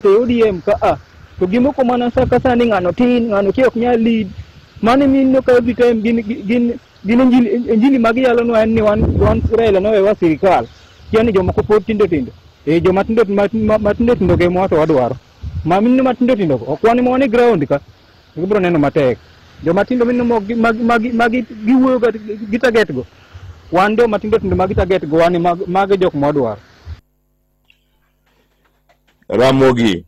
ODM ka to gimoko mana saka sani ng'ano tin ng'ano ki ok nyal lead mane minno ka every time gin injili magi yalo no en ni wan Raila no wa sirikal yani jomoko pod tindo joma tindo ge mo to wadwaro ma minno matindo ok wan mo ne ground ka gibro neno matek joma tindo minno magi giwuoyo gi target go wan do matindo magi target go wan magi jok mo dwaro Ramogi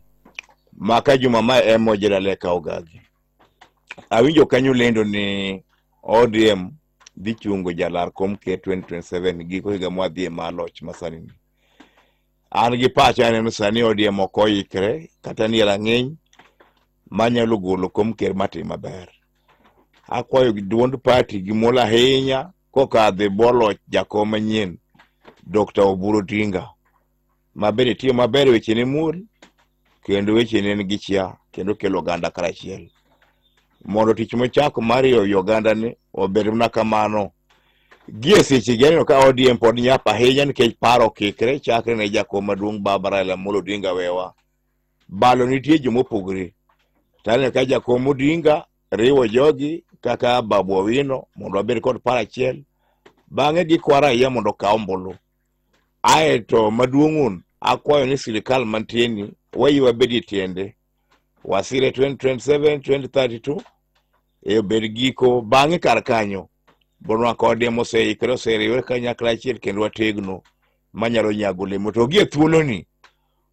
maka juma ma emo jirale ka ogagi awinjo kanyo lendo ni ODM dhi chungo jalar kom ke 2027 giko higa mwadhi maloch masani an gi pacha en sani ODM okoikre kata ni rang'eny manyalo golo kom ker mati maber akwayo duond party gimola ahinya kokadhe bolo jakom manyien Dr. Oburu Odinga maber tiyo maber weche ne mul kendo weche ne gi chia kendo kelo oganda karachiel mondo tich mochako Mario Uganda ni obed mna kamano gie seche geno ka ODM pod nyapa ahinya nikech paro kikre chakre ne jakom maduong' Baba Raila Amolo Odinga wewa balo nitie jomopogre tane ka jakom Odinga riwo jogi kaka Babu Owino mondo obed kod paro achiel bang'e gikwara ya mondo kaw ombulu aeto maduong'un akwayo ni sirikal mantieni wayiwa bedi tiende wasire 2027 2032 bed giko bang'e kar kanyo bonwa kode moseikre oseriwre kanyakla achiel kendo wategno manyalo nyago olemo to gie thuoloni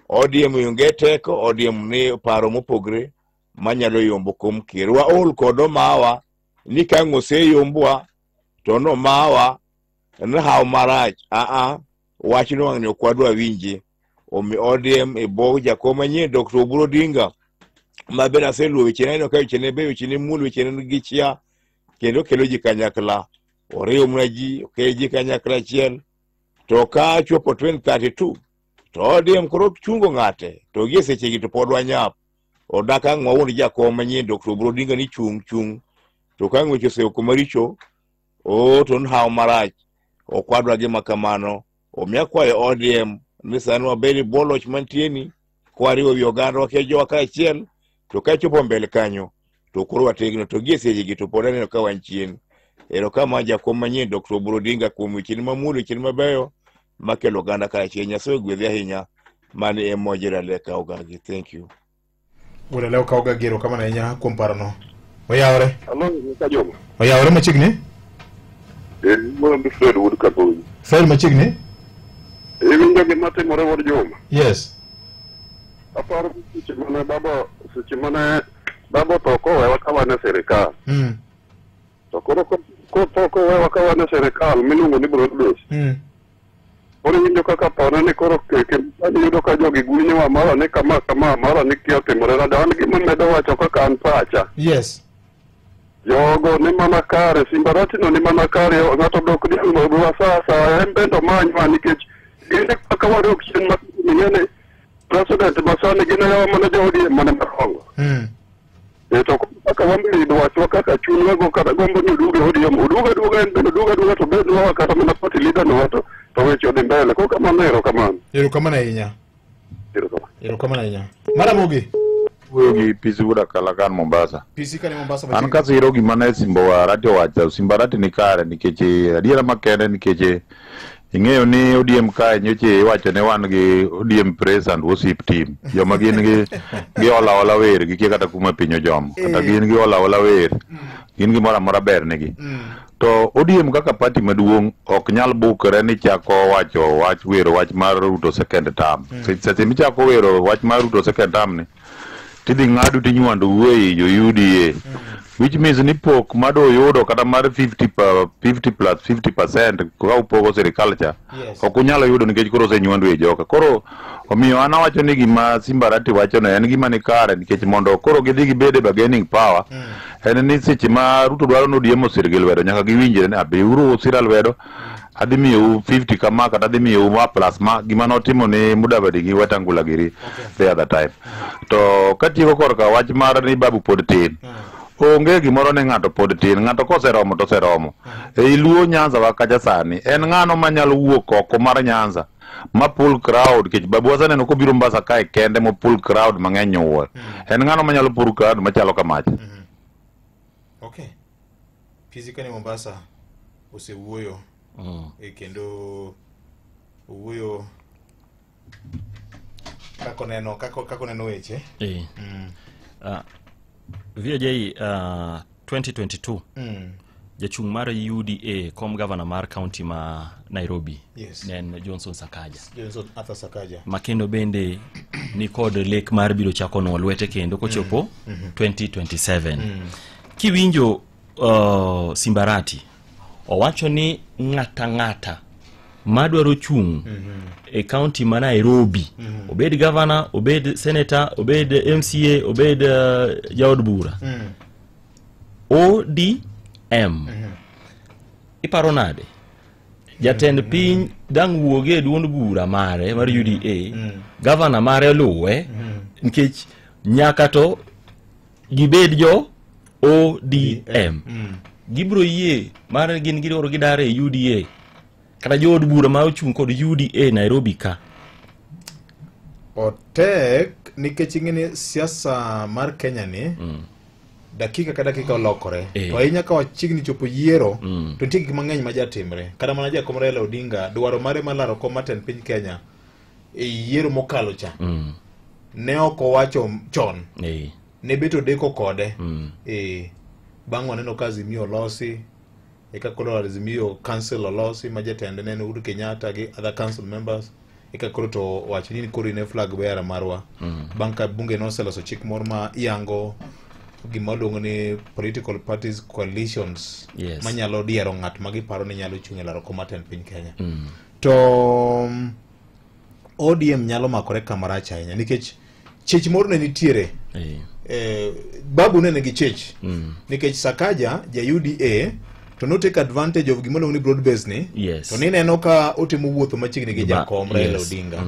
ODM yonge teko ODM ne paro mopogre manyalo yombo kom ker waol kod Omawa ni kang'o oseyombwa to no Omawa ne hawo marach wachno wang'ni okwadwa winje omi ODM e bo jakom manyien Dr. Oburu Odinga maber aseluwo weche neno ka weche ne be weche ne mul weche ne gi chia kendo kelo ji kanyakla oriyo mna ji okelo ji kanyakla achiel to ka chopo 2032 to ODM koro chungo ng'ate to gie seche gi to pod wanyap odaka ng'wawuond jakom manyien Dr. Oburu Odinga ni chung to ka ng'weche oseko maricho to nhawo marach okwadwa gi makamano omiya kwayo ODM ni sani wabedi boloch mantieni kwariwo wi oganda wakejo kaachiel to ka chopo mbele kanyo to koro wategno to gie seche gi to pod aneno ka wanchien erokamano jakom manyien Dr. Oburu Odinga kuom weche mamulo weche mabeyo makelo oganda kaachiel Nyasaye ogwedhi ahinya mane emojirale ka ogagi. Thank you. Urale ka ogagi erokamano ahinya kuom parono. Oyawre. Hello, Kajomo. Oyawre machiegni? Mo Fred Wood Kapoyi. Fred machiegni? Winjo gima timore Wuod Juma. Yes. Aparo seche mane baba to kowewa ka wan e sirikal. To koro ko kowewa ka wan e sirikal miluongo ni broadbase. Koro winjo kaka pone ni koro yudo ka jogi gwinyowa mara ni kama mara ni kia timore na dan gima medo wacho kaka an pacha. Yes. Jogo ni mana kare Simbarati no ni mana kare ng'ato dok ni ng'owa sasa en bendo manywa nikech gine kaka wadok chien ming'ene president masani gine yawa mana jodi mana marongo to kaka wambili wachwa kaka chunwa go kata gombo ni uduge uduga en bendo uduga to bedo wa kata mana party leader no wato to wecho de mbele ko kama nero kamano ahinya mara mogi Wogi pisi wuda kalakan Mombasa. Pisi kani Mombasa an ka siro gima ne Simba radio wacha Simbarati ni kare nikech adiera makende nikech ing'eyo ni ODM ka nyoche wacho ne wan gi ODM press and worship team joma gin gi ola wer gi kata kuma pinyo jom kata gin gi ola wer gin gi mora ber negi to ODM kaka party maduong' ok nyal bukre ni chako wacho wach mar Ruto second term seche michako wero wach mar Ruto second term ni tidhi ng'adu tinyuando wuoyi jo UDA which means ni pok mado yudo kata mar 50 plus 50% ka upogo sirikal cha ok unyalo yudo nikech koro osenyuando e joka koro omiyo an awacho ni gima Simbarati wacho no en gima ni kare nikech mondo koro gidhi gibede bargaining power en ni seche ma Ruto dwaro no diemo sirgel wedo nyaka giwinjre ni abiuru siral wedo adhi miyo 50 kama kata adhi miyo ma plus ma gima notimo ni Mudavadi gi Wetangula giri the other time to katieko korka wach mar ni Babu pod tin onge gimoro ne ng'ato pod tin ng'ato koseromo to seromo e Luo Nyanza wa kacha sani en ng'ano manyalo wuok oko mar Nyanza ma pull crowd kech babu wasaneno kobiro Mombasa kae kende mo pull crowd mang'eny nyuol. En ng'ano manyalo pull crowd machalo kamacha. Okay. Physically Mombasa osewuoyo kendo owuoyo kako neno weche. VJ 2022 jachung mar UDA kom governor mar county ma Nairobi nen Johnson Sakaja makendo bende ni kod lek mar biro chako no lwete kendo kochopo 2027 kiwinjo Simbarati owacho ni ng'ata madwaro chung e county ma Nairobi obed governor, obed senator, obed MCA, obed jaod bura ODM iparo nade jatend piny dang wuoge duond bura mare mar UDA governor mare luwe nikech nyaka to gibed jo ODM gibro yie mar gin giro gidare UDA kata jood bura ma ochung kod UDA Nairobi ka otek nikech ing'eni siasa mar Kenya ni dakika ka dakika olokore to ahinya ka wachigni chopo yiero to nitie gik mang'eny ma jatimre kada mana jakom Raila Odinga dwaro mare malaro kom maten piny Kenya e yiero mokalo cha ne ok owacho chon ne beto deko kode bang' waneno ka Azimio olosi eka koro Azimio council olosi ma jatende ne Uhuru Kenyatta gi other council members eka koro to wacho ni koro ne flag bearer marwa bang' ka bunge noseloso chik moro ma yango gima luongo ni political parties coalitions manyalo diero ng'at ma giparo ni nyalo chung' e laro kom maten piny Kenya to ODM nyalo makore kamarach ahinya nikech chich moro ne nitiere babu ne nigi chich nikech Sakaja ja UDA to no take advantage of gimolo ni broad base ni to ni neno ka otimo wuotho machiegni gi jakom Raila Odinga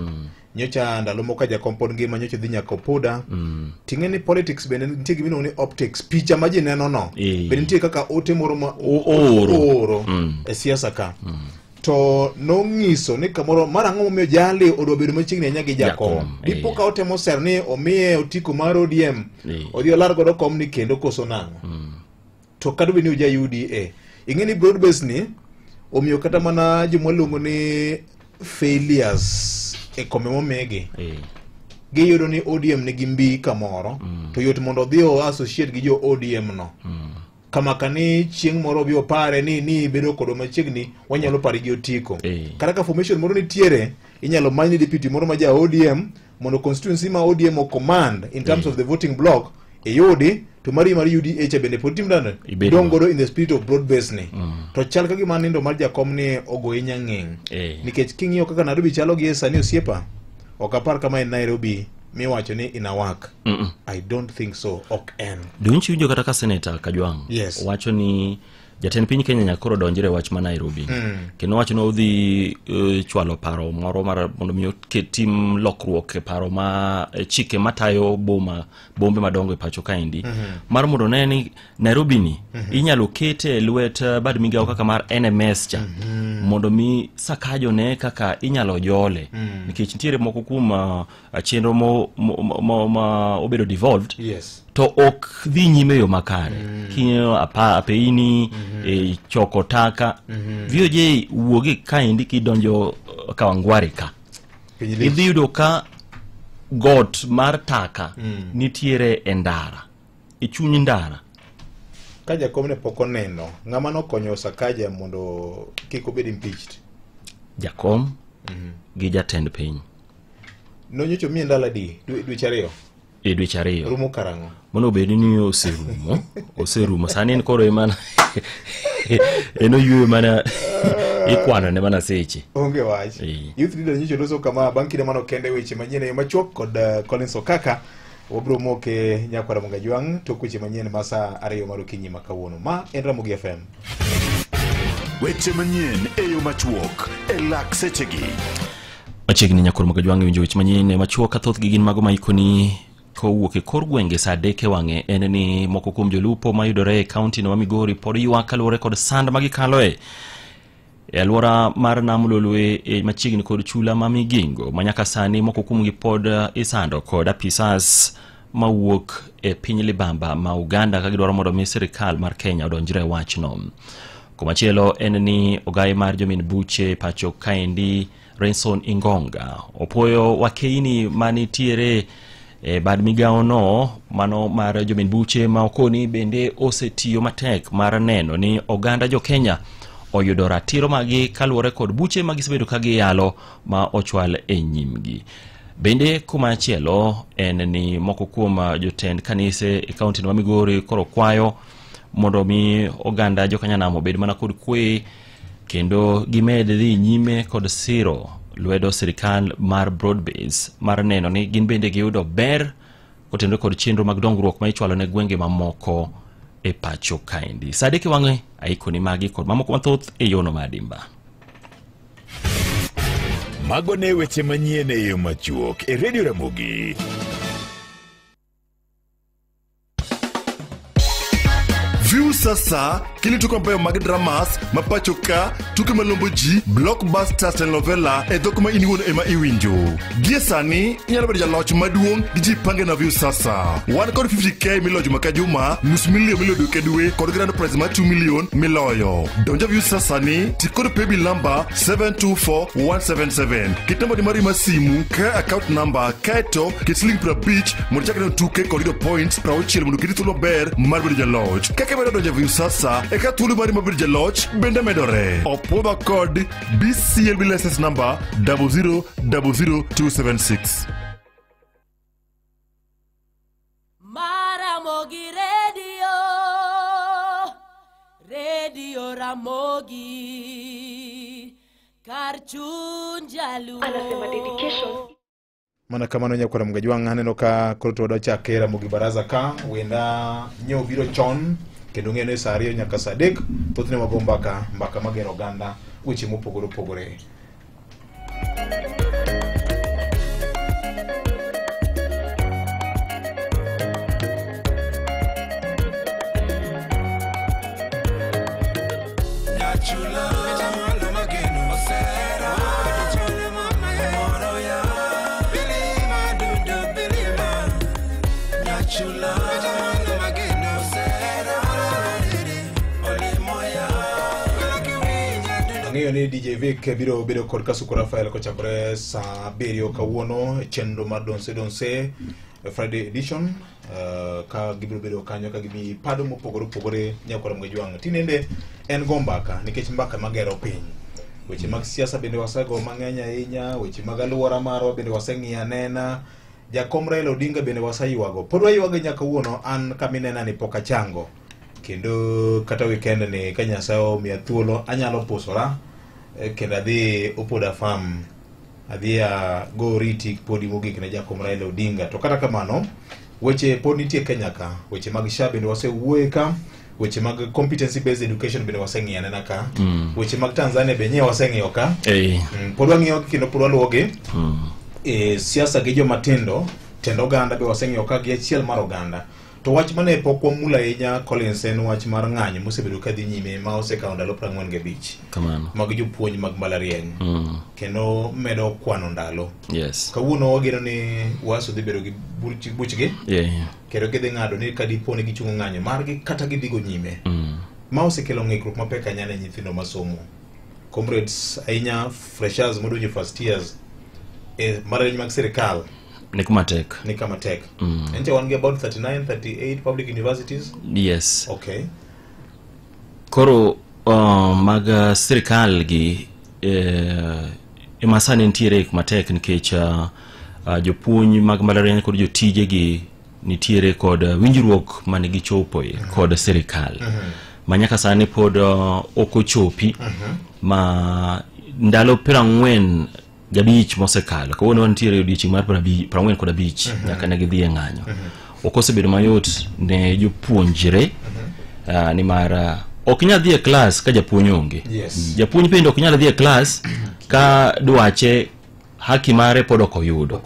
nyocha ndalo moko jakom pod ngima nyocha dhi nyaka Opoda ting'eni politics bende nitie gimino ni optics picha ma ji neno no bende nitie kaka ote moro ma oro e siasa ka to nong'iso ni kamoro marang'o momiyo jali odwa bedo machiegni ahinya gi jakom dipo ka otemo ser ni omiye otiko mar ODM odhi olar godo kom ni kendo koso nang'o to kado bende uja UDA ing'eni broad base ni omiyo kata mana jomwaluongo ni failures e kome momegi giyudo ni ODM nigi mbi kamoro to yot mondo odhi o associate gi jo ODM no kama kani chieng' moro bi opare ni bedo kodo machiegni wanyalo pari gi otiko kata ka formation moro nitiere inyalo manyi deputy moro ma ja ODM mondo constituency ma ODM o command in terms of the voting block yudi to mari UDA cha bende pod timdano don't go in the spirit of broad base ni to chal ka gima nindo mar jakom ni ogoye nyang'eng nikech king'iyo kaka Nairobi chalo gi sani osiepa ok apar kama en Nairobi mi wacho ni ina work I don't think so ok en dunchi ujo kata ka senator Kajwang wacho ni jatend piny Kenya nyakoro donjire wach ma Nairobi kendo wacho no udhi chwalo paro moro mar mondo mi ketim lokruok e paro ma chike matayo bombe madongo e pacho kaendi mar mondo ne ni Nairobi ni inyalo kete lwet bad migao kaka mar NMS cha mondo mi Sakajo ne kaka inyalo jole nikech nitiere moko kuom chenro ma obedo devolved to ok dhi nyime yo makare kinyo apeini choko taka VOJ wuoge kaendi kidonjo Kawangware ka idhi yudo ka got mar taka nitiere e ndara e chuny ndara ka jakom ne pok oneno ng'ama nokonyo Sakaja mondo kik obed impeached jakom gi jatend piny nonyocho mie ndala di dweche ariyo rumo karang'o mono bedi ni oserumo sani en koro emana eno yue mana ikwano ne mana seche onge wach youth leader nyicho loso kama banki ne mano kende weche manyene machuok kod Collins Okaka wabro moke nyakwara Mungajwang to weche manyene masa ariyo mar okinyi makawuono ma en Ramogi FM weche manyien eyo machuok e lak sechegi machiegni Nyakwara Mungajwang winjo weche manyene machuok athoth gi gin mago ma ikoni kowuok e kor gwenge saa deke wang'e en ni moko kuom jolupo mayudore e kaunti no ma Migori pod ywak kaluwore kod sand magikaloe e alwora mar Nam Lolwe machiegni kod chula ma Migingo manyaka sani moko kuomgi pod isando kod apisas mawuok e piny libamba ma Uganda ka gidwaro mondo mi sirikal mar Kenya odonjre wachno. Komachielo en ni ogai mar jomin buche pacho kaendi Renson Ingonga opoyo wakeini manitiere bad migao no mano mar jomin buche ma okoni bende osetiyo matek mar neno ni oganda jo Kenya oyudo ratiro magi kaluwore kod buche magisebedo ka giyalo ma ochwal e nyimgi. Bende komachielo en ni moko kuom jotend kanise e kaunti ma Migori koro kwayo mondo mi oganda jo Kenya namo bed mana kod kwe kendo gimed dhi nyime kod siro lwedo sirikal mar Broadbase mar neno ni gin bende giyudo ber kotendo kod chenro mag dongruok ma ichwalo ne gwenge mamoko e pacho kaendi. Sadeki wange aikoni magi kod mamoko mathoth e yono madimba. Mago ne weche manyien e yo machuok e Radio Ramogi. View sasa kilitoka mpayo mag dramas mapacho ka tuke malombo ji blockbusters telenovela e dhok ma iniwuon ema iwinjo. Gie sani inyalo bedo jaloch maduong' gi ji pange na View sasa. Wan kod 50k milojo maka juma, nus milion milojo duke dwe kod grand prize ma 2 million miloyo. Donja View sasa ni tikod paybill number 724177. Kitamba di mari masimu ka account number kaeto kisling prabich mochakre tuke kod points prauchiel mondo kiti thulo ber mar bedo jaloch. Kaka bedo donja View sasa e ka thulo mari mabir jaloch bende medore. Opoda kod BCLB license number 0000276. Ramogi Radio Ramogi Karchunjalu anasema dedication mana kamano nyakwara mgajwang aneno ka koro to wada chake Ramogi baraza ka wenda nyo biro chon kendo ngene sariyo nyaka sadek thothne wagomba ka mbaka magero ganda weche mopogore opogore. Ng'eyo ni DJ Vic biro bedo kod Kasuku Rafael ko chakore sa berio kawuono chendo mar Donse Friday edition ka gibiro bedo kanyo ka gibi pado mopogore opogore nyakwara mgejwang tinende en gombaka nikech mbaka magero piny weche mag siasa bende wasago mang'eny ahinya weche mag alwora marwa bende waseng'iya nena jakom Raila Odinga bende wasaywago pod waywago nyaka wuono an kaminena ni poka chango kendo kata weekend ni Kenya sao mia thuolo anyalo pusora kendo adhi opoda farm adhi go riti podi mogik ne jakom Raila Odinga to kata kamano weche pod nitie Kenya ka weche mag SHA bende wasewuoye ka weche mag competency based education bende waseng'iya nena ka weche mag Tanzania benye waseng'iyo ka pod wang'iyo kendo pod waluoge siasa gi joma tindo tendo ganda be waseng'iyo ka gi achiel mar oganda to wach mane pok wamula ahinya Collins en wach mar ng'anyo mosebedo kadhi nyime ma osekawo ndalo 45 kamano mag jopuonj mag mbalariany kendo medo kwano ndalo kawuono wageno ni waso dhi bedo gi buchgi kendo gidhi ng'ado ni ka diponi gichungo ng'anyo margi kata gidhigo nyime ma osekelo ng'ikruok mapek ahinya ne nyithindo masomo comrades ahinya freshers modonjo first years mbalariany mag sirikal Nikamatek. Ente one about 39, 38 public universities? Yes. Okay. Koro mag sirikal gi emasane ntiere Nikamatek nikech jopuonj mag mbalariany kod jotije gi nitiere kod winjruok mane gichopo kod sirikal. Manyaka sani pod okochopi ma ndalo 40 gabich mosekalo kawuono nitiere odiochieng' mar 45 nyaka ne gidhi ng'anyo okosebedo mayot ne jopuonjre ni mar ok nyal dhi e class ka japuonj onge japuonj bende ok nyal dhi e class ka dwache haki mare pod ok oyudo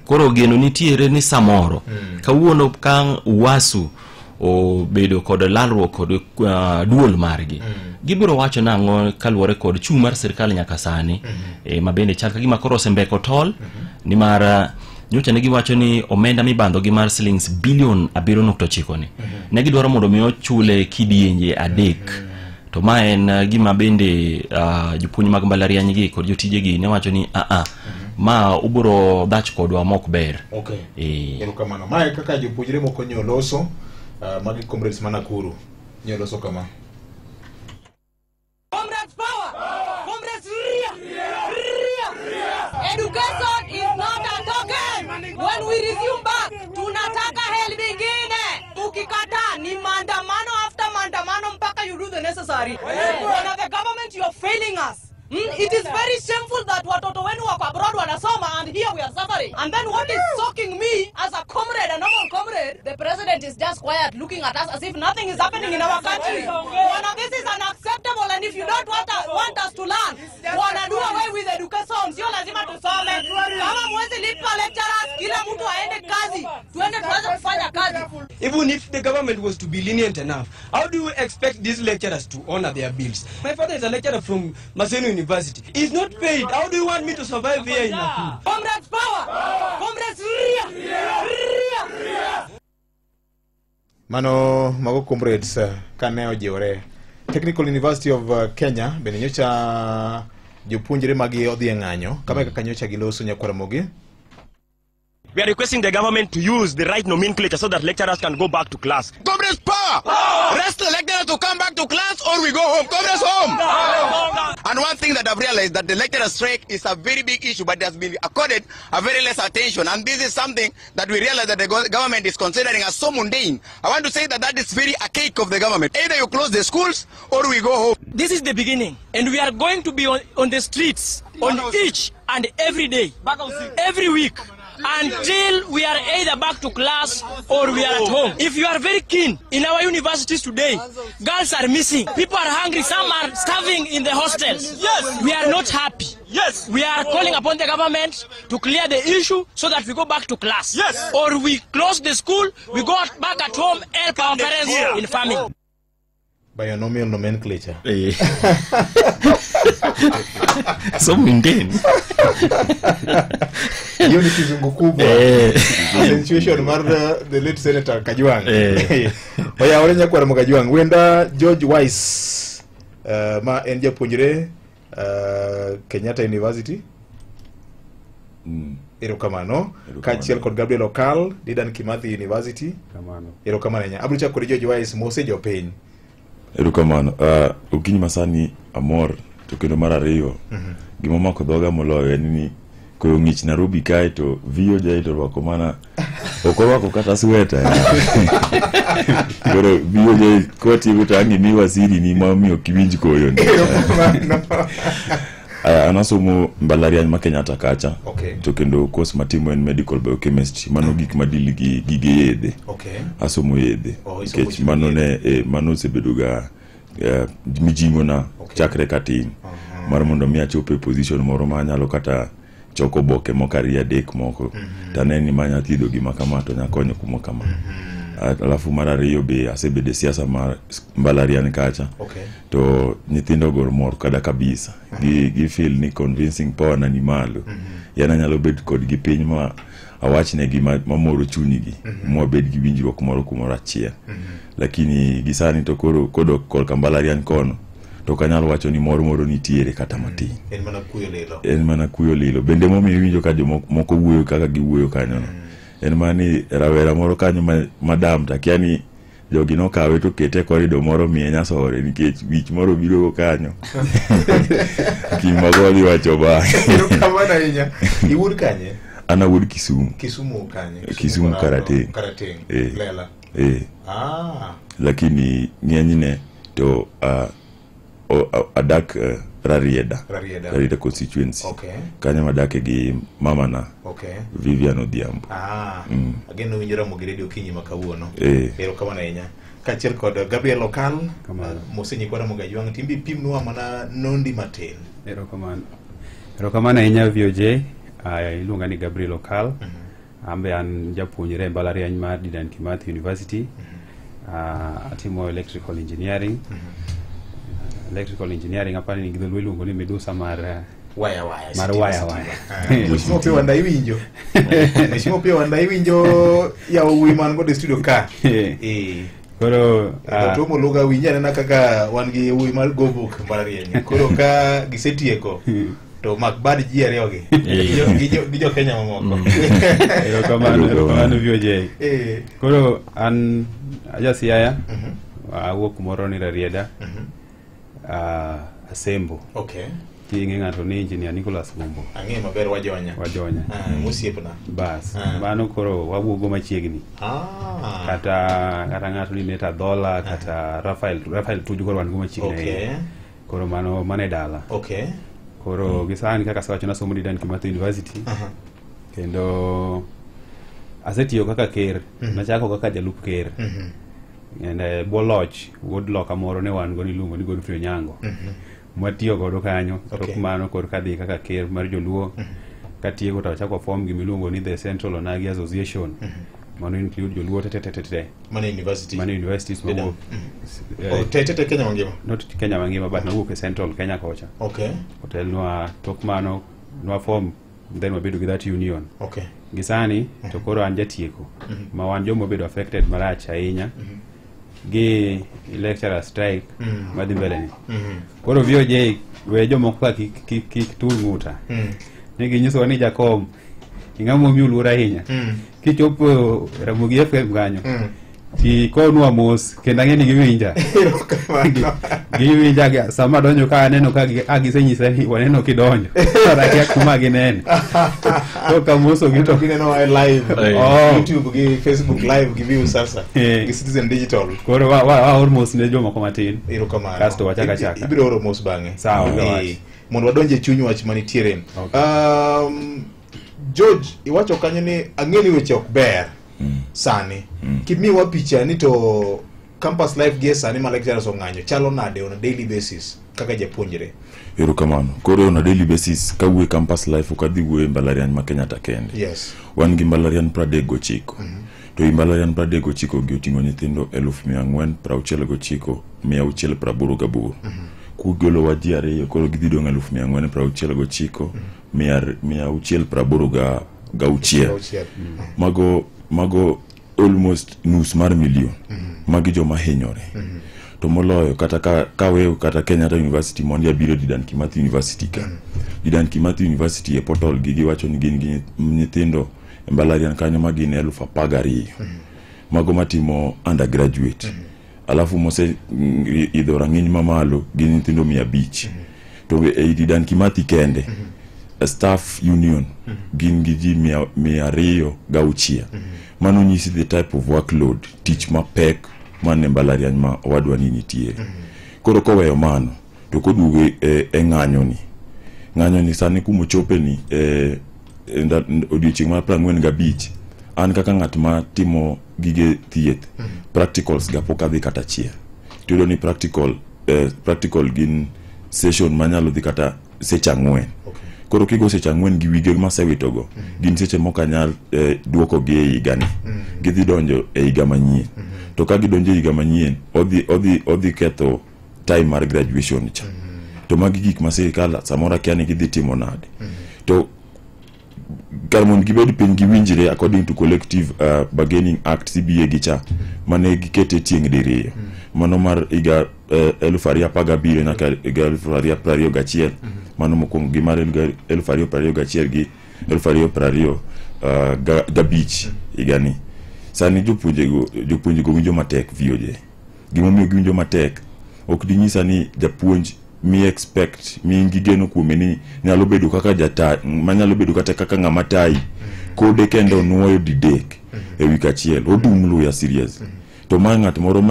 koro geno nitiere ni samoro kawuono ka uwasu obedo kod lalruok kod duol margi. Gibiro wacho nang'o kaluwore kod chung' mar sirkal nyaka sani ma bende chal ka gima koro osembeko tol ni mar nyocha ne giwacho ni omenda mibandho gi mar shillings bilion 7.9 ni ne gidwaro mondo mi ochule kidienje 3 to ma en gima bende jopuonj mag mbalariany gi kod jotije gi ne wacho ni ma uburo dach kodwa mok ber. Erokamano mae kaka jopuonjre moko nyoloso magi comrades Manakuru nyoloso kama. Comrades power! Comrades Education is not a token. When we resume back, tunataka hell begine. Ukikata ni maandamano after maandamano mpaka you do the necessary. When the government, you are failing us. It is very shameful that watoto wenu wako abroad wanasoma and here we are suffering. And then what is shocking me as a comrade, a normal comrade, the president is just quiet looking at us as if nothing is happening in our country. Wana, this is unacceptable, and if you don't want us to learn, wanna do away with education. Sio lazima tusome. Kama mwezi lipa lecturers, kila mtu aende kazi. Tuende tuweze kufanya kazi. Even if the government was to be lenient enough, how do you expect these lecturers to honor their bills? My father is a lecturer from Maseno University. He's not paid. How do you want me to survive here in Nakuru? Comrades power! Comrades Mano mago comrades kane ojiwore. Technical University of Kenya bende nyocha jopuonjre magi odhi ng'anyo kama kaka nyocha giloso nyakwaramogi. We are requesting the government to use the right nomenclature so that lecturers can go back to class. Comrades power! Rest the lecturers to come back to class or we go home. Comrades home! And one thing that I've realized that the lecturer strike is a very big issue, but it has been accorded a very less attention. And this is something that we realize that the government is considering as so mundane. I want to say that that is very archaic of the government. Either you close the schools or we go home. This is the beginning, and we are going to be on the streets on each and every day, every week, until we are either back to class or we are at home. If you are very keen, in our universities today, girls are missing, people are hungry, some are starving in the hostels. Yes, we are not happy. Yes, we are calling upon the government to clear the issue so that we go back to class. Yes, or we close the school, we go back at home, help our parents in farming. Binomial nomenclature. So mundane. Hiyo ni kizungu kubwa. Situation mar the late Senator Kajwang. Oya orenya kwa Kajwang. Wenda George Wise ma en japuonjre Kenyatta University. Erokamano. Kachiel kod Gabriel Okal, Dedan Kimathi University. Kamano. Erokamano nya. Abrucha kod George Wise mose jopiny. Erokamano. Ukinyi masani amor to kendo mar ariyo. Gima mako dhoga moloyo en ni koyo ng'ich Nairobi kae to viyo jai to rwako mana okorwako kata sweta. Koro viyo jai koti utangi mi wasiri ni mami okiwinj koyo. Anasomo mbalariany ma Kenyatta kacha. To kendo course matimo en medical biochemistry, mano gik madili gi gige yedhe. Asomo yedhe. Kech mano ne mano sebedoga mijingo na chakre katin. Mar mondo mi achope position moro ma nyalo kata choko boke mokari adek moko. Taneni manya thido gima kama to nyakonyo kumo kama. Alafu mar ariyo be asebede siasa mar mbalariany kacha. To nyithindo gor mor kada kabisa. Gi feel ni convincing power na ni malo. Yana nyalo bet kod gi piny ma awachne gima mamoro chunygi. Mo bed gi winjruok moro kumoro achiel. Lakini gisani to koro kodok kol mbalariany kono. To kanyalo wacho ni moro nitiere kata matin. En mana kuyo lilo. En mana kuyo lilo. Bende momi winjo ka jomoko wuoyo kaka giwuoyo kanyo no. En mani rawera moro kanyo madam takiani jogi no kawe to kete korido moro miye nyasore nikech wich moro biro kanyo. Kimagoli wacho ba. Kamana inya. Iwur kanye? Ana wur Kisumu. Kisumu kanye? Kisumu Karate. Lela. Lakini ng'enyne to adak Rarieda constituency. Kanya madake gi mama na Vivian Odhiambo. Again winjira mo grade okinyi makawuono. Ero kamana inya. Kachiel kod Gabriel Okal mosenyi kwara mo Kajwang timbi pimnwa mana nondi matin. Ero kamana inya VOJ iluonga ni Gabriel Okal. Ambe an japuonjre mbalariany mar Dedan Kimathi University. atimo electrical engineering. Electrical engineering hapa ni gidho luongo ni Medusa mar waya. Mheshimiwa pia wanda iwinjo. Mheshimiwa pia wanda iwinjo ya women go the studio ka. Koro to mo loga winja na kaka wan gi women go book mbalarieny. Koro ka gisetieko to makbad ji ariyogi. Gijo Kenya mamoko. Kamano VOJ. Koro an ajasiaya. Awuok kumoro ni Rarieda. Asembo. Okay. Kinge ngato ni engineer Nicholas Gombo. Ang'e maber wajonya. Musiepna. Bas. Mano koro wawuogo machiegni. Kata ngato ni Neta Dola kata Rafael Tuju koro wan go machiegni. Okay. Koro mano dala. Okay. Koro gisani kaka sawacho na somo Dedan Kimathi University. Kendo asetiyo kaka ker, nachako kaka jalup ker. And Boloch would lock amoro ne wan go ni luongo ni Godfrey Onyango. Mwatiyo godo kanyo tok mano kod kadhi kaka ker mar joluo. Katieko to chako form gi miluongo ni the Central Onagi Association. Mano include joluo tete. Mano universities mo. Tete Kenya mangima. Not Kenya mangima but nawuok e Central Kenya kocha. Okay. Hotel no tok mano no form then wabedo gi that union. Okay. Gisani to koro an jatieko. Ma wan jomo bedo affected marach ahinya. Gi lecturer strike madhi mbele ni. Koro VOJ we jomoko ka kik tul nguta. Nigi nyiso ni Jakom ingamo mi ulura ahinya. Kichopo Ramogi FM ganyo. Ki konwa mos kenda ngeni giwinja. Giwinja ga sama donjo ka aneno ka agisenyisa ni waneno kidonjo. Rakia kuma ginene. To kamoso gito gineno live. YouTube gi Facebook live gi view sasa. Gi Citizen Digital. Koro wa almost ne joma komatin. Erokamano. Kasto wachaka. Ibiro oro mos bange. Sawa. Mondo wadonje chuny wach manitiere. George iwacho kanyo ni ang'eni weche ok ber. Sani kimiwa picha ni to campus life gi sani ma lecturers ong'anyo chalo nade on a daily basis kaka japuonjre. Erokamano. Koro on a daily basis kawuok campus life okadhi wuoyo mbalariany ma Kenyatta kende. Yes. Wan gi mbalariany 39. To mbalariany 39 gi oting'o nyithindo 469,688. Kugolo wa ji ariyo koro gidhi dong' 469,686. Mago almost nus mar milion. Magi joma hinyore. To moloyo kata kaweyo kata Kenyatta University mondi abiro Dedan Kimathi University ka. Dedan Kimathi University e portal gi giwacho ni gin gi nyithindo mbalariany kanyo ma gin 12,000. Mago matimo undergraduate. Alafu mose idho rang'iny mamalo gin nyithindo 500. To e Dedan Kimathi kende staff union gin gi ji 206. Mano nyisi the type of workload teach mapek mane mbalariany ma wadwa ni nitie. Koro koweyo mano to koduogo e ng'anyo ni sani kumochope ni odiochieng' mar 45 an kaka ng'at ma timo gige thieth practicals ga pok adhi kata chiel. Tudo ni practical gin session manyalo dhi kata seche 4. Koro kigo seche 4 gi wige masewitogo gin seche moko anyal duoko gi e higa ni. Gidhi donjo e higa manyien. To ka gidonjo e higa manyien odhi ketho time mar graduation cha. To magi gik ma sirikal samora kiani gidhi timo nade. To Garmon gibed piny giwinjire according to collective bargaining act CBA gicha mane gikete tieng' diriyo. Mano mar higa 2017 nyaka 2021. Mano mokwongo gi mar 2021 gi 2025 higani. Sani jopuonje go winjo matek VOJ. Gimomiyo giwinjo matek ok dinyisa ni japuonj mi expect mi ngigeno kuome ni nyalo bedo kaka jata manyalo bedo kata kaka ng'ama tai kode kendo nuoyo didek e wik achiel odung'lo ya serious. To ma ng'at moro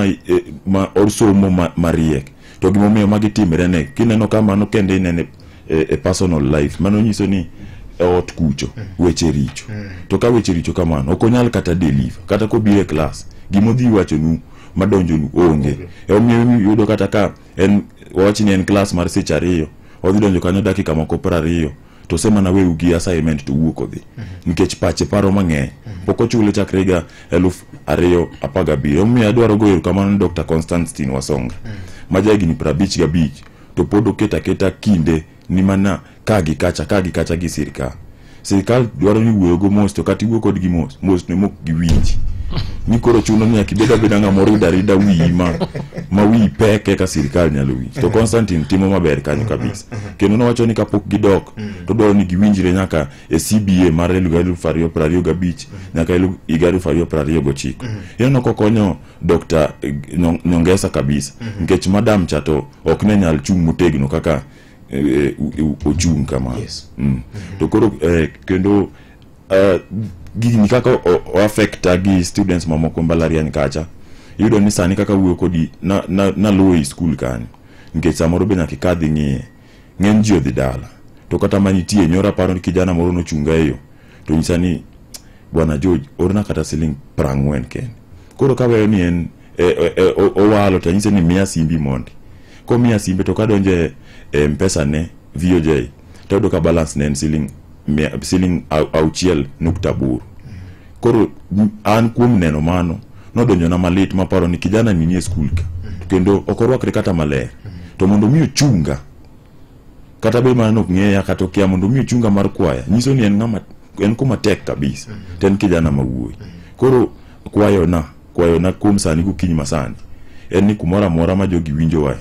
ma orsomo mariek to gimomiyo magitimre ne kineno kama no kende inene e personal life mano nyiso ni ot kucho weche richo. To ka weche richo kamano ok onyal kata deliver kata kobire class gimodhi wacho nu madonjo nu onge. Omiyo yudo kata ka en wawach ni en class mar seche 2 odhi donjo kanyo dakika moko 20 to sema na wewe gi assignment to wuok odhi nikech pache paro mang'eny pok ochule chakre higa 2017. Omiyo adwaro goyo kamano Dr. Constantine Wasonga ma jahigni 55 to pod oketa kinde ni mana kagi kacha gi sirikal dwaro ni wuogo mos to kati wuo kod gi mos ne mok gi winji ni koro chuno ni akibeda bedanga moro darida wi ma wi peke ka sirikal nyalo wi to Constantine timo maber kanyo kabisa kendo nowacho ni kapok gidok to dwaro ni giwinjire nyaka e CBA mar 2025 nyaka 2029 yeno kokonyo Dr. Nyongesa kabisa nikech madam chato ok ne nyal chung motegno kaka ochung kama to koro kendo gini kaka o affect gi students mamoko mbalariany kacha yudo ni sani kaka wuo kodi na low school kan nikech samoro be nyaka kadhi ng'eny ji odhi dala to kata manitie nyora paro ni kijana moro no chunga eyo to nyisani bwana George orna kata siling 40 ken koro kawe ni en owalo to nyise ni mia simbi mondi ko mia simbe to kadonje mpesa ne VOJ to do ka balance ne siling auchiel nukta buru koro an kuom neno mano no donjo na malit maparo ni kijana ni nie school ka kendo okorwakre kata maler to mondo mi ochunga kata be mano ng'eya kata okia mondo mi ochunga mar kwaya nyiso ni en kuma tek kabisa ten kijana mawuoyi koro kwayo na kuom sani gokinyi masani en ni kumora mora ma jogi winjo wae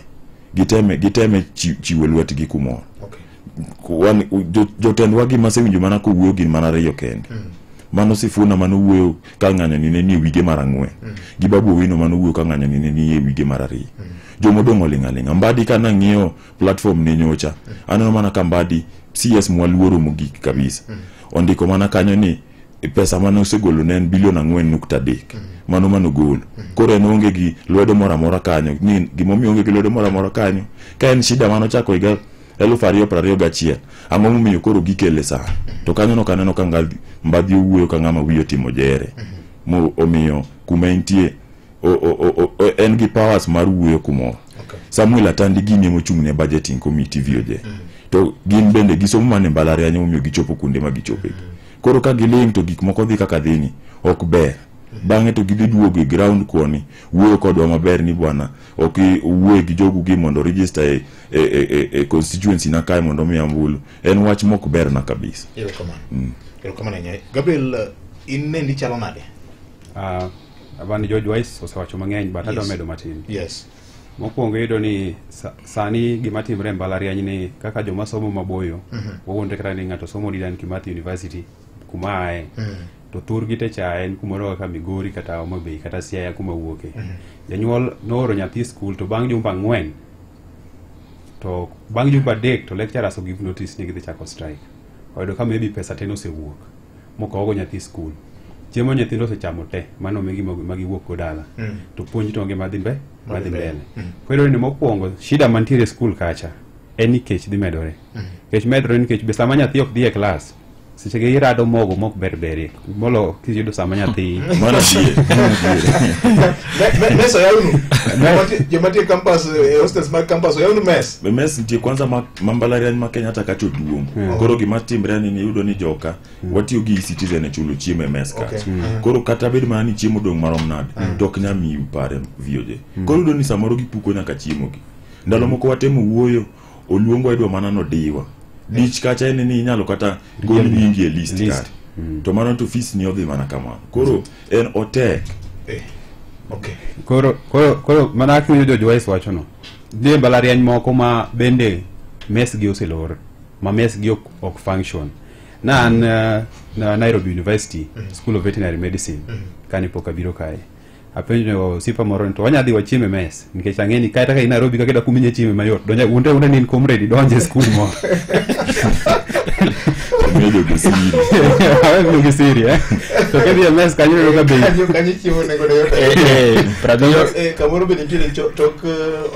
giteme chiwo lwetgi kumoro jotend wagi masewinjo mana ko wuoyo gin mana reyo kende mano Sifuna mano wuoyo ka ng'anyo ni ne wige mar 4 gi Babu Owino mano wuoyo ka ng'anyo ni ne wige mar 2 jomodong' ling'aling'a Mbadi kana ng'iyo platform ne nyocha aneno mana ka Mbadi CS mwaluoro mogik kabisa ondiko mana kanyo ni pesa mano osegolo ne bilion 4.3 mano golo koro en onge gi lwedo mora kanyo ni gimomiyo onge gi lwedo mora kanyo ka en shida mano chako higa 2021 ang'o momiyo koro gikele sa to kanyo no kaneno ka Mbadi owuoyo ka ng'ama wiyo timo jere mo omiyo kuma entie en gi powers mar wuoyo kumoro Samuel Atandi gini mochung' ne budgeting committee VOJ to gin bende gisomo mane mbalariany momiyo gichopo kunde ma gichope koro ka giling to gik moko dhi kaka dhini ok ber bang'e to gidhi duogo e ground kuoni wuoyo kodwa maber ni bwana ok wuoyo gi jogu gi mondo register e constituency na kae mondo mi ambulu en wach mok ber na kabisa erokamano nyai Gabriel inne ndi chalo nade abani George Wise osewacho mang'eny but adwa medo matin yes mokwongo yudo ni sani gima timre mbalariany ni kaka joma somo maboyo wawuonde kata ni ng'ato somo Dedan Kimathi University kuma ae to thurgi te cha en kumoro kaka Migori kata Homa Bay kata Siaya kuma wuoke janyuol nooro nyathi school to bang' jumba 4 to bang' jumba 3 to lecturers give notice ni gidhi chako strike oyudo ka maybe pesa teno osewuok mokogo nyathi school chiemo nyithindo osechamo te mano magi wuok go dala to puonj to onge madhi mbele koro ni mokwongo shida mantiere school kacha en nikech dhi medore kech medore nikech be sama nyathi ok dhi e class seche ge irado mogo mok berberi molo kiyudo sama nyathi mana meso yaunu jomati campus hostels mar campus yaunu mes ntie kwanza mambalariany ma Kenya taka to duong koro gima timre ni yudo ni joka watiyo gi citizen e chulo chiemo mes ka koro kata bed mana ni chiemo dong marom nade dok nya mi upare VOJ koro yudo ni samoro gipuko nyaka chiemo gi ndalo moko watemo wuoyo oluongo idwa mana no diwa dich kacha ni inyalo kata gol nyingi e list kata to mano to fees ni odhi mana kamano koro en otek okay koro mana kiyudo George Wise wacho no dhi mbalariany moko ma bende mes gi oselor ma mes gi ok function na Nairobi University School of Veterinary Medicine kani poka biro kae apenjo sipa moro to wanya dhi wachieme mes nikech ang'eni kae taka Nairobi kaka da kuminye chieme mayot donja unde ni comrade donje school mo medo gisiri awe gisiri to kedi mes kanyo ka be kanyo chiemo ne godo kamoro be nitire tok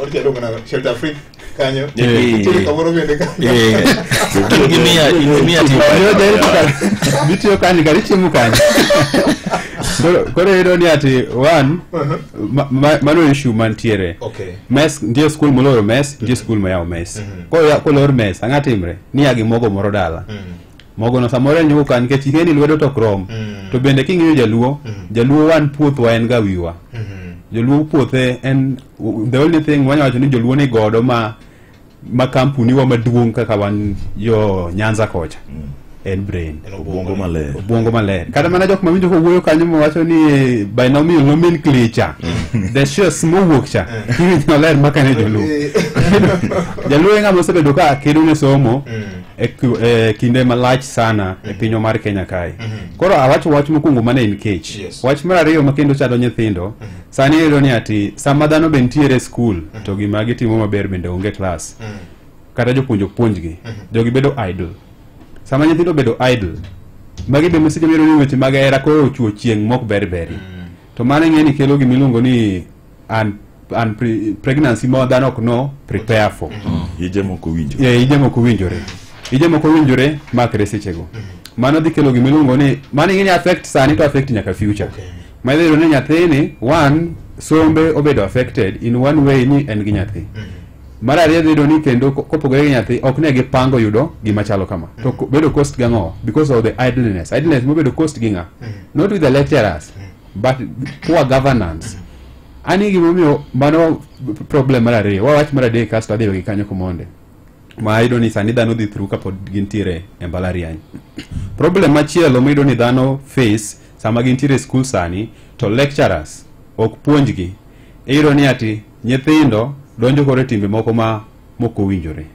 orkelo kana shelter free kanyo nitire kamoro be kimia timio dari bitio kani gari chiemo kanyo Koro iyudo ni ati one mano issue mantiere. Mes nitie skul moloro mes, nitie skul moyawo mes. Kolor mes ang'a timre ni agi mogo moro dala. Mogo no samoro nyuko kan nikech ing'eni lwedo to krom. To bende king'iyo jaluo wan puothwa en ga wiwa. Joluo puothe en the only thing wanyawacho ni joluo ni godo ma kampuni wa maduong' kaka wan yo Nyanza kocha. En brain. Obwongo maler. Kata mana jok mawinjo ko wuoyo kanyo mowacho ni binomial nomenclature. The shares mowuok cha. Kiwinjo maler makane joluo. Jaluo ng'ama osebedo ka kedo ne somo e kinde malach sana e pinyo mar Kenya kae. Koro awacho wach mokwongo mane in kech. Wach mar ariyo makendo chalo nyithindo. Sani iyudo ni ati sama dhano be ntiere skul to gima gitimo maber bende onge klas. Kata jopuonjo puonjgi. Jogi bedo idle. Sama nyithindo bedo idle, magi be mosije miro ni weche mag hera koro ochuo chieng' mok berberi. To mano ng'eni kelo gimiluongo ni pregnancy ma dhano ok no prepare for. Ije moko winjore. Ije moko winjore makre sechego. Mano dhi kelo gimiluongo ni mano ng'eni affect sani to affect nyaka future. Ma idhi ni nyathini one sombe obedo affected in one way ni en gi nyathi. Mara ariyo dhido ni kendo kopogore gi nyathi ok ne gipango yudo gima chalo kama. To bedo cost gang'o because of the idleness. Idleness mo bedo cost ginga. Not with the lecturers but poor governance. Ani gimomiyo mano problem mara ariyo. Wawach mara adek kasto adhiyo gi kanyo komonde. Ma iyudo ni sani dhano dhi through kapod gintiere e mbalariany. Problem machielo ma iyudo ni dhano face sama gintiere school sani to lecturers ok puonjgi. Iyudo ni ati nyithindo donjo kore timbe moko moko winjore.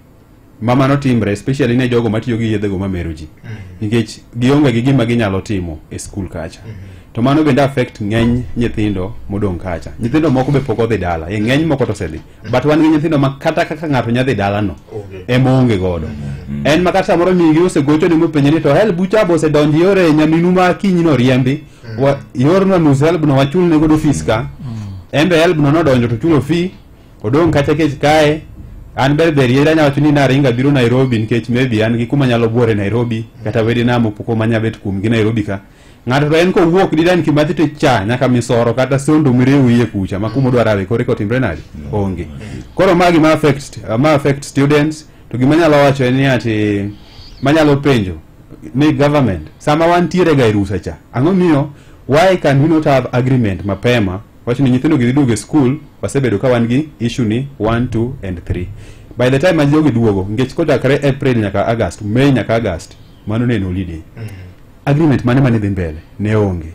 Mama no timbre especially ne jogo matiyo gi yedhe go mamero ji. Nikech gionge gi gima ginyalo timo e school kacha. To mano bende affect ng'eny nyithindo modong' kacha. Nyithindo moko be pok odhi dala, ng'eny moko to sedhi. But wan gi nyithindo ma kata kaka ng'ato nyadhi dala no ema onge godo. En makata samoro migi osegocho ni mopenje ni to hel bucha bo osedonjo yore nyaminu ma kinyi no riembi. Yorno nus helb no wachul ne godo fees ka. Embe helb no nodonjo to chulo fee. Odong' kacha kech kae an ber yera nyawacho ni naringa biro Nairobi nikech maybe an gi kuma nyalo buore Nairobi kata wedi namo poko manyabet kum gi Nairobi ka ng'ato to en ko wuok didan Kimathi to cha nyaka misoro kata sondo mirewu iye kucha makumo dwarawe kore ko timbre nadi onge. Koro magi ma affect students to gima nyalo wacho ni ati manyalo penjo ni government sama wantiere ga irusa cha ang'o miyo why can we not have agreement mapema wacho ni nyithindo giduogo school wasebedo ka wan gi issue ni 1 2 and 3 by the time ajogi duogo ngech kochakre April nyaka August May nyaka August mano ne holiday. Agreement mane dhi mbele ne onge.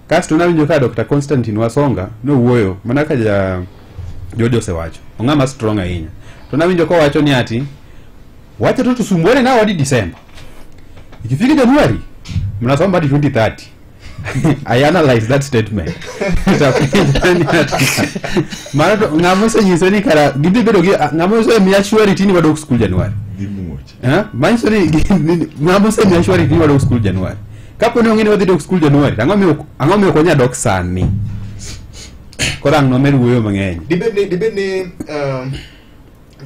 Kasto nawinjo ka Dr. Constantine Wasonga no wuoyo mana ka Jojo sewacho ong'ama strong ahinya to nawinjo ko wacho ni ati wacha to tusumbwane na wadi December ikifika January mnasoma hadi 2030. I analyze that statement. Mara ngamo se nyise ni kara gidi bedo gi ngamo se mi assurity ni wadok school January. Man se ni ngamo se mi assurity ni wadok school January. Kapo ni ngini wadok school January. Ang'o mi okonya dok sani. Korang no meru wuoyo mang'eny. Dibed ni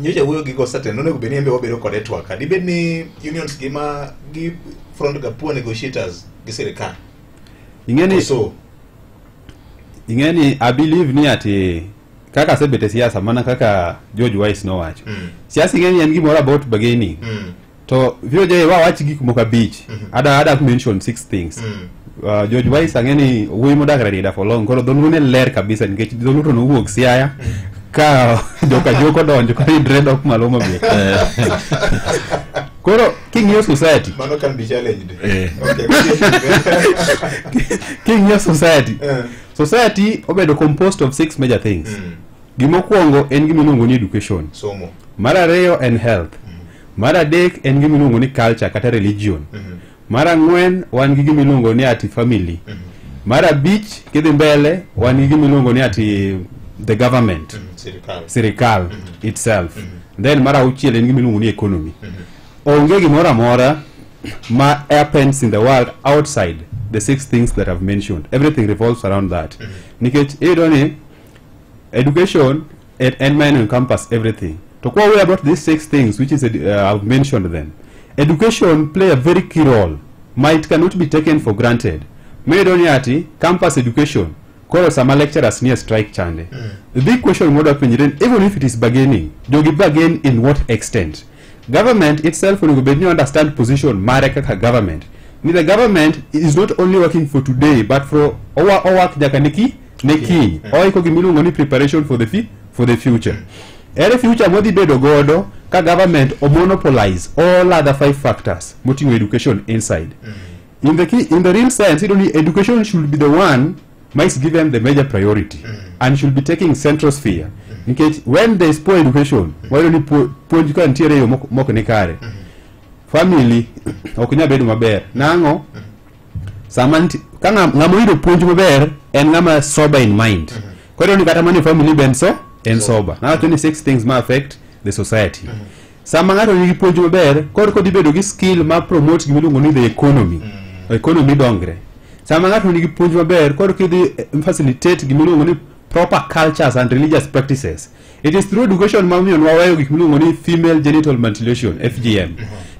nyocha wuoyo gi Constantine nonego beni embe wabedo kod network. Dibed ni unions gi front ga poor negotiators gi serikal. Ingeni I believe ni ati kaka sebete siasa mana kaka George Wise no wacho. Siasa ingeni en gimoro about bargaining. To vioje wach gik moko beach. Ada mention 6 things. George Wise angeni wuoyi modakre rida for long koro dholuo ne ler kabisa nikech dholuo to nowuok Siaya ka joko donjo ka dread ok malo mabe. Koro King Society mano can be challenged. Okay. King Society. Society obedo composed of 6 major things. Gimokwongo en gimiluongo ni education. Somo. Mar ariyo en health. Mar adek en gimiluongo ni culture kata religion. Mar ang'wen wan gi gimiluongo ni ati family. Mar abich kidhi mbele wan gi gimiluongo ni ati the government. Sirikal itself. Then mar auchiel en gimiluongo ni economy. Onge gimoro amora ma happens in the world outside the 6 things that I've mentioned. Everything revolves around that. Nikech idoni education and man encompass everything. To go away about these 6 things which is I've mentioned them. Education play a very key role. It cannot be taken for granted. medo ni ati campus education koro sama lecturers near strike chande. The big question moda penjire, even if it is bargaining, jogi bargain in what extent? Government itself will be understand position mare kaka government. The government is not only working for today but for our jakaniki neki or iko gimilungo ni preparation for the future. Every future modi bedo godo ka government or monopolize all other 5 factors moting education inside. In the real sense, education should be the one might give them the major priority and should be taking central sphere. In case when there is poor education, why don't you point you can tear your mokonekare family okunya bedu maber nango samanti kanga ngamoido ponju maber en ngama sober in mind. Kwa hiyo ni kata mani family benso and sober. Now 26 things may affect the society. Sama ngato ni ponju maber kod ibedo gi skill ma promote gimilungo ni the economy dongre. Sama ngato ni ponju maber kod kidi facilitate gimilungo ni proper cultures and religious practices. It is through education mami on wawayo gimilungo ni female genital mutilation FGM.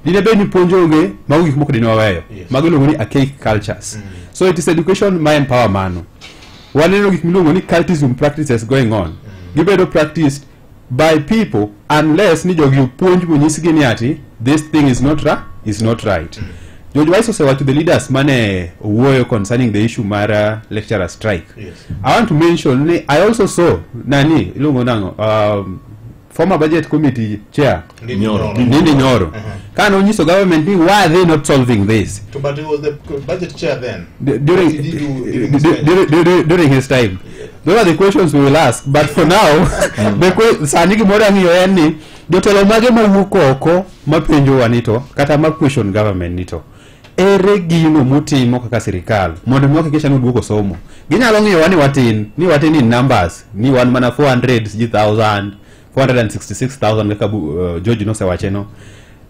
Dine be ni ponjonge magu gikmoko dine wawayo magilungo ni archaic cultures. So it is education my empower mano. Waneno gikmilungo ni cultism practices going on. Gibedo practiced by people unless ni jogi ponju munyisigi ni ati this thing is not right. George Waiso say to the leaders mane woyo concerning the issue mara lecturer strike. I want to mention I also saw nani ilungo nango former budget committee chair Nindi Nyoro. Can onyiso government ni why are they not solving this? But he was the budget chair then. During his time. Those are the questions we will ask. But for now, saniki moda ngiyo yani jotelo mage mawuok oko mapenjo wanito kata ma question government nito. Ere gino mutimo kaka sirikal mondo mi hakikisha ni duoko somo. Ginyalo ngiyo wani watin in numbers ni wan mana 400,000 466,000 kaka George no sewacheno.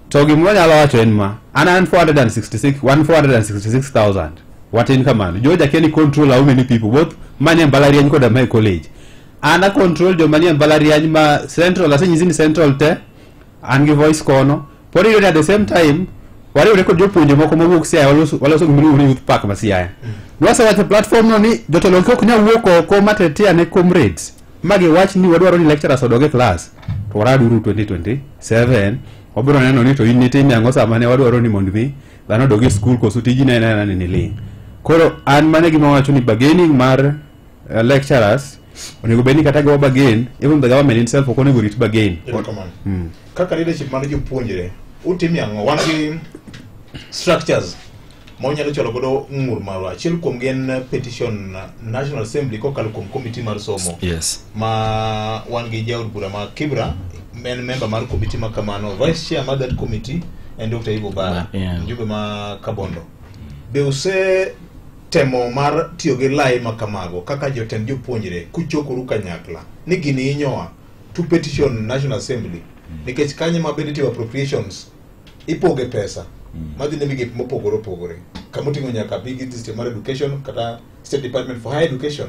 To gimwa nyalo wacho en ma anan 466,000 watin kamano. George akeni control how many people both mani mbalariany koda my college. Ana control jo mani mbalariany ma central asenyizini central te angi voice kono. Pori yo at the same time wale record jopunje moko mawuok sia waloso gimiru ni youth park masiaya. Wasa wacho platform no ni jotelo ko kunya wuoko ko matetia ne comrades. Magi watch ni wadwaro ni lecturers odoge class. To waraduru 2027 obiro neno ni to inite nyango sama ne wadwaro ni mondmi dhano doge school ko sutiji na ni ling. Koro an mane gima wacho ni bargaining mar lecturers onego beni kata go bargain even the government itself okonego rit bargain. Kaka leadership manager puonjere utimi ango wan gi structures monyalo cholo godo ngur maro achiel kuom gen petition National Assembly kokalo kuom committee mar somo. Yes. Ma wan gi jaod bura ma Kibra men member mar committee ma kamano vice chair ma that committee and Dr. Ivo Bara njube ma Kabondo. Be use temo mar tiyo gi lai ma kamago kaka jotend jopuonjre kuchokoru kanyakla ni gini inyoa to petition National Assembly nikech kanye mabende tiyo appropriations ipoge pesa madhi ne mige mopogore kamutingo nyaka big system mar education kata State Department for Higher Education.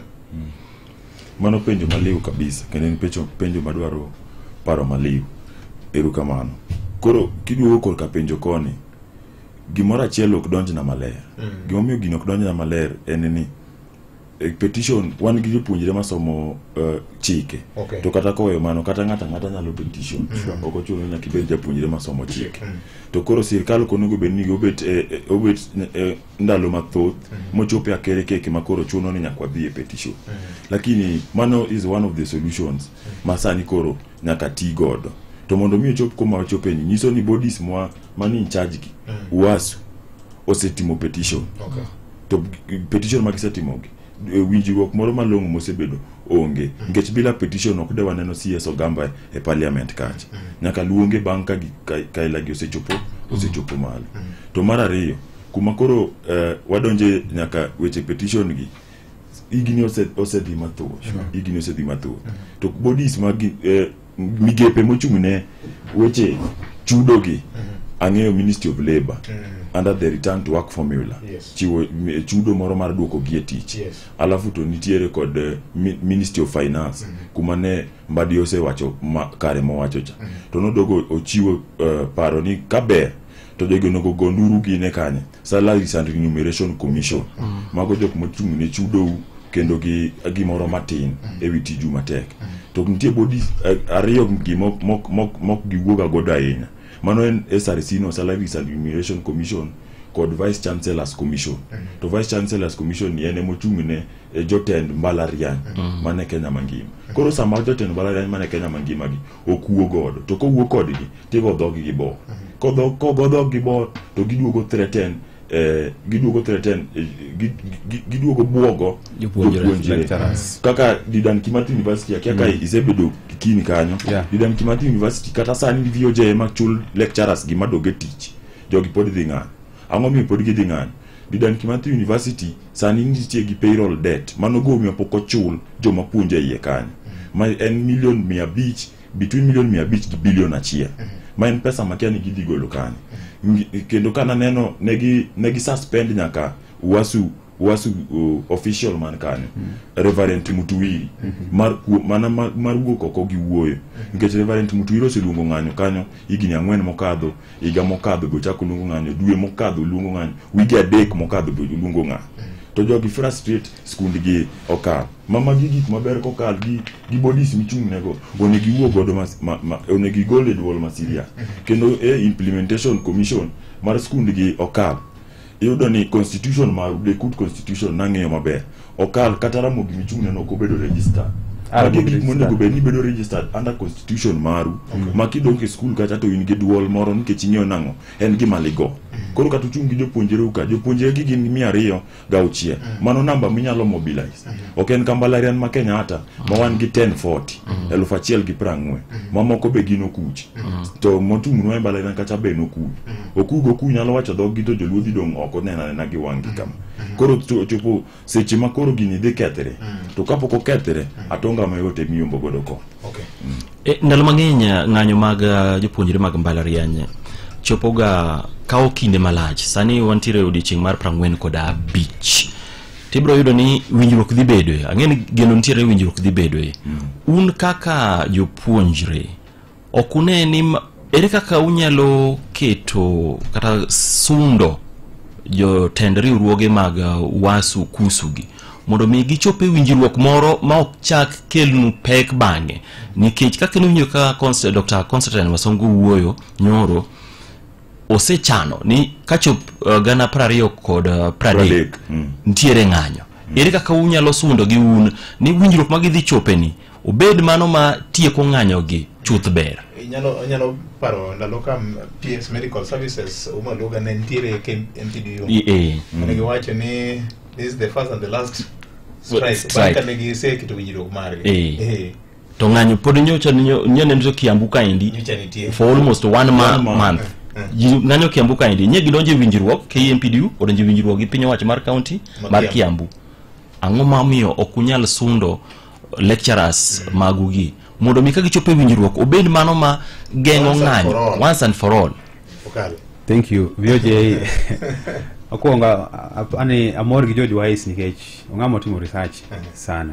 Mano penjo maliu kabisa kendo ni penjo madwaro paro maliu erukamano. Koro kiduogo korka penjo koni gimora achiel ok donj na maler. Gimomiyo gino ok donj na maler en ni petition wan gi jopuonjre masomo chike. To kata koyo mano kata ngata nyalo petition. Ok ochuno nyaka ibed japuonjre masomo chike. To koro sirkal konego bed ni obet ndalo mathoth mochope akere keke makoro chuno ni nyaka dhi e petition. Lakini mano is one of the solutions masani koro nyaka ti godo. To mondo mi ochop kuma ochope ni nyiso ni bodies mani in charge gi uasu osetimo petition. To petition magisetimogi winjruok moro malong'o mosebedo onge nikech bila petition ok de waneno CS Ogamba e parliament kacha nyaka luonge banka ka ilagi osechopo malo. To mar ariyo kuma koro wadonje nyaka weche petition gi igini osedhi matho to bodies magi migepe mochung'ne weche chudo gi ang'eyo Ministry of Labor under the return to work formula chiwo chudo moro mar duoko gi tich. Alafu to nitiere kod Ministry of Finance kuma ne Mbadi osewacho kare mowacho cha to nodogo ochiwo paro ni kaber to jogi onego go nduru gine kanye Salaries and Remuneration Commission mago jok mochung' ne chudo kendo gi gimoro matin ewi tiju matek to nitie body ariyo gi mok giwuoga godo ahinya mano en SRC no Salaries and Remuneration Commission kod Vice Chancellors Commission to Vice Chancellors Commission ni ene mochung' ne jotend mbalariany mane Kenya mangima koro sama jotend mbalariany mane Kenya mangima gi okuo godo to kowuok kodgi tigo dhogi gi bo kogo gi bo to giduogo threaten giduogo buogo jopuonjre kaka Dedan Kimathi University kaka isebedo kini kanyo Dedan Kimathi University kata sani VOJ machul lecturers gi madoge tich jogi pod dhi ng'an ang'o mi pod gi dhi ng'an Dedan Kimathi University sani nitie gi payroll debt mano go mi pok ochul joma puonje iye kanyo ma en million 500 between million 500 gi billion 1 ma en pesa makiani gidhi golo kanyo kendo kana neno negi suspend nyaka wasu official man kanyo Reverend Mutuwiri mar wuok oko gi wuoyo nikech Reverend Mutuwiri oseluongo ng'anyo kanyo higni 4 mokadho higa mokadho go chako luongo ng'anyo dwe mokadho luongo ng'anyo wige 3 mokadho go luongo ng'anyo to jogi frustrate skundgi okal mama gik maber kokal gi bodies michung' nego onegi wuog godo onegi gol duol masiria kendo implementation commission mar skundgi okal iyudo ni constitution mar the good constitution nang'eyo maber okal kata ramogi michung' neno ko bedo register gik monego bed ni bedo registered under constitution maru makidonge school kata to in gi duol moro nikech ing'eyo nang'o en gima ligo koro kata uchung' gi jopuonjre uka jopuonjre gi gin 206 mano namba minyalo mobilize ok en kambalarian ma Kenya hata ma wan gi 1040 1140 mamoko be gin okuch to motung' no embalarian kata be nokuch okugo nyalo wacho dhog gi to joluodhi dong' oko nena gi wang'i kama koro chopo seche ma koro gini dhi kethre to kapok okethre atonga mayote miyombo godo ko ndalo mang'eny ng'anyo mag jopuonjre mag mbalariany chopoga kao kinde malach sani wantiere odiochieng' mar 45 tibro yudo ni winjruok dhi bedoe ang'eni geno nitiere winjruok dhi bedoe un kaka jopuonjre okune ni ere kaka unyalo keto kata sundo jotend riwruoge mag wasu kusugi mondo mi gichope winjruok moro ma ok chak kelnu pek bang'e nikech kaka ninyo ka Dr. Constantine Wasongo wuoyo nyoro osechano ni kachop gana 20 kod 30 ntiere ng'anyo ere kaka unyalo sundo gi un ni winjruok ma gidhi chope ni obed mano ma tieko ng'anyo gi chuth ber nyalo paro ndalo kam PS Medical Services umaluga ne ntiere NTDU ne giwacho ni this is the first and the last strike baka ne gise kitu winjruok mare to ng'anyo pod nyocha nyane ndio Kiambu kaindi for almost 1 month ng'anyo Kiambu kaindi nye gidonje winjruok KMPDU odonje winjruok gi piny owacho mar county mar Kiambu ang'o mamiyo okunyal sundo lecturers magugi mondo mi ka gichope winjruok obed mano ma geng'o ng'anyo once and for all. Thank you VOJ akwonga ani amor gi George Wise nikech ong'amo timo research sana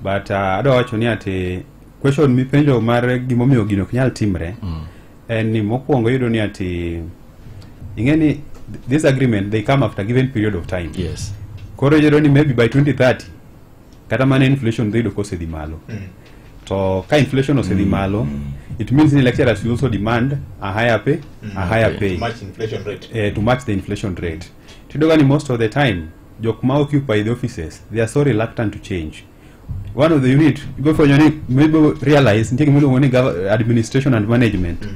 but ado wacho ni ati question mi penjo mar gimomiyo gino ok nyal timre en ni mokwongo yudo ni ati ing'eni this agreement they come after given period of time. Yes. Koro yudo ni maybe by 2030 kata mana inflation dhido kose dhi malo to ka inflation ose dhi malo it means the lecturers will also demand a higher pay match inflation rate to match the inflation rate. Tidogani most of the time jok ma occupy the offices they are so reluctant to change. One of the unit go for unique maybe realize administration and management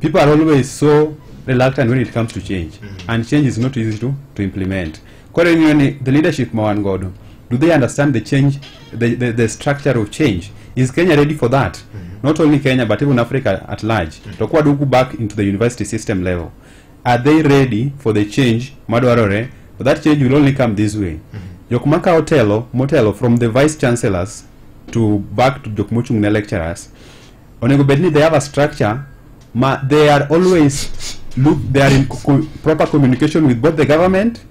people are always so reluctant when it comes to change and change is not easy to implement. The leadership God, do they understand the change, the structure of change? Is Kenya ready for that? Not only Kenya but even Africa at large. To go back into the university system level, are they ready for the change? Madwarore, but that change will only come this way. Jokumaka Motelo from the vice chancellors to back to Jokmuchungne lecturers. Onego bedni they have a structure. They are always they are in proper communication with both the government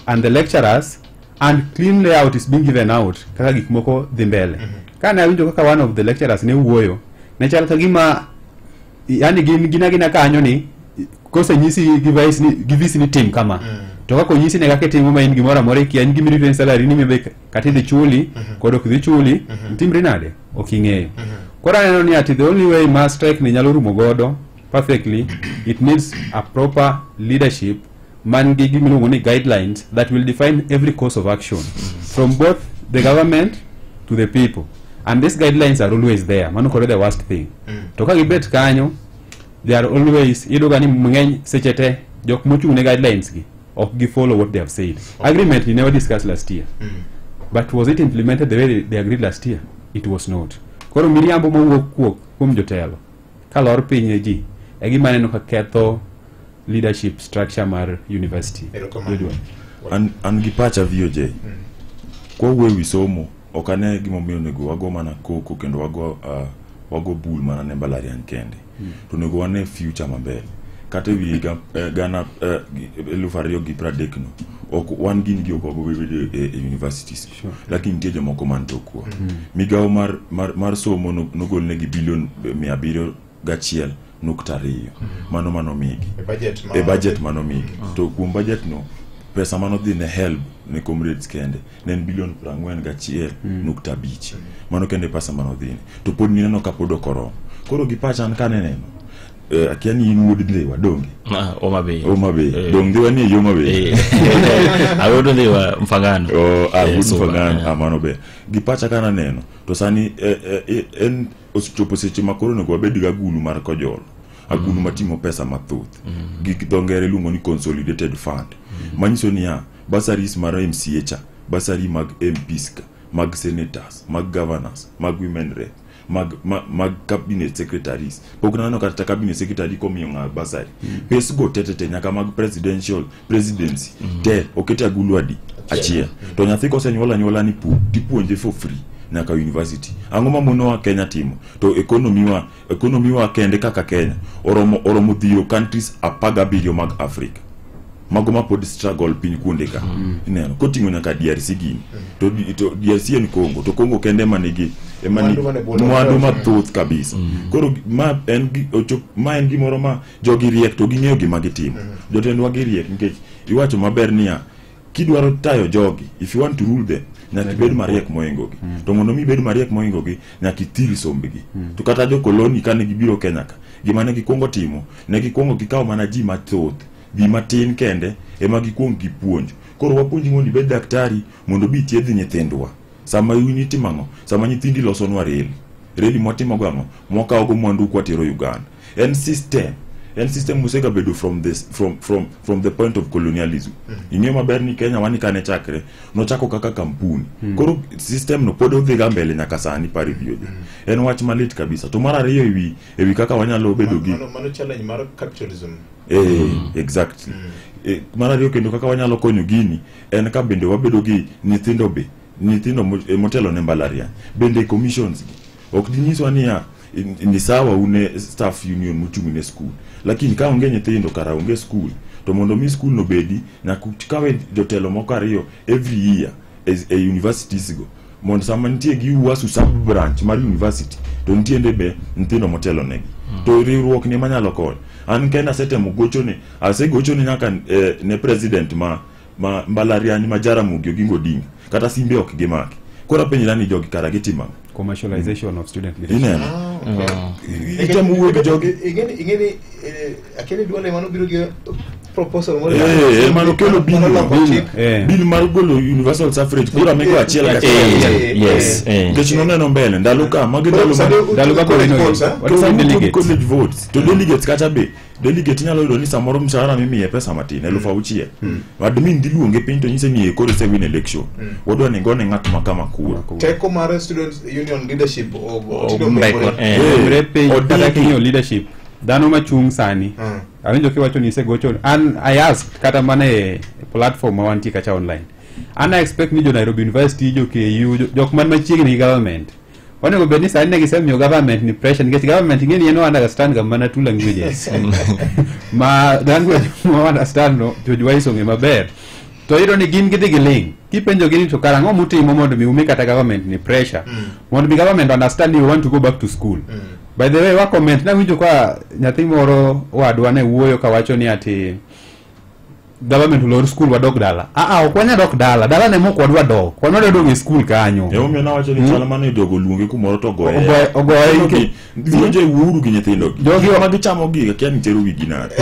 and the lecturers, and clean layout is being given out kaka gik moko dhi mbele. Kana winjo kaka one of the lecturers ne wuoyo ne chal kagima yani gina kanyo ni kose nyisi givisi ni tim kama to kako nyisi ne kake timo ma in gimora more ki an gimiri to salary ni mebe katinde chuli kodo kidhi chuli timri nade oking'eyo kora neno ni ati the only way mass strike ni nyalo rumo godo perfectly it needs a proper leadership man gi gimiluongo ni guidelines that will define every course of action from both the government to the people, and these guidelines are always there. Mano kore the worst thing to ka gibet kanyo they are always idoga ni mng'eny sechete jok mochung ne guidelines gi ok gi follow what they have said. Agreement we never discussed last year, but was it implemented the way they agreed last year? It was not. Koro miriambo mawuok kuom jotelo kalor piny ji e gima neno ka ketho leadership structure mar university. An gi pacha VOJ kwa we somo okane gima miyo nego wago mana koko kendo wago bul mana ne mbalariany kende to nego wane future mambele kata wi gana 2030 no ok wan gin gi ogogo e universities lakini tie jomoko man to kwa migawo mar somo nogol negi bilion 701 nukta 2 mano migi e budget mano migi to kuom budget no pesa mano dhi ne help ne comrades kende ne bilion 41 nukta 5 mano kende pesa mano dhi to pod nino ka pod okoro koro gi pacha an kane neno akiani in wuod lewa donge Oma Bay donge wani yo mabe awodo lewa Mfangano Mfangano amano be gi pacha kana neno to sani en ochopo seche makoro nego wabed ga gulu mar kojol agulu matimo pesa mathoth gi dongere luongo ni consolidated fund manyiso ni ya basaris mar MCA cha basari mag MPs mag senators mag governors mag women rep mag cabinet secretaries pokna no kata cabinet secretary komiyo nga basari pes go tetete nyaka mag presidency te okete agulu adi achia to nyathi kosenyuola ni tipuonje for free nyaka university angoma mono wa Kenya timo to economy wa kende kaka Kenya oromo dhio countries 17 mag Africa magoma pod struggle piny kuonde ka ineno kotingo nyaka DRC gini to DRC en Congo to Congo kende manigi mwandu mathoth kabisa koro ma en gimoro ma jogi riek to ging'eyo gima gitimo jotendwa gi riek nikech iwacho maber niya kidwaro tayo jogi if you want to rule them nyaki bed mariek moingogi to mondo mi bed mariek moingogi nyaki thiri sombgi to kata jo koloni kane gibiro Kenya ka gima ne gikongo timo ne gikongo gikawo mana ji mathoth bi matin kende ema gikwong gipuonj koro wapuonji mondo ibed daktari mondo bi thiedhi nyithindwa sama unity mango sama nyithindi losonwa reli motimo gango mokawo go mwandu kwatero Uganda en system musega bedo from the point of colonialism ing'e maber ni Kenya wani kane chakre no chako kaka kampuni koro system no pod odhi ga mbele nyaka sani pari bioje en wach malit kabisa to mar ariyo ewi kaka wanyalo bedo gi mano challenge mar capitalism exactly mar ariyo kendo kaka wanyalo konyo gini en ka bende wabedo gi nyithindo motelo ne mbalariany bende commissions gi ok dinyiswa ni sawa une staff union muchung ne school lakini ka onge nyithindo kara onge school to mondo mi school no bedi na kawe jotelo moko ariyo every year a universities go mondo sama nitie gi wasu sub branch mar university to nitie be nyithindo motelo negi to riwruok ni manyalo kon an kenda setemo gochone asegochone nyaka ne president ma mbalariany ma Jaramogi Oginga Odinga kata simbe ok gimaki kora penjira ni jogi kara gitima commercialization of student leadership igeni akene duale mano biro ge proposal mo mano kelo bil mar golo universal suffrage kura mego achiel ka yes gechino neno mbele ndaluka magidalo ka college votes to delegates kata be delegate nyalo yudo ni samoro mshahara mimi ye pesa matin 1600 admin diluonge piny to nyise ni ekore se win election wadwa ni gone ng'at makama kura teko mar students union leadership o leadership dhano machung sani awinjo kiwacho ni segocho I asked kata mana e platform mawanti kacha online I expect ni jo Nairobi University jo KU jok man machiegni gi government onego bed ni sani ne gisemiyo government ni pressure nikech government ingeni no understand gamana two languages ma language mo understand no jo waisonge maber to iro ni gin gidhi giling kipenjo gini to karango mutimo mondo mi umi kata government ni pressure mondo mi government understand you want to go back to school By the way, wa comment na winjo kwa nyathi moro wadwa ne wuoyo kawacho ni ati government olor school wadok dala. Okwanya dok dala. Dala ne mok wadwa dok. Kwanwa dok e school kanyo. Omiyo nawacho ni chala mane jogo luonge kumoro to goye. Ogoye. Winjo wuoru gi nyithindo gi. Jogi ma gichamo gi kia ni tero wigi nade.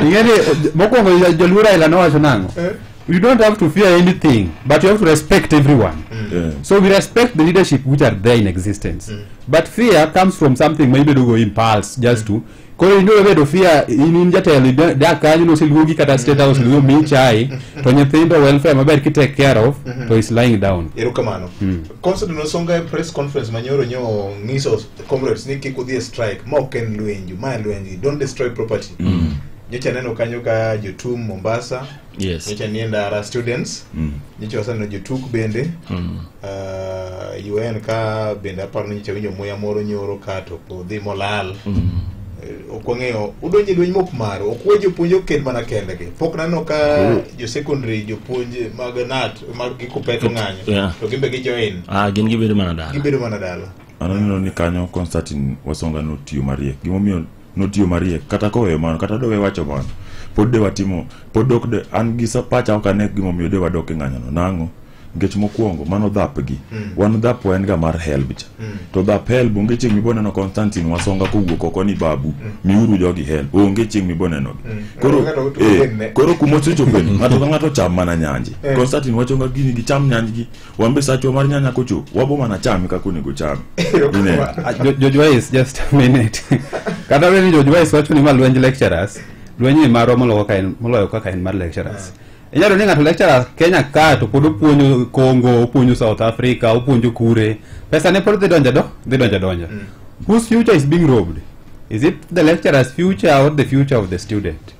Ingeni mokwongo joluora ila nowacho nango. You don't have to fear anything, but you have to respect everyone. So we respect the leadership which are there in existence. But fear comes from something maybe to go impulse just to. Kore ino wedo fear in jatelo da kanyo no silwogi kata state house no mi chai to nyithindo welfare maber ki take care of to is lying down. Erokamano. Concert no songa press conference manyoro nyo ngiso comrades ni kikudhi strike moken lwenju ma lwenji don't destroy property. Nyocha neno kanyo ka jotum Mombasa. Yes. Nyocha nienda ara students. Nyocha wasano jotuk bende. UN ka bende aparno nyocha winjo moya moro nyoro kato po dhi molal. Okwang'eyo udonje lwenj mok maro okwe jopuonjo ken mana kende gi pok nano ka jo secondary jopuonje mag nat mag gikopeto ng'anyo to gimbe gi join gin gibedo mana dala aneno ni kanyo Constantine Wasonga notiyo mariek gimomiyo notiyo mariek kata koweyo mano kata dowe wacho mano pod de watimo pod dok de an gi sapacha ok ane gimomiyo de wadok e ng'anyono nang'o ngech mokwongo mano dhap gi wan dhap en ga mar helb cha to dhap helb onge chieng mibona no Constantine Wasonga kowuok oko ni babu miuru jogi helb onge chieng mibona no koro kumochocho pen ngato cham mana nyanje Constantine Wasonga gini gi cham nyanji wambe sacho mar nyanya kocho wabo mana cham ka kunego cham Jojo is just a minute kada we Jojo is wacho ni malwenj lecturers lwenyi maro moloyo kaka en mar lecturers Inyalo ni ng'ato lecturer Kenya ka to pod opuonjo Congo, opuonjo South Africa, opuonjo kure. Pesa ne pod dhi donja. Whose future is being robbed? Is it the lecturer's future or the future of the student?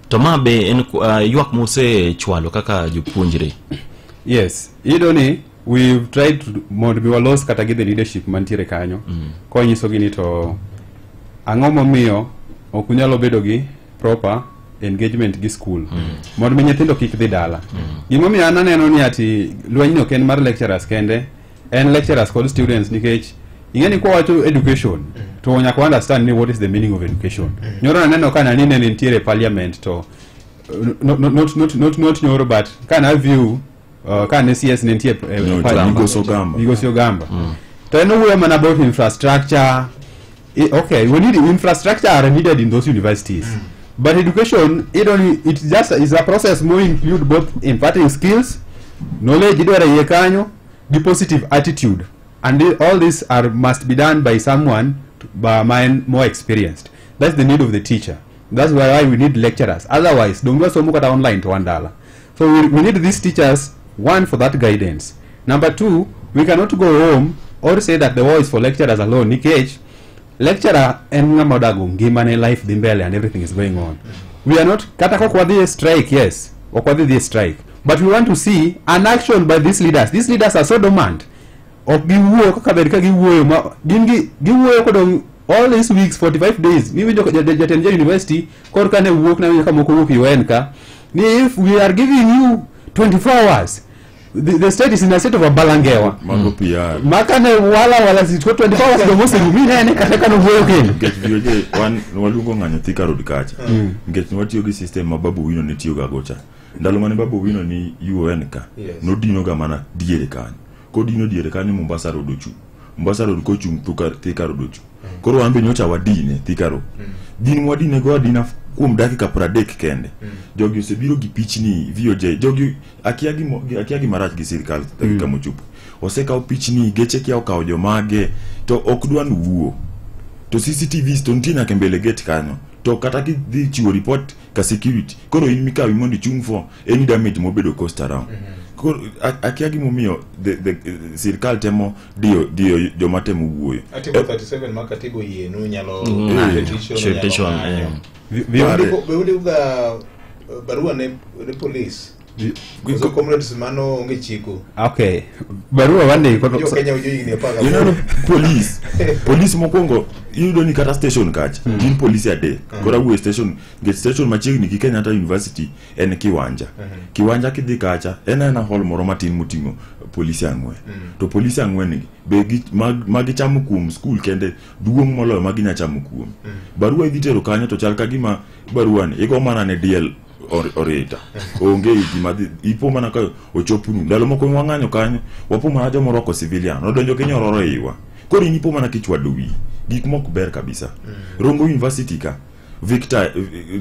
To ma be en ywak mose chwalo kaka jopuonjre. Yes, idoni we've tried to mod be lost kata gi the leadership mantiere kanyo. Ko nyiso gini to ang'o momiyo ok unyalo bedo gi proper engagement gi school mondo mi nyithindo kik dhi dala gimomiyo aneno ni ati lweny no ken mar lecturers kende en lecturers kod students nikech ingeni kwa wacho education to nyaka understand ni what is the meaning of education nyoro naneno kana ni ne nitiere parliament to not nyoro but kana view kana CS nitiere Migosi Ogamba to eno we man about infrastructure okay we need infrastructure are needed in those universities But education, it just is a process more include both imparting skills, knowledge, the positive attitude, and all these must be done by someone by mind more experienced. That's the need of the teacher. That's why we need lecturers. Otherwise, don't go so much online to $1. So we need these teachers, one for that guidance. Number two, we cannot go home or say that the war is for lecturers alone. Nikech, lecturer and ngamadago ngimane life dimbele and everything is going on. We are not katako kwa the strike, yes, or kwa the strike, but we want to see an action by these leaders. These leaders are so dormant. Of giwuo kaberika giwuo giwuo kodong all these weeks 45 days. We will Jatenja University korkane work na kama ko UNka. If we are giving you 24 hours the state is in a state of a balangewa makane wala zitko 24 hours do mose rumina ne kataka no vuyo ken get vioje wan walungo ng'anyo Thika Road kacha get watiyo gi system mababu wino ne tiyo ga gocha ndalo mane babu wino ni UN ka no dino ga mana diere kan ko dino diere kan Mombasa Road ochu Mombasa Road ko chung Thika Road ochu koro ambe nyocha wadine Thika Road din wadine go adina kuom dakika 30 kende jogi osebiro gi pichni VOJ jogi akiagi marach gi sirkal dakika mochupo osekaw pichni geche kia okaw jomage to okdwan wuo to CCTV stontina kembele gate kanyo to kata ki dhi chiwo report ka security koro in mikawi mondi chung for any damage mobedo cost around koro akiagi momiyo the sirkal temo dio jomatemo wuoyo article 37 makatibo yenu nyalo petition Beudi uga barua ne police. Kuzo comrades mano onge chiko. Okay. Barua wande ko Kenya ujui ni paga. Police mokongo yudo ni kata station kacha gin polisi adek kora wuo station get station machiegni gi Kenyatta University en Kiwanja kidhi kacha en hall moro matin moting'o polisi 4 to polisi 4 be magi chamo kuom school kende duong' moloyo magi nya chamo kuom barua idhi tero kanyo to chal ka gima barua ni igo mana ne DL oreta onge gima ipo mana ka ochopunu ndalo moko wang'anyo kanyo wapo mana joma roko civilian odonjo kinyororo iwa koro inipo mana kichwado wi gik moko ber kabisa Rongo University ka Victor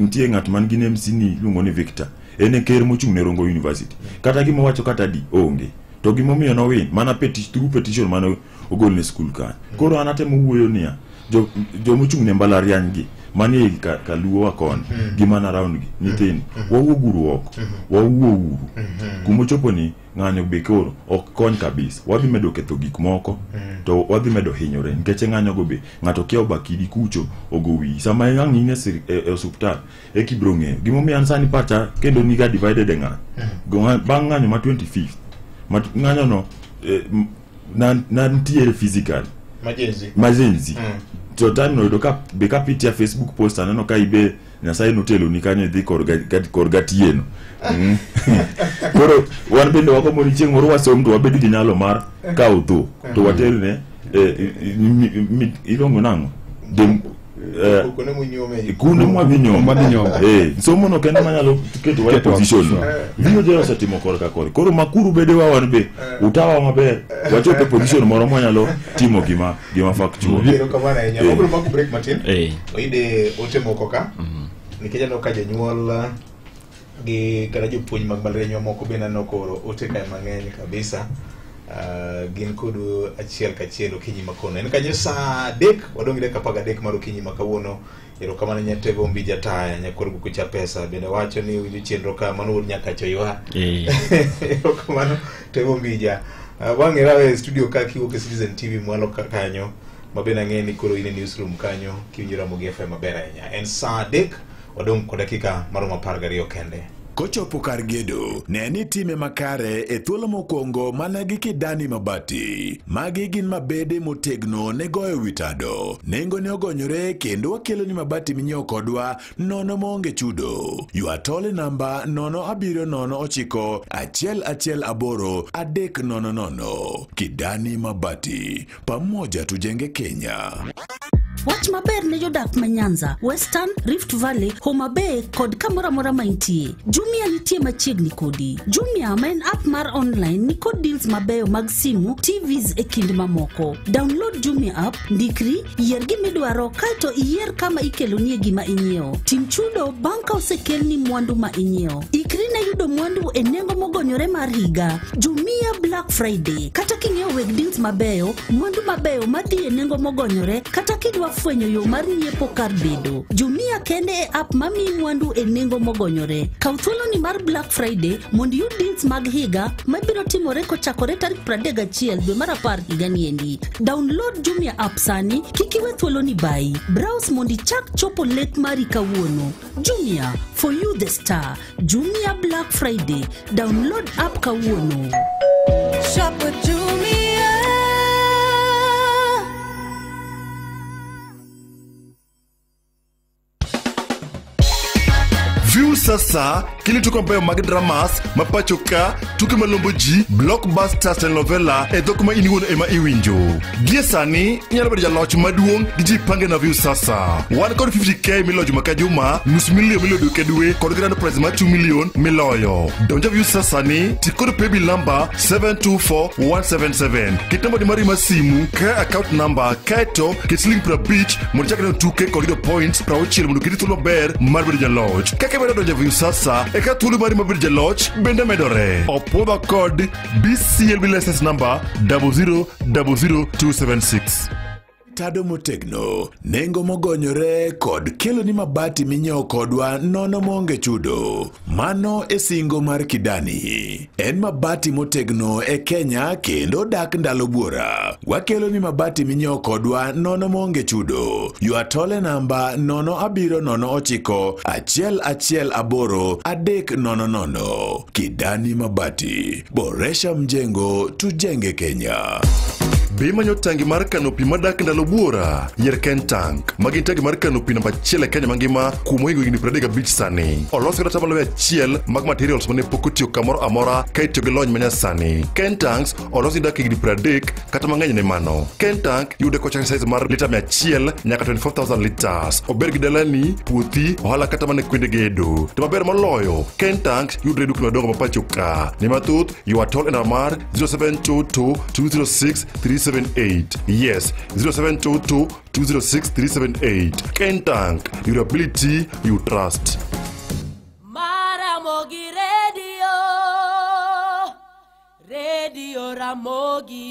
ntie ng'at man gi MC ni luongo ni Victor ene ker mochung' ne Rongo University kata gima wacho kata di onge to gima omiyo no win mana petition mano ogol ne school ka koro anatemo wuoyo niya jo mochung' ne mbalariany gi mani ka luo wakon gima na round gi nyithindo wawuoguru oko wawuouru kumochopo ni ng'anyo be koro ok kony kabisa wadhi medo ketho gik moko to wadhi medo hinyore nikech ng'anyo go be ng'ato kia obakidi kucho ogowi sama ng'ang ine e hospital e kibro ng'eyo gima omiyo an sani pacha kendo niga divided e ng'anyo bang' ng'anyo ma 25th ng'anyo no nantiere physical majenzi to time no do ka be ka pitia Facebook post aneno ka ibe Nyasaye notelo ni kanyo dhi kor gatieno koro wan bende wako moni chieng' moro wasom to wabedi gi nyalo mar ka udho to waterne ilongo nango dem kunde mwa vinyo somo no kendo manyalo keto wa position vinyo jero setimo kor ka kor koro makuru bede wa wan be utawa maber wachope position moro mwanyalo timo gima factual kero kamana enya obro mako break matin oide ote moko ka nikija no ka janyuol gi kara jopuonj mag mbalariany moko be nano koro ote ka mang'eny kabisa gin kodu achiel kachiel okinyi makono en kanyo saa 3 wadongire ka 13 mar okinyi makawuono ero kamana nyatego mbija taya nyakorgo kucha pesa bende wacho ni winjo chenro ka mano nyaka choywa ero kamano tego mbija wang'era we studio ka kiwo ke Citizen TV mwalo kanyo mabena ng'eni koro ine newsroom kanyo kiwinjira Mugi FM maber ahinya en saa 3 wadong ko dakika maromo 12 kende kochopo kar gedo ne ni time makare e thuolo mokwongo mana gi Kidani Mabati magi gin mabede motegno ne goyo witado nengo ne ogonyore kendo wakelo ni mabati minyiewo kodwa nono monge chudo ywa tole namba 070 118 300 Kidani Mabati pamoja tujenge Kenya. Wach maber ne jodak ma Nyanza, Western, Rift Valley, Homa Bay kod kamora mora maintie. Jumia nitie machiegni kodi. Jumia main app mar online ni kod deals mabeyo mag simu, TVs e kind mamoko. Download Jumia app, ndikri, yier gimidwaro kaito iyier kama ikelo nie gima inyiewo. Tim chudo banka osekel ni mwandu ma inyiewo. Ikri na yudo mwandu e nengo mogonyore mar higa. Jumia Black Friday. Kata kinyiewo weg deals mabeyo, mwandu mabeyo madhi e nengo mogonyore, kata kidwa fwenyo yo mar nyiepo kar bedo. Jumia kende e app mami mwandu e nengo mogonyore. Kautholo ni mar Black Friday mondi yud deals mag higa mabiro timore kochakore tarik 31 dwe mar 10 higa niendi. Download Jumia app sani kikiwe thuolo ni bai. Browse mondi chak chopo lek mari kawuono. Jumia, for you the star. Jumia Black Friday. Download app kawuono. Shop with Jumia. View sasa kilituko ambayo mag dramas mapachoka tuke malombo ji blockbuster telenovela e dokuma iniwon ema iwinjo gie sani nyalo bedo jaloch maduong' gi ji pange na View sasa 150k milojo makajuma nus milion milodo kedwe kod grand prize ma 2 million miloyo donja View sasa ni tikod paybill number 724177 kitambo di mari masimu ka account number kaito kisling pra beach monchakana tuke kod points pra ochil mundu kiti tulo ber mar bedo jaloch kake bedo donja View sasa eka tulu mari mabir jaloch bende medore opoda kod BCLB license number 0000276 Tado motegno, nengo mogonyore kod kelo ni mabati minyiewo kodwa nono monge chudo. Mano e singo mar Kidani. En mabati motegno e Kenya kendo dak ndalo buora. Wakelo ni mabati minyiewo kodwa nono monge chudo. Ywa tole namba 070 118 300. Kidani Mabati. Boresha mjengo tujenge Kenya. Be manyo tangi mar kano pi madak ndalo buora. Yier Kentank. Magin tangi mar kano pi namba 1 e Kenya mangima kuom higo higni 35 sani. Olos kata tamalo 100 mag materials mane pok otiyo kamoro amora ka itiyo gi lony manyasani. Kentanks olosi dak higni 30 kata mang'eny ne mano. Kentank yude kochakre size mar lita 100 nyaka 24,000 liters. Ober gi dalani, puothi, ohala kata mane kwende gedo. To maber moloyo, Kentanks yudre dukni madongo mapacho ka. Ne mathoth, you are told in Amar 0722-206-378. Yes, 0722-206-378. Kentank, your ability, you trust. Ramogi Radio Ramogi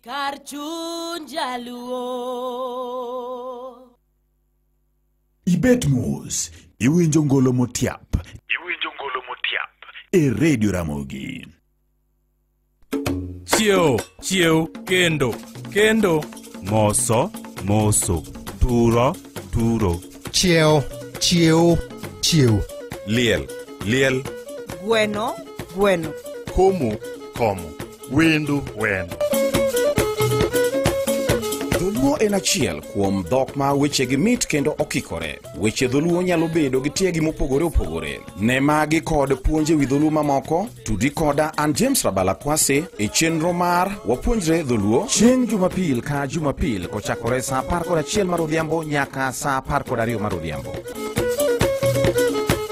Karchun Jaluo. Ibet mos, iwinjo ngolo motiap e Radio Ramogi. Chiew, kendo, moso, turo, chiew, Liel, Bueno, komo, wendo. Dholuo en achiel kuom dhok ma wechegi mit kendo okikore. Weche dholuo nyalo bedo gi tiegi mopogore opogore. Ne magi kod puonje wi dholuo mamoko, tudi koda an James Rabala Kwase e chenro mar wapuonjre dholuo chieng' Jumapil ka Jumapil kochakore sa 11 mar odhiambo nyaka sa 12 mar odhiambo.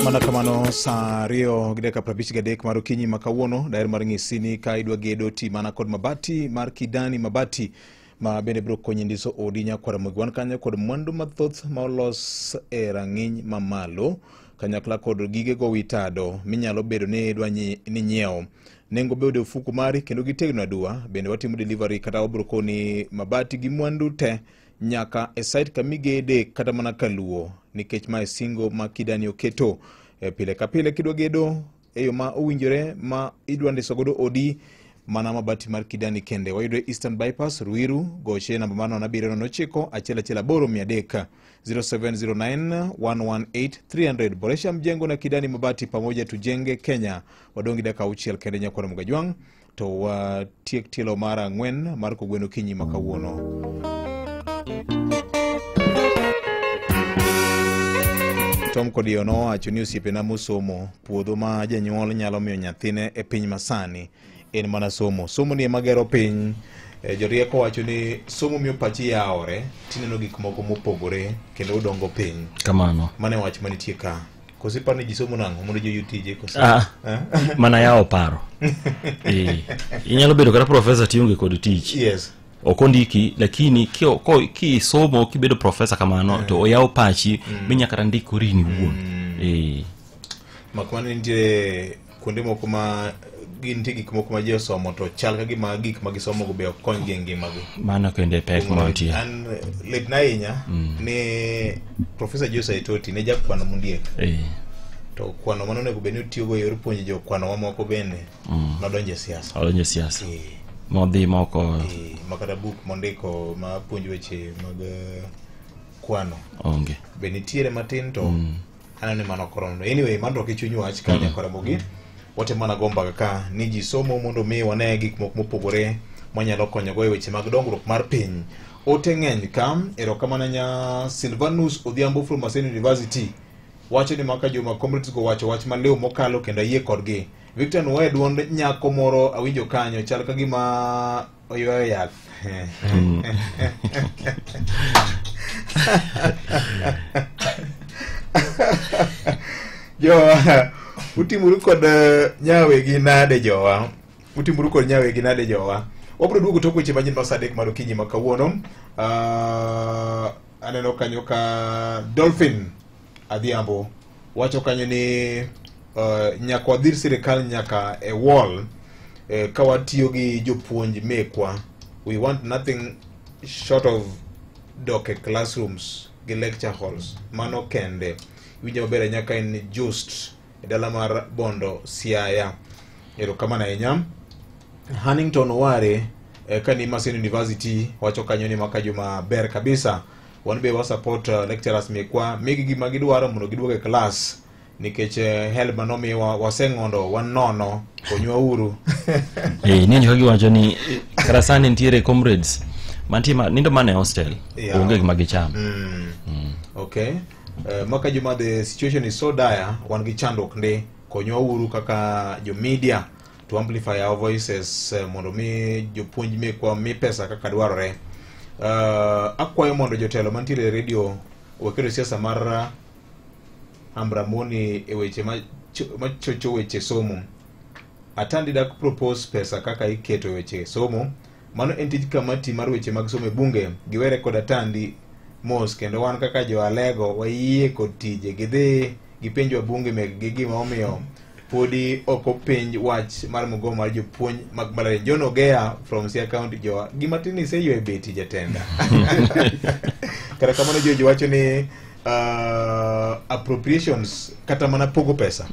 Mana kamano sa 2:53 mar okinyi makawuono daher mar ng'isi ni ka idwa gedo ti mana kod mabati mar Kidani Mabati ma bende biro konyi ndiso odi nyakwara mogwan kanya kod mwandu mathoth ma olos e rang'iny mamalo kanyakla kod gige go witado minyalo bedo ne idwa ni nyiewo. Nengo bedo ofuku mari kendo gitegno adua bende watimo delivery kata wabiro koni mabati gi mwandu te nyaka e site kamigede kata mana kaluo nikech ma singo ma Kidani oketo pile ka pile kidwa gedo e yo ma owinjore ma idwa ndiso godo odi mana mabati mar Kidani kende. Wayudo Eastern Bypass Ruiru, goche namba mano na 709 118 0709118300. Boresha mjengo na Kidani Mabati pamoja tujenge Kenya. Wadongi daka uchiel kende nyakora Mugajwang to watiek tielo mara ngwen mar kogweno kinyi makawuono. Tom Kodiono achuni osiepe na musomo puodho ma janyuol nyalo miyo nyathine e piny masani en mana somo ni magero piny. Jorieko wacho ni somo miyo pachi yaore tineno gik moko mopogore kendo udongo piny kamano. Mane wach manitie ka kosipa ni jisomo nango mondo joyutije kosi mana yao paro inyalo bedo kata professor tionge kod tich. Yes. Okondiki lakini ki somo kibedo professor kamano to oyao pachi minya kata ndikori ni wuon. Makwani ndiye kuonde moko ma ginti gik moko ma je somo to chal ka gima gik ma gisomo go be okony gi ngimagi. Mano kende pek montie. An let na inya ne Professor Jose Itoti ne jakwano mundiek. To kwano mano ne go beni tiyo go yor puonjo jo kwano mamoko bende nodonje siasa. Odonje siasa. Modhi moko makata book mondiko ma puonjo weche mag kwano. Onge. Beni tiere matin to anane mano korono. Anyway, mando kichunyu wach kanya kora mogi. Wote mana gomba ka ni ji somo mondo mi wane gik moko mopogore manyalo konyo go e weche mag dongruok mar piny. Ote ng'eny kam erokamano nya Silvanus Odhiambo from Maseno University wacho ni maka joma comrades go wacho wach maleo mokalo kendo yie kodgi. Victor Noe duond nyako moro awinjo kanyo chal ka gima oywayo yath. Yo utimuru kod nyawe gi nade jowa. Wabro duogo tok weche manyien mar Sadek mar okinyi makawuono. Aneno kanyo ka Dolphin Adhiambo wacho kanyo ni nyaka wadhir sirikal nyaka e wall ka watiyo gi jopuonj mekwa. We want nothing short of doke classrooms gi lecture halls. Mano kende winjo maber nyaka en just dala mar Bondo Siaya. Erokamano ahinya. Huntington Ware kani Maseno University wacho kanyo ni maka juma ber kabisa wan be wa support lecturers mekwa migi gima gidwaro mondo giduoge class nikech help manomi waseng'ondo wan nono konywa uru. Nini kagi wacho ni Karasani ntiere comrades. Mantima nindo mane hostel. Onge magicham. Okay. Maka juma the situation is so dire, wan gi chandok nde konyo uru kaka jo media to amplify our voices mondo mi jopuonj me kwa mi pesa kaka dwarore. Akwayo mondo jotelo mantiere radio wakero siasa mar Ambramoni e weche machocho weche somo. Atandi dak propose pesa kaka iketo weche somo. Mano entity kamati mar weche mag somo e bunge giwere kod Atandi mos kendo wan kaka jo alego wayie kod tije gidhi gipenjo bunge meg gima omiyo podi oko penj wach mar mugo mar jopuonj mag Mbalariany. John Ogea from Siaya County jo gima tini se ywe beti jatenda. Kara kamano jo wacho ni appropriations kata mana pogo pesa.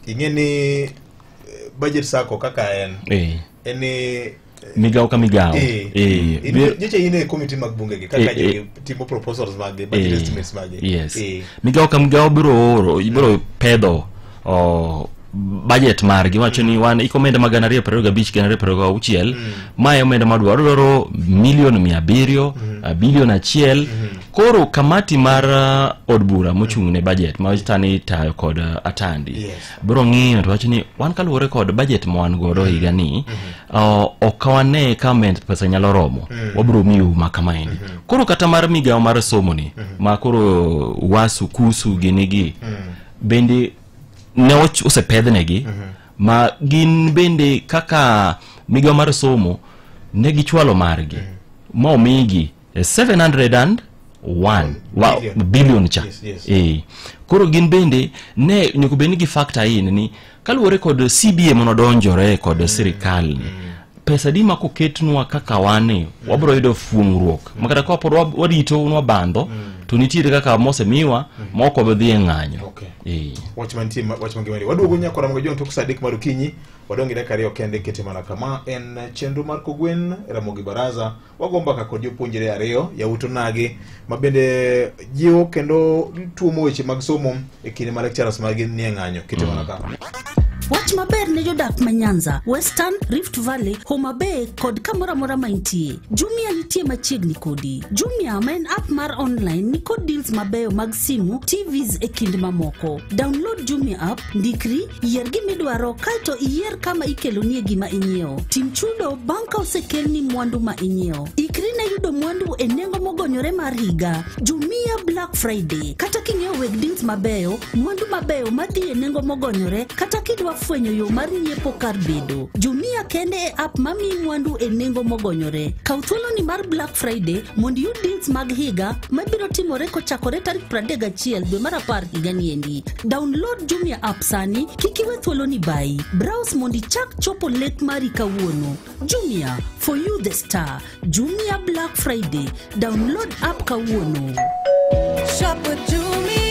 Ingeni budget sako kaka en. Eni migao ka migao. Jeche ine committee mag bunge gi kaka timo proposals mag budget estimates mag. Yes. Migao ka migao biro pedo budget margi wacho ni wan ikomenda magana 225 mae omenda madwaro milion 700 bilion 1 koro kamati mar od bura mochung' ne budget ma tani tayo kod Atandi biro ng'iyo to wacho ni wan kaluwore kod budget ma wan godo higa ni okawane comment pesa nyalo romo wabiro miu makamaendi koro kata mar migao mar somo ni ma koro wasu kusu ginigi bende ne osepedhnegi ma gin bende kaka migao mar somo ne gichwalo margi ma omigi 701 billion cha. Koro gin bende ne nyoko bende gi factor in ni kaluwore kod CBA monodonjore kod sirikal ni pesa di ma koketnwa kaka wane wabro yudo fuongruok makata ko pod warito unwa bando to nitiere kaka mose miwa moko be dhi ng'anyo. Watchman gimani waduogo nyako ramogo jon tok sadik marukinyi wadongi dakika 2 kende kete mana kama en chenro mar Kogwen Ramogi Baraza wagomba ka kod jopuonjre 2 yauto nagi mabende jiwo kendo tuomo weche mag somo e kinde ma lecturers magi nie ng'anyo kete mana kama. Wach maber ne jodak ma Nyanza, Western, Rift Valley, Homa Bay kod kamora mora maintie. Jumia nitie machiegni kodi. Jumia main app mar online ni kod deals mabeyo mag simu, TVs e kinde mamoko. Download Jumia app, ndikri, yier gimidwaro kaito iyier kama ikelo nie gima inyiewo. Tim chudo banka osekelni mwandu ma inyiewo. Ikri na yudo mwandu e nengo mogonyore mar higa. Jumia Black Friday. Kata kinyiewo weg deals mabeyo, mwandu mabeyo madhi e nengo mogonyore, kata kidwa fwenyo yo mar nyiepo kar bedo. Jumia kende e app mami mwandu e nengo mogonyore. Kauthuolo ni mar Black Friday mondi yud deals mag higa mabiro timore kochakore tarik 31 dwe mar 10 higa niendi. Download Jumia app sani kikiwe thuolo ni bai. Browse mondi chak chopo lek mari kawuono. Jumia, for you the star. Jumia Black Friday. Download app kawuono. Shop with Jumia.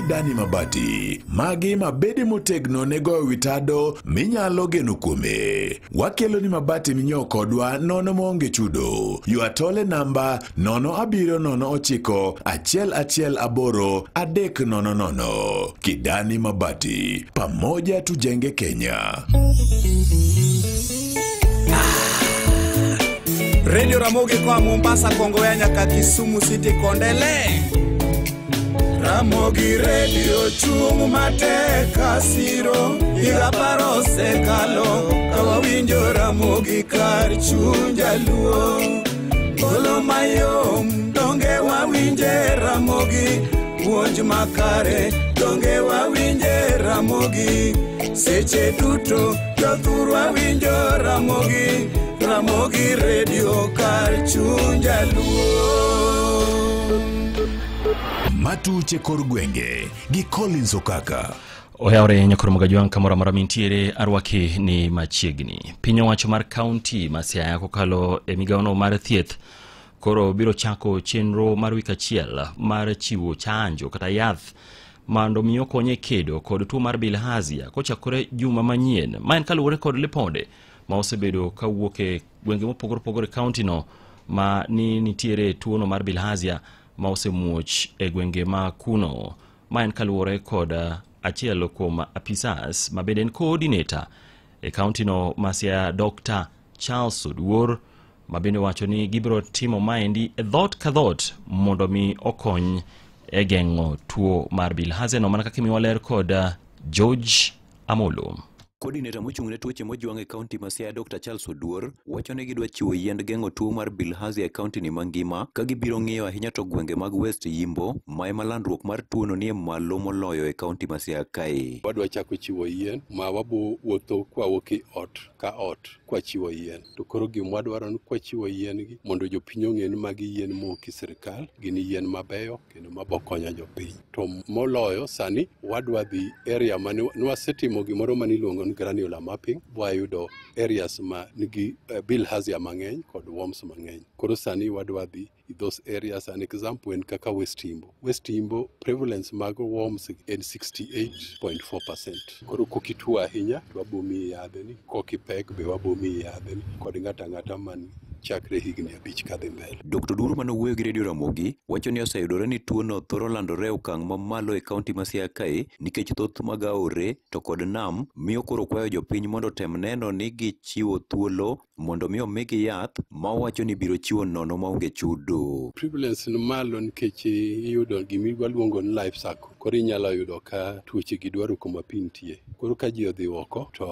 Dani Mabati magi mabede motegno nego witado minyalo geno kuome wakelo ni mabati minyo kodwa nono monge chudo yuatole namba 0709118 Kidani Mabati pamoja tujenge Kenya. Radio Ramogi kwa Mombasa Kongo ya nyaka Kisumu City Kondele. Ramogi Radio chung mateka siro iga paro sekalo kawawinjo Ramogi kar chunja luo golo mayom donge wawinje Ramogi puonj makare donge wawinje Ramogi seche duto jothur wawinjo Ramogi Ramogi Radio kar chunja luo. Matuche kor gwenge gi Collins Okaka. Oyaore nyakoro magajuan kamora mara mintiere arwaki ni machiegni. Pinyo wacho mar county ma Siaya kokalo e migaono mar thieth koro biro chako chenro mar wik achiel mar chiwo chanjo kata yath mando miyo konye kedo kod tuo mar bilharzia kochakore juma manyien ma en kaluwore kod liponde ma osebedo kawuoke gwenge mopogore county no ma ni nitiere tuo no mar bilharzia ma osemuoch e gwenge ma kuno ma en kaluwore kod achiel kuom apisas ma bende en coordinator e kaunti no Masia Dr. Charles Oduor mabende wacho ni gibiro timo maendi e dhot ka dhot mondo mi okony e geng'o tuo mar bilharzia no mana kaka miwaler kod George Amolo. Coordinator mochung' ne tuoche mojwang' e kaunti ma Siaya Dr. Charles Oduor wacho ni gidwa chiwo yiend geng'o tuo mar bilharzia e kaunti ni mangima ka gibiro ng'iyo ahinya to gwenge mag West Yimbo ma ema landruok mar tuo no nie malo moloyo e kaunti ma Siaya kae. Wadwa chako chiwo yien ma wabo wuotho kwawuok e ot ka ot kwa chiwo yien. To koro gima wadwaro ni kwa chiwo yien gi mondo jopiny ong'e ni magi yien moki sirkal gin yien mabeyo kendo mabokonyo jopiny. To moloyo sani wadwa dhi area mane wasetimo gimoro maniluongo ni granular mapping wayudo areas ma nigi bilharzia mang'eny kod worms mang'eny. Koro sani wadwa dhi those areas. An example en kaka West Yimbo. West Yimbo prevalence mag worms en 68.4%. Koro kokituo ahinya to wabomi yadhe ni, kokipek be wabomi yadhe ni kod ng'ata man chakre higni 5 kadhi mbele. Dr. Oduor manowuoyo gi Radio Ramogi wacho ni oseyudore ni tuo no thoro landore okang' mamalo e kaunti ma Siaya kae nikech thoth mag aore to kod nam miyo koro kwayo jopiny mondo tem neno ni gichiwo thuolo mondo mi omigi yath ma wacho ni biro chiwo nono maonge chudo. Prevalence ni malo nikech iyudo gima luongo ni life cycle. Koro inyalo yudo ka tuoche gi dwaro kuma pi nitie. Koro ka ji odhi oko to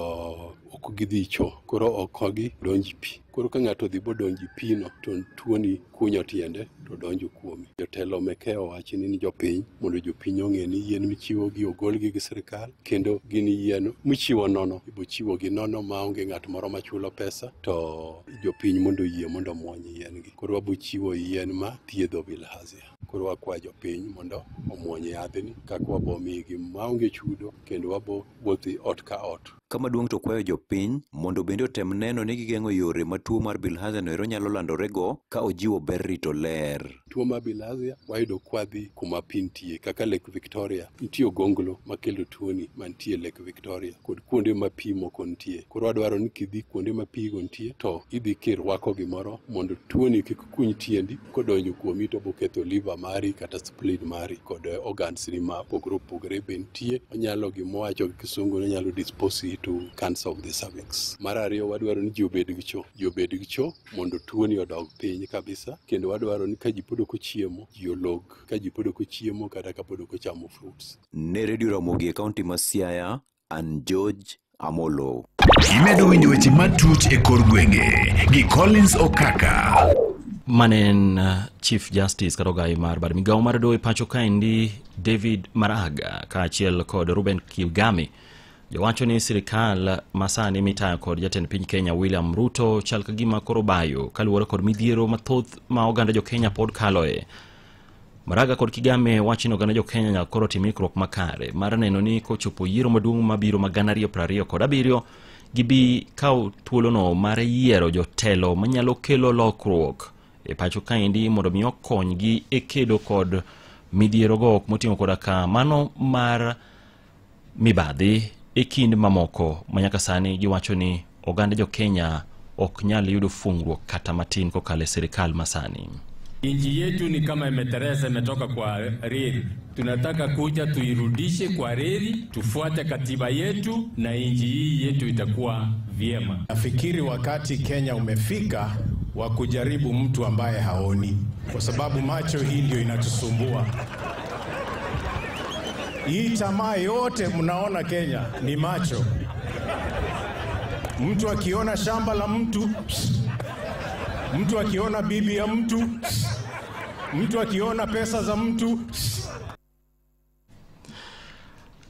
ok gidhi cho. Koro oko gi donji pi. Koro ka ng'ato dhi bodonji pi no to tuoni kunyo tiende to donjo kuome. Jotelo meke owacho ni jopiny mondo jopiny ong'e ni yien michiwo gi ogol gi sirkal kendo gin yien michiwo nono. Ibo chiwo gi nono maonge ng'at moro machulo pesa to jopiny mondo yie mondo muony yien gi. Koro wabo chiwo yien ma thiedho bilharzia. Koro wakwa jopiny mondo omuony yadhni kaka wabo migi maonge chudo kendo wabo wuothi ot ka ot. Kama duong' to kwayo jopiny mondo bende otem neno ni gigeng'o yore ma tuo mar bilharzia no nyalo landorego ka ojiwo ber rito ler. Tuo mar bilharzia wayudo kwadhi kuma pi nitie kaka Lake Victoria. Nitie ogonglo makelo tuoni mantie Lake Victoria kod kuonde ma pi moko nitie. Koro wadwaro ni kidhi kuonde ma pi go nitie to idhi kirwako gimoro mondo tuoni kik kuny tiendi kodonjo kuomi to boketho liver mari kata spleen mari kod organs ni ma pogre be nitie. Onyalo gimowacho kisungu ni nyalo dispose to cancer of the cervix. Mar ariyo wadwaro ni ji obed gi cho mondo tuoni odog piny kabisa kendo wadwaro ni ka ji pod ok ochiemo ji olog ka ji pod ok ochiemo kata ka pod ok ochamo fruits. Ne Radio Ramogi e kaunti ma Siaya, an George Amolo. Imedo winjo weche matut e kor gwenge gi Collins Okaka. Manen Chief Justice karogai mar bad migawo mar doho e pacho kaendi David Maraga kaachiel kod Ruben Kigame jowacho ni sirikal masani mitayo kod jatend piny Kenya William Ruto chal ka gima koro bayo kaluwore kod midhiero mathoth ma oganda jo Kenya pod kaloe. Maraga kod Kigame wacho ni oganda jo Kenya nyaka koro tim ikruok makare mar neno ni kochopo yiero maduong' mabiro ma 2027 gibi kawo thuolono mar yiero jotelo manyalo kelo lokruok e pacho kaendi mondo mi okonygi e kedo kod midhierogo moting'o koda ka mano mar mibadhi e kind mamoko manyaka sani giwacho ni oganda jo Kenya ok nyal yudo fungruok kata matin kokale serikal masani. Inji yetu ni kama imetereza, imetoka kwa reli. Tunataka kuja tuirudishe kwa reli, tufuate katiba yetu na inji hii yetu itakuwa vyema. Nafikiri wakati Kenya umefika wa kujaribu mtu ambaye haoni, kwa sababu macho hii ndio inatusumbua. Hii tamaa yote mnaona Kenya ni macho. Mtu akiona shamba la mtu, mtu akiona bibi ya mtu, mtu akiona pesa za mtu.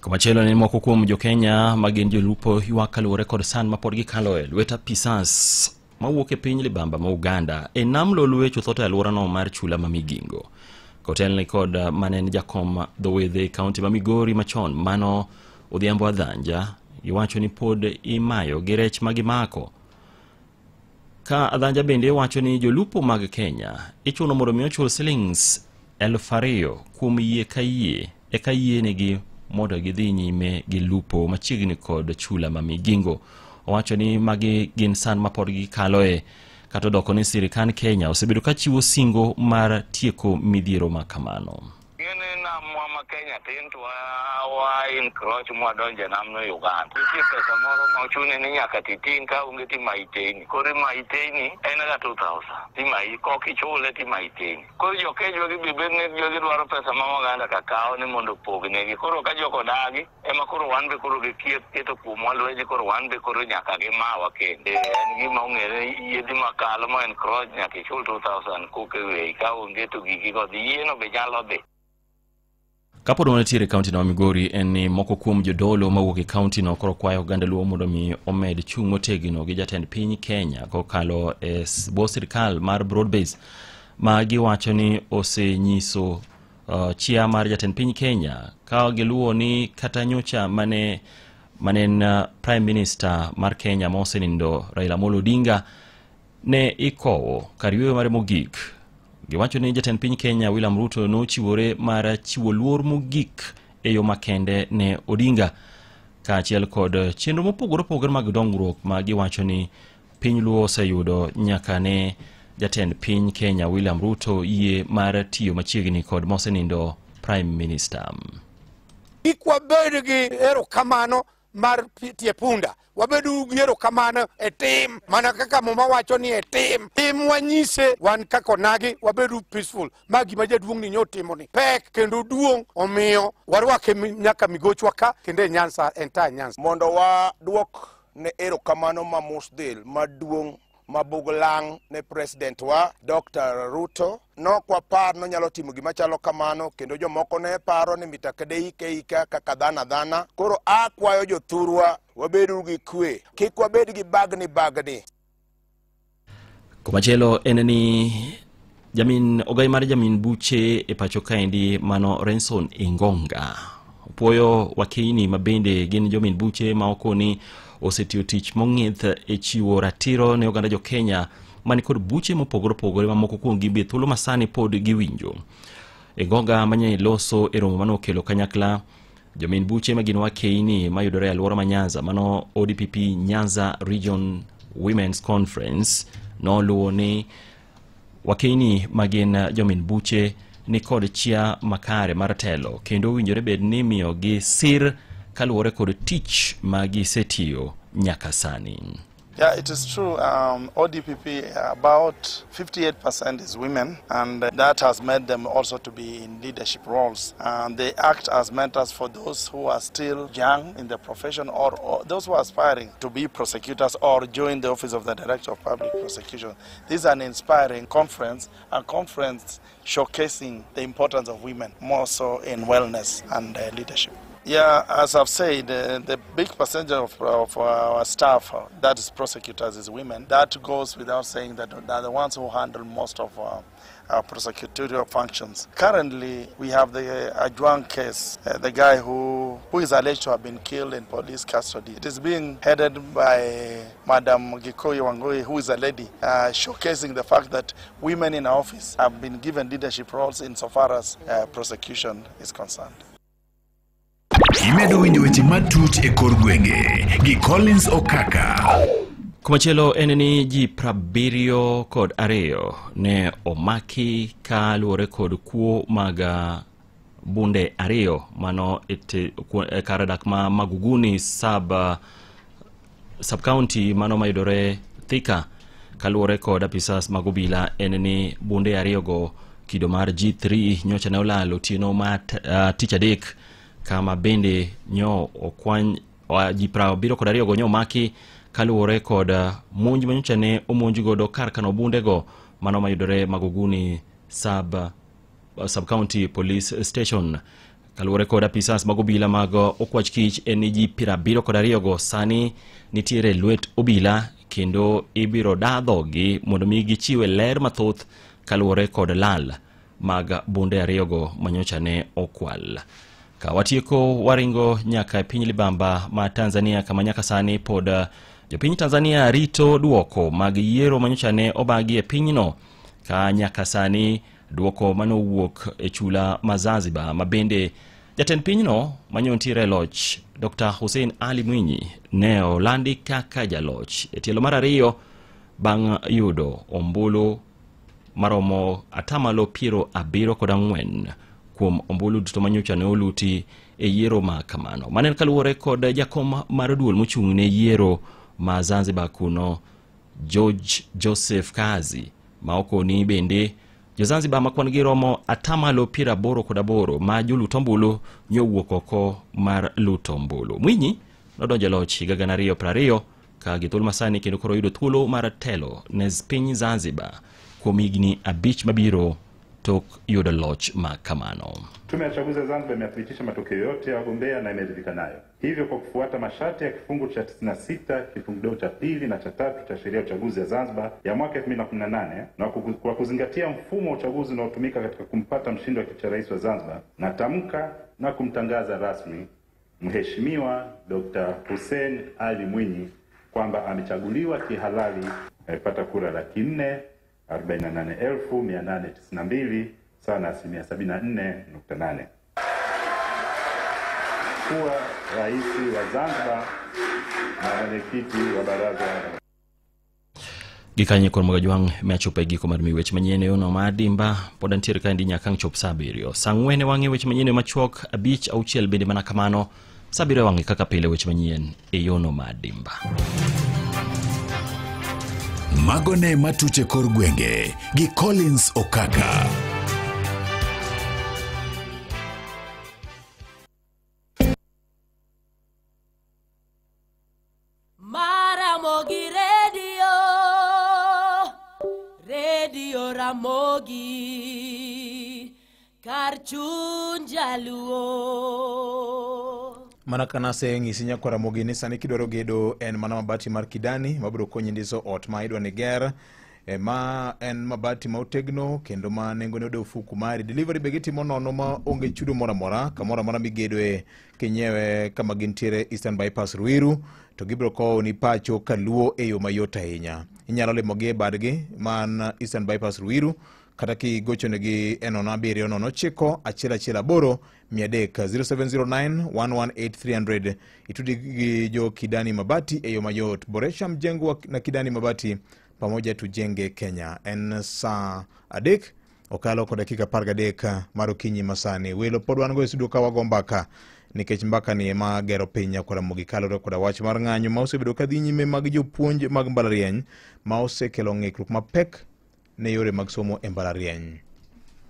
Komachelo ni moko kuom jo Kenya magin jolupo yuakaluore kod san mapod gikaloe lweta pisas mawuok e piny libamba ma Uganda e nam lolwe chuthoto e alworano mar chula ma Migingo. Kotelni kod manen jakom dhowedhe kaunti ma Migori machon mano Odhiambo Adhanja iwacho ni pod imayo gi rech magimako. Ka Adhanja bende wacho ni jolupo mag Kenya ichuno mondo mi ochul shillings 2,000 kuom yie ka yie e ka yienegi mondo gidhi nyime gi lupo machiegni kod chula ma Migingo. Owacho ni magi gin san mapod gikaloe kata doko ni sirikal Kenya osebedo ka chiwo singo mar tieko midhiero ma kamano. Ngene na mwama Kenya tin to wa encroach mwadonje namno Uganda. Isi pesa moro mauchune ni nyaka titin ka unge ti maiteni. Kore maiteni ena ga 2000. Ti mai koki chule ti maiteni. Kore jo kejo gi bibene jo gi dwaro pesa ma Uganda kakao ni mondo pogne gi. Koro ka joko dagi ema koro wan be koro gi keto kumo lweje koro wan be koro nyaka gi mawa kende. En gi ma ungere yedi makalo mo encroach nyaka chul 2000 kuke we ka unge to gigi go dhi yeno be nyalo dhi. Kapod wanatiere kaunti na Migori en ni moko kuom jodolo mawuok e kaunti no koro kwayo oganda luo mondo mi omed chung' motegno gi jatend piny Kenya kokalo e bo sirkal mar Broadbase ma giwacho ni osenyiso chia mar jatend piny Kenya ka giluo ni kata nyocha manen Prime Minister mar Kenya mosenindo Raila Amolo Odinga ne ikowo kariyo mare mogik. Giwacho ni jatend piny Kenya William Ruto nochiwore mar chiwo luor mogik e yo makende ne Odinga kaachiel kod chenro mopogore opogore mag dongruok ma giwacho ni piny luo oseyudo nyaka ne jatend piny Kenya William Ruto yie mar tiyo machiegni kod mosenindo Prime Minister. Ikwabed gi erokamano mar tie punda. Wabedu gi erokamano e tim mana kaka mama wacho ni e tim wanyise wan kako nagi wabedu peaceful magi ma jaduong' ni nyotimo ni pek kendo duong' omiyo warwake nyaka migochwa ka kendo Nyanza entire Nyanza mondo waduok ne erokamano ma musdil maduong' mabuglang ne president wa Dr. Ruto no kwa par no nyalo timo gima chalo kamano kendo jomoko ne paro ni mitakade ika kaka dhana koro akwayo jothurwa wabedu gi kwe kik wabed gi bagni. Komachielo en ni ogai mar jamin buche e pacho kaendi mano Renson Ingonga puoyo wakini mabende gin jomin buche ma okoni osetiyo tich mong'ith e chiwo ratiro ne oganda jo Kenya mani kod buche mopogore opogore mamoko kuom gi be thuolo masani pod giwinjo. Ingonga manye loso e romo mano kelo kanyakla jomin buche magin wakeini mayudore alwora ma Nyanza mano ODPP Nyanza Region Women's Conference no luwo ni wakeini magin jomin buche ni kod chia makare mar telo kendo winjore bed ni miyo gi sir kaluwore kod tich magi setiyo nyaka sani. Yeah, it is true. ODPP, about 58% is women, and that has made them also to be in leadership roles. They act as mentors for those who are still young in the profession or those who are aspiring to be prosecutors or join the office of the Director of Public Prosecution. This is an inspiring conference, a conference showcasing the importance of women, more so in wellness and leadership. Yeah, as I've said, the big percentage of our staff, that is prosecutors, is women. That goes without saying that they're the ones who handle most of our prosecutorial functions. Currently, we have the Ajwang case, the guy who is alleged to have been killed in police custody. It is being headed by Madam Gikoyi Wangui, who is a lady, showcasing the fact that women in our office have been given leadership roles insofar as prosecution is concerned. Imedo winjo weche matut e kor gwenge gi Collins Okaka. Komachielo en ni ji 72 ne omaki ka luwore kod kuo mag bunde ariyo mano karadak ma Maguguni sub county mano mayudore Thika kaluwore kod apisas mag obila en ni bunde ariyo go kido mar G3 nyocha ne olalo tieno ma tich adek kama bende nyo okwany ji 72 go nyo maki kaluwore kod monj manyocha ne omonj godo kar kano bunde go mano mayudore Maguguni sub county police station kaluwore kod apisas mag obila mag okwach kich en ji 72 go sani nitiere lwet obila kendo ibiro dadhogi mondo mi gichiwe ler mathoth kaluwore kod lal mag bunde ariyo go manyocha ne okwal. Ka watieko waringo nyaka piny libamba ma Tanzania kama nyaka sani pod jopiny Tanzania rito duoko mag yiero manyocha ne obagi e pinyno ka nyaka sani duoko manowuok e chula ma Zanzibar ma bende jatend pinyno manyontiere loch Dr. Hussein Ali Mwinyi ne olandi kaka jaloch e tielo mar ariyo bang' yudo ombulu maromo 74% kuom ombulu duto manyocha ne oluti e yiero ma kamano. Mane kaluwore kod jakom mar duol mochung' ne yiero ma Zanzibar kuno George Joseph Kazi ma okoni bende jo Zanzibar makwan gi romo 88% ma joluto ombulu nyowuok oko mar luto ombulu. Mwinyi nodonjo loch higa 2020 ka githul masani kendo koro yudo thuolo mar telo ne piny Zanzibar kuom higni 5 mabiro tok yudo loch ma kamano. Tume ya Uchaguzi ya Zanzibar imethibitisha matokeo yote ya wagombea na imeridhika nayo. Hivyo kwa kufuata masharti ya kifungu cha 96 kifungu cha 2 na cha 3 cha sheria ya uchaguzi ya Zanzibar ya mwaka 2018 na kwa kuzingatia mfumo wa uchaguzi unaotumika katika kumpata mshindi wa kiti cha rais wa Zanzibar, natamka na kumtangaza rasmi Mheshimiwa Dr. Hussein Ali Mwinyi kwamba amechaguliwa kihalali, amepata kura 448,892 sawa na 74.8 kuwa rais wa Zanzibar na mwenyekiti wa baraza. Gikanye kon magajwang meachopo e giko mar miweche manyene ono madimba pod antiere ka ndi nyakang chop saa 7 sangwene wange weche manyene machuok 5-6 bende mana kamano saa 7 wange kaka pile weche manyien e yono madimba. Magone matuche kor gwenge gi Collins Okaka. Ramogi Radio Ramogi Kar Jaluo. Mana kana seng isinya kwa Ramogi ni sani kidoro gedo en mana mabati mar Kidani mabiro konyi ndiso ot ma idwa neger ma en mabati ma otegno kendo ma nengo ne ofuku mari delivery begeti monono ma onge chudo mora kamora mara migedo e kinyewe kama gintiere Eastern Bypass Ruiru to gibro ko ni pacho kaluo e yo mayota hinya inyalo lemo ge badgi man Eastern Bypass Ruiru kata ki gocho negi enona biri ono chiko achila boro 0709 118300 itudi jo Kidani mabati e yo mayot boresha mjengo na Kidani mabati pamoja tujenge Kenya. En saa adek okalo kwa dakika parga deka marukinyi masani welo podwan go esudu ka wagombaka nikech mbaka ni ema gero pinya kwa Ramogi kalore kwa wach mar ng'anyo ma osebedo ka dhi nyime mag jopuonj mag mbalariany ma osekelo ng'ikruok mapek ne yore mag somo e mbalariany.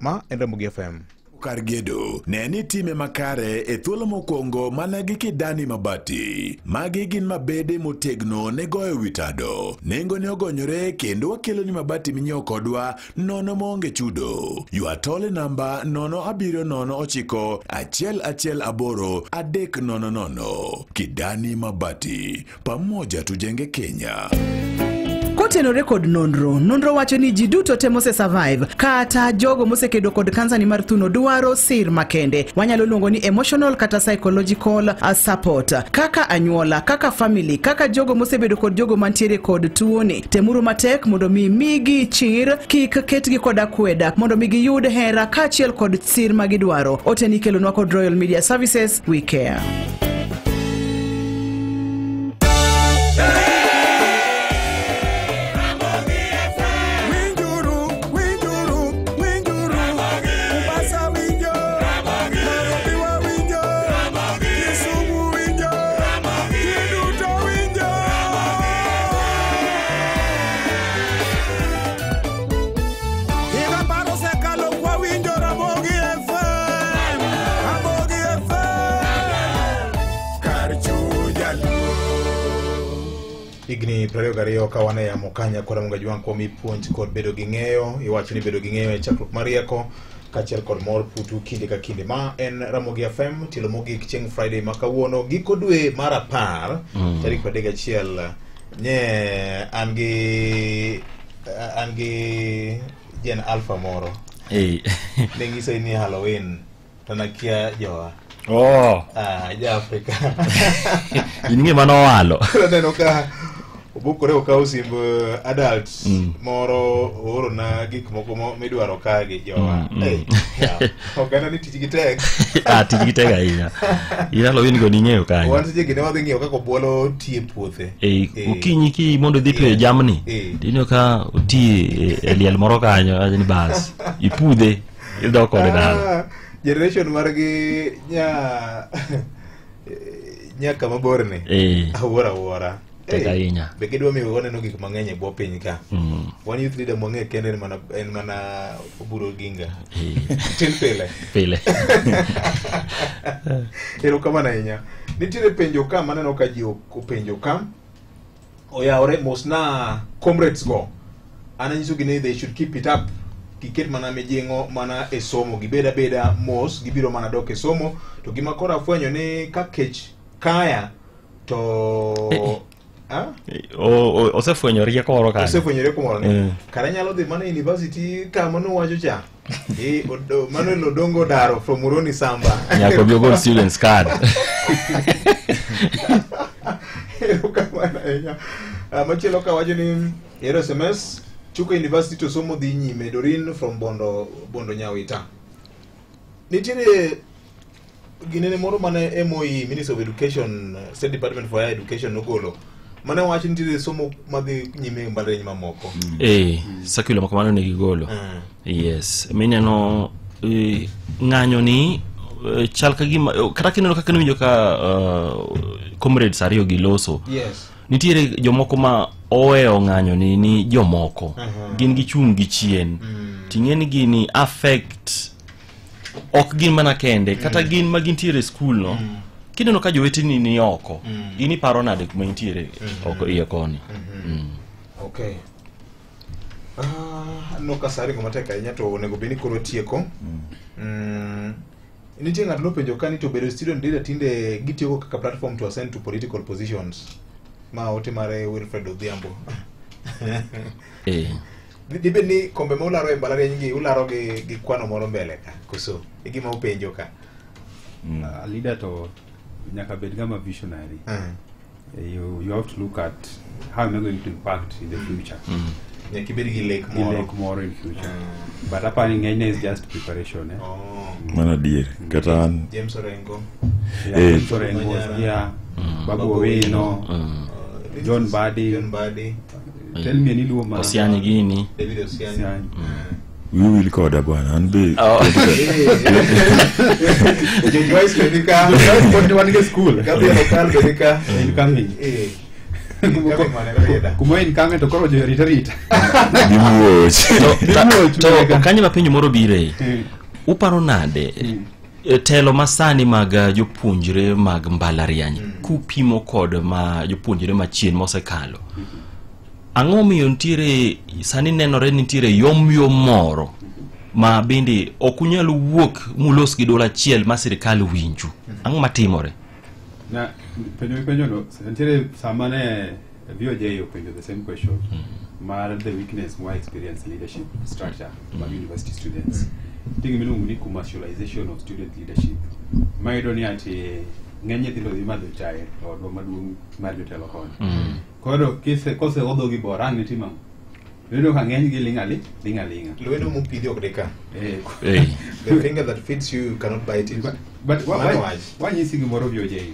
Ma en Ramogi FM. Kargedo neni time makare e thuolo mokwongo mana gi Kidani mabati. Magi gin mabede motegno ne goyo witado. Nengo ne ogonyore kendo wakelo ni mabati minyiewo kodwa nono monge chudo. Yuatole namba 0709118 Kidani mabati. Pamoja tujenge Kenya. Kotenore kod nonro wacho ni ji duto te mose survive kata jogo mose kedo kod kansa ni mar thuno dwaro sir makende wanyalo luongo ni emotional kata psychological support kaka anyuola kaka family kaka jogo mose bedo kod jogo mantiere kod tuoni temuru matek mondo migi chir kik ketgi kod akweda mondo migi yud hera kachiel kod sir magidwaro oteni kelonwa kod Royal Media Services we care. Igni prario gario kawane ya mokanya kwa Ramogi kwa mipuonj kod bedo ging'eyo iwacho ni bedo ging'eyo e chakruok marieko kachiel kod mor putu kinde ka kinde ma en Ramogi FM tilo mogik chieng' Friday makawuono giko dwe mar 10 tarik 31 nye angi Jen Alpha moro nengiso ni Halloween tanakia joa ja Afrika inge mano walo neno ka obukore okaw simb adult moro oro na gik moko midwaro ka gi jowa ogana ni tijigi tek tijigi ahinya yalo win go ning'eyo kanyo wan sije gine wadhi ng'iyo kako buolo tie puothe ukinyi ki mondo dhi pe jamni dino ka uti e liel moro kanyo ajeni bas ipudhe idoko kode dal generation margi nyaka maborne awora Tegainya. Begedwa mi waneno gik mang'eny e bwo piny ka. One youth leader mong'e kende en mana Oburu Oginga. Tin pile. Erokamano ahinya. Nitiere penjo ka maneno ka ji openjo ka. Oyawre mos na comrades go. Ananyisogi ni they should keep it up. Giket mana mijing'o mana e somo. Gibeda mos. Gibiro mana dok e somo. To gima koro afwenyo ni ka kech kaya to... osefwenyorie koro ka osefwenyorie koro ni kare nyalo dhi mana university kama nowacho cha Manuel Odongo Daro from Muroni Samba nyako bi go students card machielo ka wacho ni ero SMS Chuka University to somo dhi nyime Dorin from Bondo Nyawita. Nitiere ginene moro mane MOE Ministry of Education State Department for Higher Education nogolo mane wacho nitiere somo madhi nyime mbalariany mamoko sakula makamano ne gigolo yes mineno ng'anyo ni chal ka gima kata kineno kaka winjo ka comrades ariyo giloso nitiere jomoko ma oweyo ng'anyo ni jomoko gin gichung' gi chien ting'eni gini affect ok gin mana kende kata gin ma gintiere school no kineno ka joweteni ni oko ini paro nade kuma intiere oko iye koni okay no kasari kuma teka nyato onego bini koro tieko nitie ng'at nopenjo kani to bedo student leader tinde gitieko kaka platform to ascend to political positions ma ote mare Wilfred Odhiambo dibe ni kombe ma ularo e mbalariany gi ularo gi kwano moro mbele ka koso igima upenjo ka leader to nyaka bed gama visionary you have to look at how you're going to impact in the future nyaka bed gi lake more in future but apani ngene is just preparation mana dier kata James Orengo Babu Owino John Badi tell me ni luoma Osiani gini David Osiani we will call the bwana and be Joyce Medica one school Gabriel Okal Medica incoming kuma incoming to koro jo retreat to kanye mapenjo moro bire uparo nade telo masani mag jopuonjre mag mbalariany kupimo kod ma jopuonjre machien mosekalo ang'o miyo ntiere sani nenore nitiere yom moro ma bende okunyalo wuok mulos gi dola chiel ma sirikal winju ang'o matimore na penjo no ntiere samane VOJ openjo the same question mar the weakness more experience leadership structure by university students tingi milungu ni commercialization of student leadership maido ni ati ng'enye thilo dhi madho chae to maduong' mar jotelo kon koro kose odho gi boran nitima Lwedo ka ng'eny gi linga. Lwedo mupidhi ok deka. The finger that feeds you cannot bite it. But why nyisi gimoro VOJ?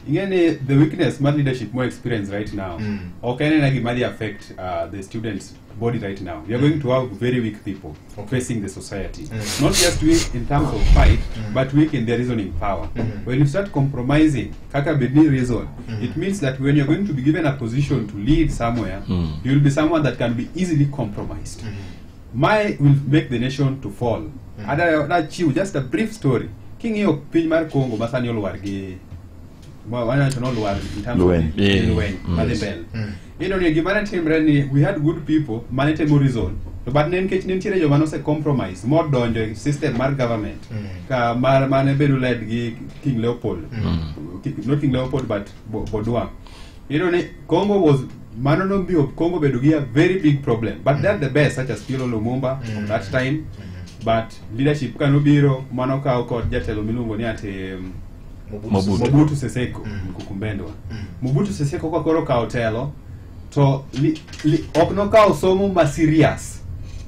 Ingene the weakness man leadership more experience right now. Okay, na gimali affect the students body right now. We are going to have very weak people facing the society. Not just weak in terms of fight, but weak in their reasoning power. When you start compromising, kaka bedni reason, it means that when you're going to be given a position to lead somewhere, you will be someone that can be easily compromised. Will make the nation to fall. Just a brief story. King yo piny mar Congo masani oluar gi national war in terms of Malibel. You know, we had good people, manage reason. But then nentiere joma no se compromise, more donjo system mar government. Ka mar bedu led gi King Leopold. Not King Leopold but Baudouin. You know, Congo was Congo bedu gi a very big problem. But they're the best, such as Kilo Lumumba of that time. But leadership kanobiro manoka oko jatelo milungo ni ate Mobutu Seseko Kukumbendwa. Mobutu Seseko kwa koro ka hotelo to okno ka osomo ma serious.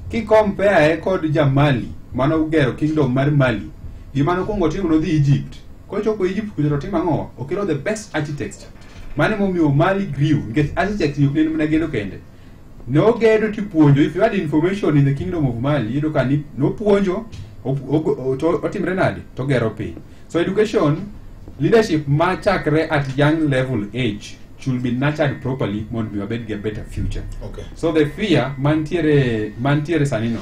Ki compare kod Jamali mano ugero kingdom mar Mali. Gimano kongo timo no dhi Egypt. Ko chopo Egypt kujero timo ngo okelo the best architecture. Mane momio Mali grew get architect you neno na geno kende. No gedo ti puonjo if you had information in the kingdom of Mali you can no puonjo otimre nadi to gero piny. So education, leadership ma chakre at young level age should be nurtured properly mondo we wabed get better future. Okay. So the fear mantiere sanino.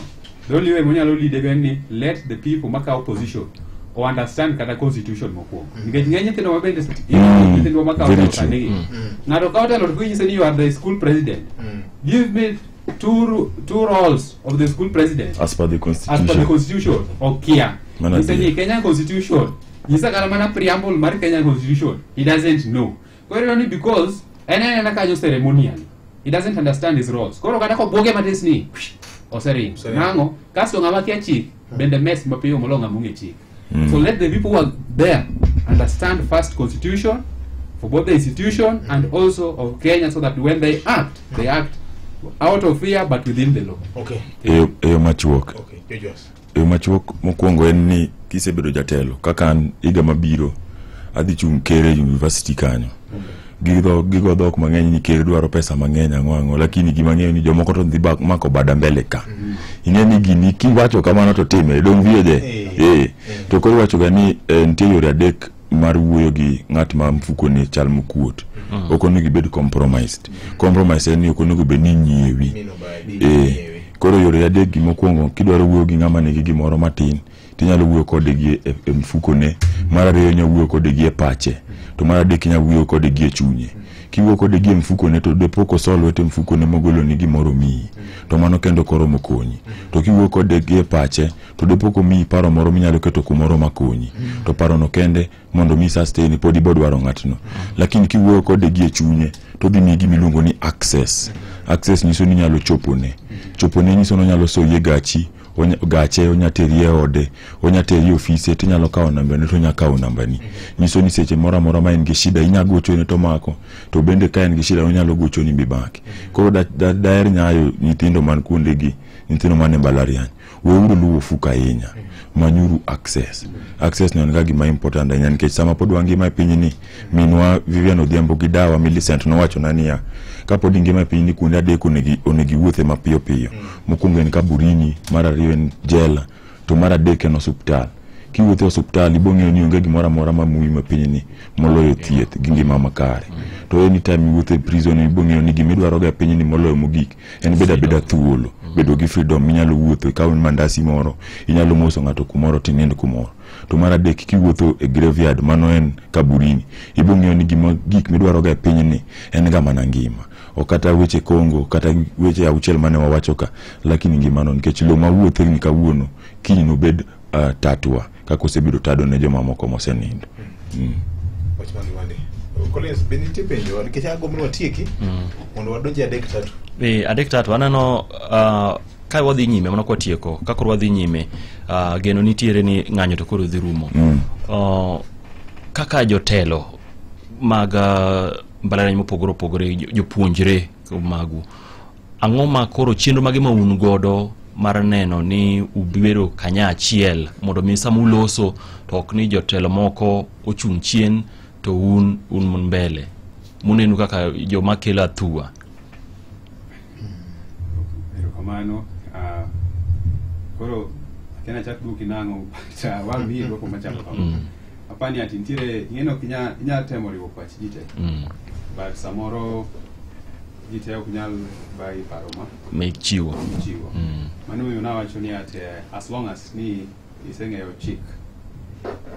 The only way munyalo lead ni let the people make our position or understand kata constitution mokuongo. Nikech ng'eny nyithindo mabende nyithindo maka kanigi. Ng'ato ka otelo to kunyise ni you are the school president. Give me two roles of the school president as per the constitution. As per the constitution. Okay. He ni Kenya constitution. Yisa kala mana preamble mar Kenya constitution. He doesn't know. Only because ena kanyo ceremonial. He doesn't understand his roles. Koro kata ko boge matis ni. Oseri. Nango kasto ngama kia chief bende mess mapiyo molonga munge chief. So let the people who are there understand first constitution for both the institution and also of Kenya, so that when they act out of fear but within the law. Okay. Eyo machuok. Okay. Just. Eyo machuok mokwongo en ni kisebedo jatelo kaka an higa mabiro adhi chung Kere University kanyo. Gigo dhok mang'eny ni Kere dwaro pesa mang'eny ang'o lakini gima ng'eyo ni jomoko to dhi mako bada mbele ka. Ing'e ni gini kiwacho kamano to time dong viede. To koro wacho ga ni nitie yore adek mar wuoyo gi ng'at ma mfuko ni chal mokuot. Okono gibed compromised. Compromise en ni okono gibed ni nyiewi. Koro yore adek gi mokwongo kidwaro wuoyo gi ng'ama nigi gimoro matin tinyalo wuoyo kode gi e mfuko ne. Mar ariyo nyalo wuoyo kode gi e pache. To mar adek nyalo wuoyo kode gi e chunye. Kiwuoyo kode gi e mfuko ne to depoko sol wete mfuko ne mogolo ni gimoro miyi. To mano kendo koro mokonyi. To kiwuoyo kode gi e pache to depoko miyi paro moro minyalo keto kumoro makonyi. To paro no kende mondo mi sustain podi bodwaro ng'atno. Lakini kiwuoyo kode gi e chunye to dhi miyi gimiluongo ni access. Access nyiso ni nyalo chopone. Chopone nyiso no nyalo soye gache onyaterie ode, onyaterie ofise tinyalo kawo nambani to nyakawo nambani. Nyiso ni seche mora ma en gi shida inyagocho ne to mako, to bende ka en gi shida onyalo gocho ni bibaki. Koro daher nyayo nyithindo man kuonde gi, nyithindo man e mbalariany. Weuru luwo fuka ahinya. Manyuru access. Access ni onga gima important ahinya nikech sama pod wangima e piny ni minwa Vivian Odhiambo gi dawa Millicent nowacho nania kapod ngima e piny ni kuonde adek onegi wuothe mapiyo piyo. Mokwongo en kaburini, mar ariyo en jela, to mar adek en osuptal. Kiwuothe osuptal ibong'eyo ni onge gimoro amora mamuyi ma piny ni moloyo thieth gi ngima makare. To anytime iwuothe prison ibong'eyo ni gimidwaro ga piny ni moloyo mogik en beda thuolo. Bedo gi freedom, inyalo wuotho ka un mandasi moro, inyalo moso ng'ato kumoro tinind kumoro. To mar adek kiwuotho e graveyard mano en kaburini, ibong'eyo ni gik midwaro ga piny ni en ga mana ngima. O kata weche Kongo, kata weche auchiel mane wawacho ka, lakini ngima no nikech lo mawuothe ni kawuono kiny no bed tatua kako sebedo tado ne joma moko mosenindo. Wachmangi wande. Collins benite penjo nikech agomno watieki mondo wadonje adek tatu. Adek tatu anano kai wadhi nyime mana kwa tieko kakor wadhi nyime geno nitiere ni ng'anyo to koro dhi rumo. Kaka jotelo mag mbalariany mopogore jopuonjre magu ang'o ma koro chenro mage ma un godo mar neno ni ubiro kanya achiel mondo mi sama uloso to ok ni jotelo moko ochung' chien to un mbele munenu kaka joma kelo atua. Kamano koro kena chat book inango cha wami doko machalo kama apani ati ntire ngeno kinya temo riwo kwa chijite but samoro jite okunyal bai paroma make chiwo manu mimi nawacho ni ati as long as ni isengeyo chick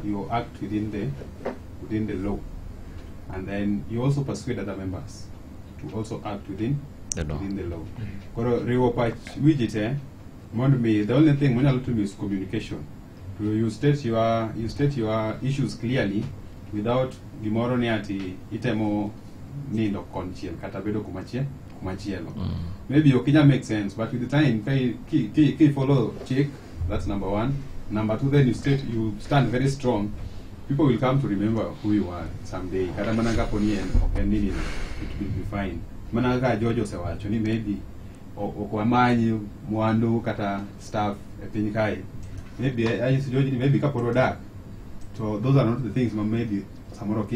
you act within the law, and then you also persuade other members to also act within the law. Koro riwo kwa wijite mondo me the only thing monyalo to is communication. You state your issues clearly without gimoro ni ati itemo nindo konchiel kata bedo kumachielo. Maybe okinya make sense, but with the time key follow check. That's number one. Number two, then you stand very strong. People will come to remember who you are someday. Kata mananga poni nini, it will be fine. Mananga Jojo sewacho ni maybe okwamanyi mwandu kata staff epinkai. Maybe maybe kaporo dark. So those are not the things maybe samoro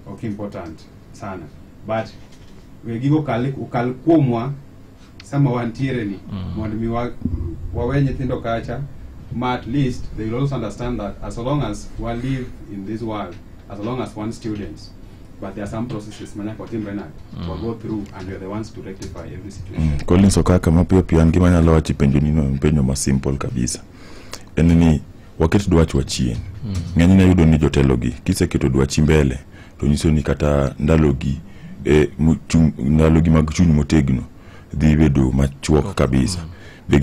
okay important sana. But we gigo ukalkumwa sama wantiere ni mondo mi wawenye tindo kacha at least they will also understand that as long as one live in this world, as long as one students, but there are some processes we'll go through, and we're the ones to rectify every situation. Collins Okaka mapio pia ngimanya lawa chipenjo nino mpenyo ma simple kabisa. Enini wakati dwachi wachien. Ngani na yudo ni jotelogi kise keto dwachi mbele to nyiso ni kata ndalogi ndalogi mag chuny motegno dhi bedo machuok kabisa. Be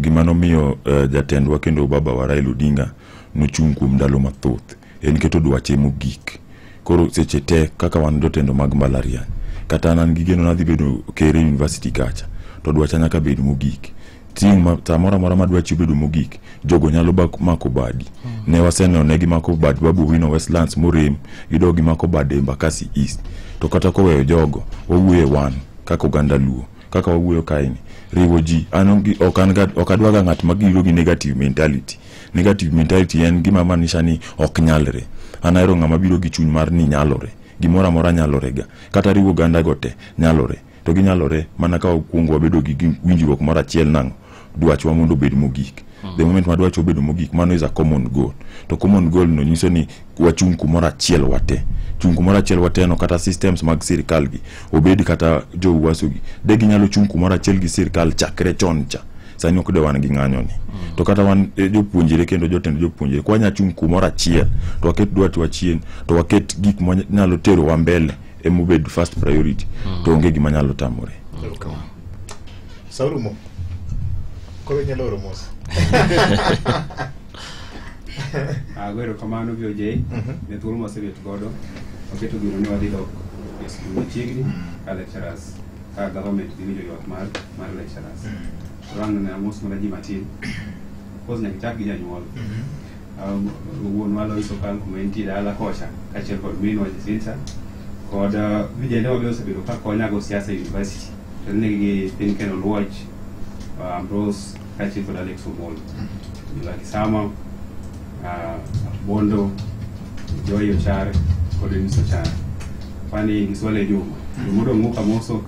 gimano miyo jatendwa kendo baba wa Raila Odinga nochung kuom ndalo mathoth. En keto dwache mogik. Koro seche te kaka wan jotendo mag mbalariany kata nan gigeno na dhi bedo kere university kacha to dwacha nyaka bedo mogik. Ting tamora mora madwachi bedo mogik jogo nyalo mako badi. Ne waseno negi mako badi Babu Wino Westlands Murem gidogi mako badi Embakasi East. To kata koweyo jogo owuye wan kaka oganda Luo kaka owuyo kaini riwo ji anongi okadwaga ng'at magiro gi negative mentality. Negative mentality en gima manisha ni ok nyalre. Anaero ng'ama biro gi chuny mar ni nyalore. Gimora mora nyalore ga. Kata riwo ganda gote nyalore. To gi nyalore mana ka okuongo wabedo gi winjruok mara achiel nango dwachwa mondo bed mogik. The moment ma dwacho bedo mogik mano is a common goal. To common goal no nyiso ni wachung kumora achiel wate. Chung kumora achiel wate no kata systems mag sirkal gi obedi kata jo uwaso gi. De ginyalo chung kumora achiel gi sirkal chakre choncha. Sani ok de wan gi ng'anyo ni. To kata wan jopuonjre kendo jotend jopuonjre kwa nya chung kumora achiel to waket dwach wachien to waket gik ma nyalo tero wa mbele emobed first priority to onge gima nyalo tamore. Saurumo kolo nyalo romos Agwero kamano vyo jay ne thuolo masebet godo oketo gino ni wadhi dok e skul machiegni ka lecturers ka government dhi winjo ywak mar lecturers. Rang na mos mana ji matin pos nyaka chak gi janyuol wuon walo iso kan kumenti dala kocha kachiel kod min wa Jacinta kod vijende wabiro osebedo ka konya go siasa university to negi piny Ken Oluoch Ambrose kachiel kod Alex Omolo Milaki Sama Bondo Joy Ochare kod Eunice Ochare pani Giswale Juma mudo muka moso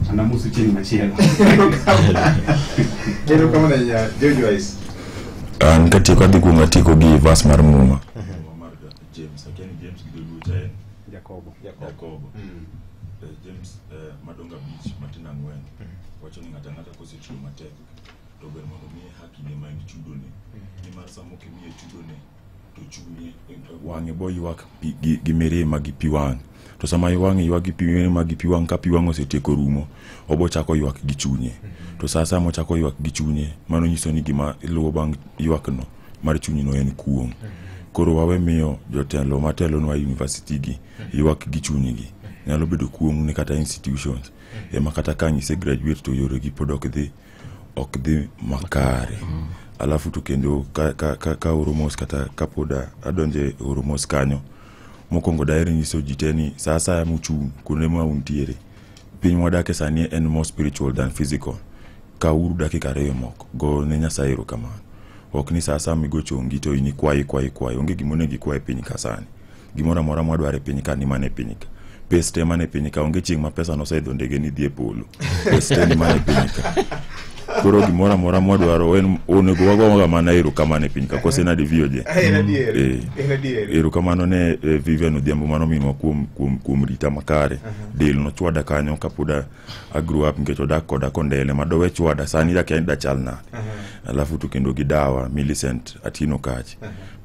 ana musu chini machielo. Kero kama na ya Jojo Ice. Nkati kwa diku ngatiko gi vas mar muma. James Gidelucha Jacobo. James Madonga Beach Martina Ngwen. Wacho ni ngata kose chuo matek. To ber mondo mi haki ne ma chudone. Ni mar samo ke mi chudone. To chunye wange boy ywak gi mere magi piwang. To sama ywang gi piwang magi piwang ka piwang osetieko rumo obo chako ywak gi chunye. To sasa mo chako ywak gi chunye mano nyiso ni gima iluwo bang ywak no mar chunye no en kuom. Koro wawe miyo jotelo matelo no university gi ywak gi chunye gi nyalo bedo kuom ne kata institutions e makata kanyi se graduate to yore gi pod ok dhi makare. Alafu to kendo ka urumos kata kapoda adonje urumos kanyo mokongo daire nyiso jiteni sasa ya muchu kune mwa untiere piny mwadake sani en more spiritual than physical. Ka uru dakika reyo moko go ne Nyasaye erokamano. Ok ni sasa migo chongi to ini kwai onge gimone gi kwai piny ka sani. Gimora mora mwadware piny ka ni mane piny ka. Peste mane piny ka onge chieng' ma pesa no saidho ndege ni dhie polo. Peste ni mane piny ka. Koro gimora mora mwadwaro en onego wagoga mana erokamano piny ka kose na divio je. Erokamano ne Vivian Odhiambo mano minwa kuom rita makare. Del no chwada kanyo kapoda I grew up nikech odak koda kondele madowe chwada sani dak da chalna. Alafu to kendo gidawa Millicent Atino kachi.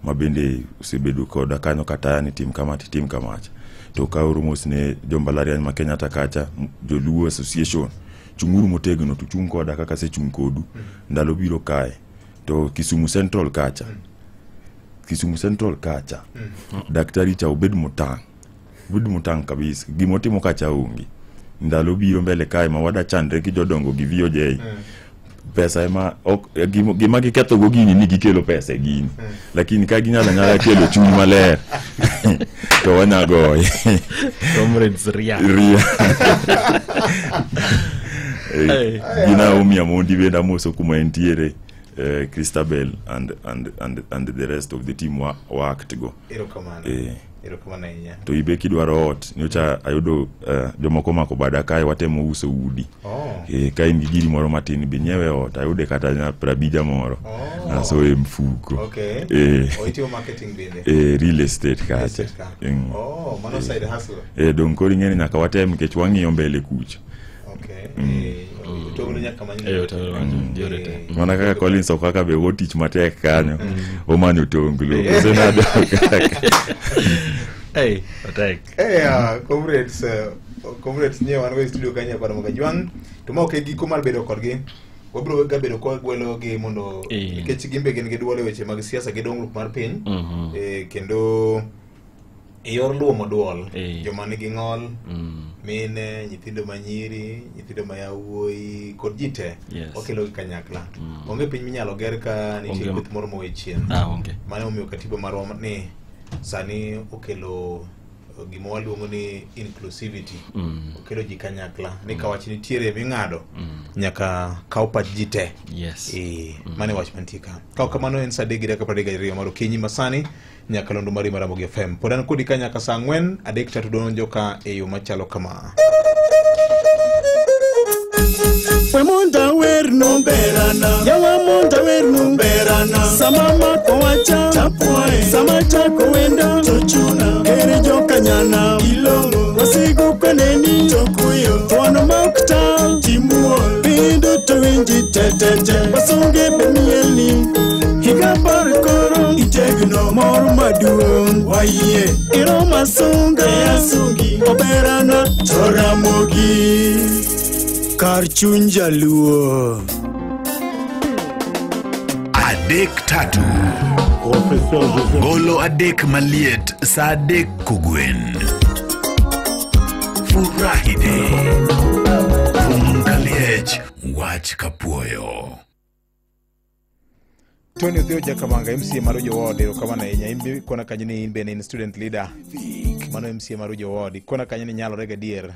Mabende usebedo koda kanyo kata ni tim kamacha. To ka urumos ne jombalariany ma Kenya takacha Joluo Association chunguru motegno to chung koda kaka se chung kodu ndalo biro kae to Kisumu Central kacha daktari cha obed mutang kabisa gimotimo kacha ongi ndalo biro mbele kae ma wada chandre ki jodongo gi VOJ pesa ema gima giketho go gini ni gikelo pesa gini lakini ka ginyala kelo chuny maler to wanyagoy comrades ria gina umia mondi benda moso kuma entiere Christabel and the rest of the team worked go erokamano inya to ibe kidwaro ot nyocha ayudo jomoko mako bada kae watemo uso udi ka in gi giri moro matin bi nyiewe ot ayude kata nya 50 moro aso e mfuko oitio marketing bende real estate kacha mano side hustle don kori ngene nyaka watem kech wang'iyo mbele kucho mana kaka Collins okaka be go tich matek kanyo omanyo tonglo osenado attack comrades nye wan go studio kanya para moga jwang to ma ok giko mar bedo kodgi wabro ga bedo ko gwelo gi mondo kech gimbe gin gidwole weche mag siasa gi dongruok mar piny kendo yor luomo duol joma nigi ng'ol mine nyithindo manyiri nyithindo mayawuoyi kod jite okelo gi kanyakla onge piny minyalo ger ka nitie kuth moro mowe chien mane omiyo katiba marwa ni sani okelo gima waluongo ni inclusivity okelo ji kanyakla ni ka wach nitiere ming'ado nyaka kaw pach ji te mane wach mantie ka kamano en sade gi dakika 32 mar okinyi masani nyaka londo mari Ramogi FM pod an kodi ka nyaka saa 4 adek tatu donjo ka e yo machalo kama Monta wer no berana yawa monta wer no berana sama mako wacha chapwae sama chako wenda tochuna kere jokanyana ilongo wasigo kaneni tokuyo tono makta timuo bindo towinji tetete wasonge bemieli higa barkoro itegno mor maduong waye iro masonga yasungi oberana Ramogi Karchunja luo Adek tatu Golo adek maliet sa adek kugwen Furahide Fungaliech wach kapuoyo Tony Theo Jakamanga MC Marujo Ward kama na yenya imbi kona kanyini imbe ni student leader mano MC Marujo Ward kona kanyini nyalo rega dier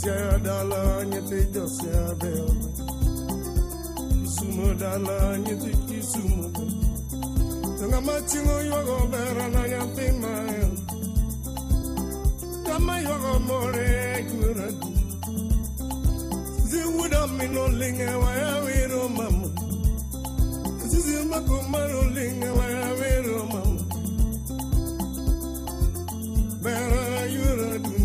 Sia dala nyete josia bel. Sumo dala nyete kisumo. Tunga machingo yogo bera na nyate mael. Kama yogo more kuradu. Ziwuda mino linge waya wiro mamu. Zizi makumaro linge waya wiro mamu. Bera yuradu.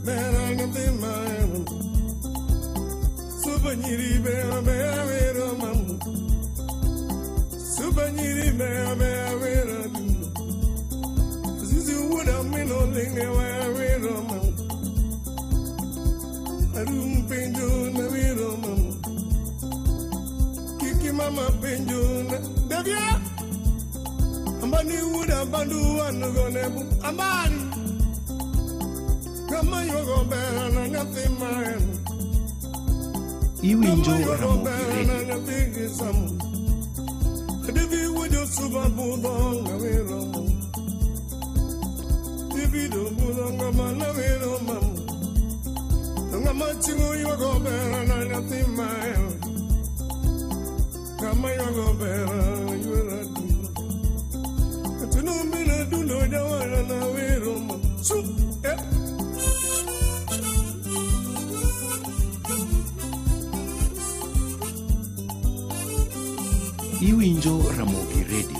Bera nyate mael. Subanyiri bera bera wiro mamu. Subanyiri bera bera wiro mamu. Zizi wuda mino linge waya wiro mamu. Arum penjo na wiro mamu. Kiki mama penjo na devya. Ambani wuda bandu wanu gonebu. Ambani kama yogo bera na nyate mael. Iwinjo Ramogi Radio. Devi wujo suba budong na wiro mamu. Devi do budong na wiro mamu. Ngama chingo yogo bera na nyate mael. Kama yogo bera yura dulo. Katunu mina dulo jawara na wiro mamu. Su Iwinjo Ramogi Radio.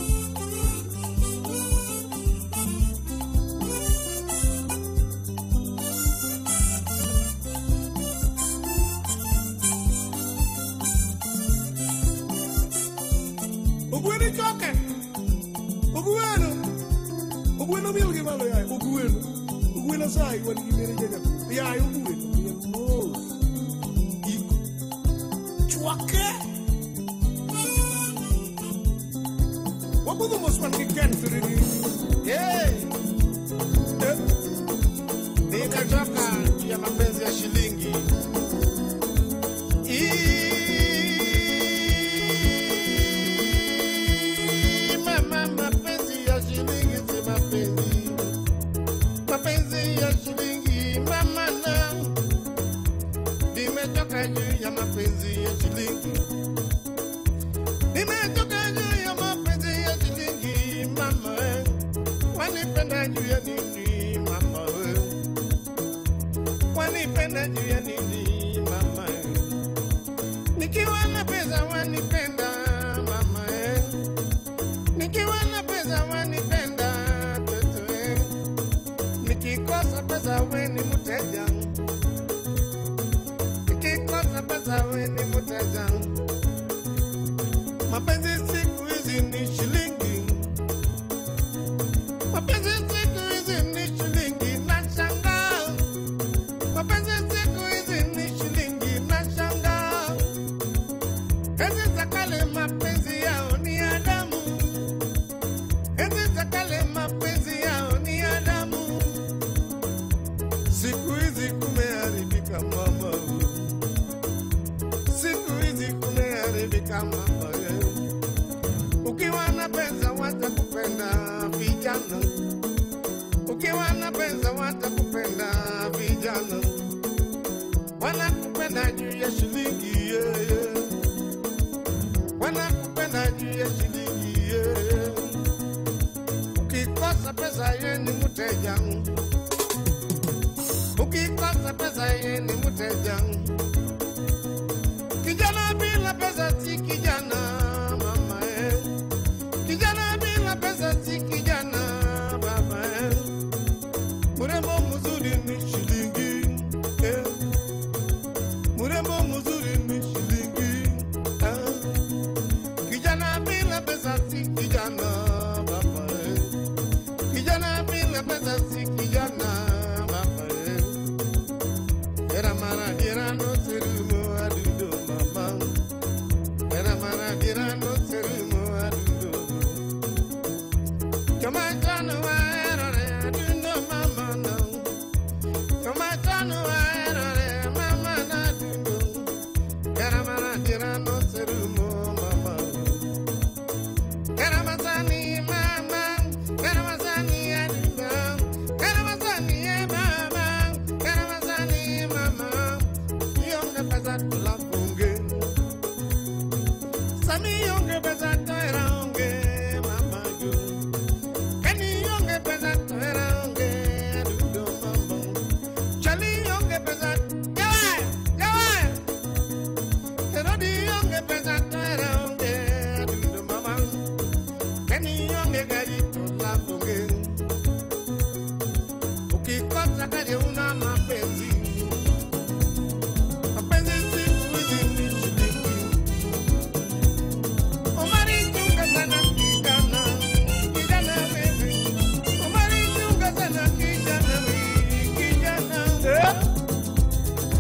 Ugweno choke. Ugweno bilgi malo ya. Ugweno sai wani kimere jaga. Ya ugweno. Iko. Choke. Wabudu moswan kiken firini. Hey. Nikachoka ya mapenzi ya shilingi. Mama mapenzi ya shilingi si mapenzi. Mapenzi ya shilingi mama na. Nimechoka juu ya mapenzi ya shilingi. Nimechoka juu ya mapenzi ya shilingi mama. Wanipenda juu ya nini mama? Wanipenda juu ya nini mama? Nikiwa na pesa wanipenda mama. Nikiwa na pesa wanipenda toto. Nikikosa pesa weni mteja. Nikikosa pesa weni mteja. Mapenzi siku hizi ni shilingi. Mapenzi siku hizi ni shilingi na shanga. Mapenzi siku hizi ni shilingi na shanga. Ezi za kale mapenzi yao ni Adamu. Ezi za kale mapenzi yao ni Adamu. Siku hizi kumeharibika mama. Siku hizi kumeharibika mama. Ukiwa na pesa watakupenda vijana. Ukiwa na pesa watakupenda vijana. Wanakupenda juu ya shilingi yeah. Wanakupenda juu ya shilingi yeah. Ukikosa pesa ye ni mteja. Ukikosa pesa ye ni mteja. Kijana bila pesa si kijana mama eh. Kijana bila pesa si kijana baba eh. Murembo mzuri ni shilingi eh. Murembo mzuri ni shilingi eh. Kijana bila pesa si kijana baba eh. Kijana bila pesa si kijana baba eh. Era mara no Sakaje una mapenzi. Mapenzi siku hizi ni shilingi. Omari chunga sana kijana. Kijana wewe. Omari chunga sana kijana wewe. Kijana.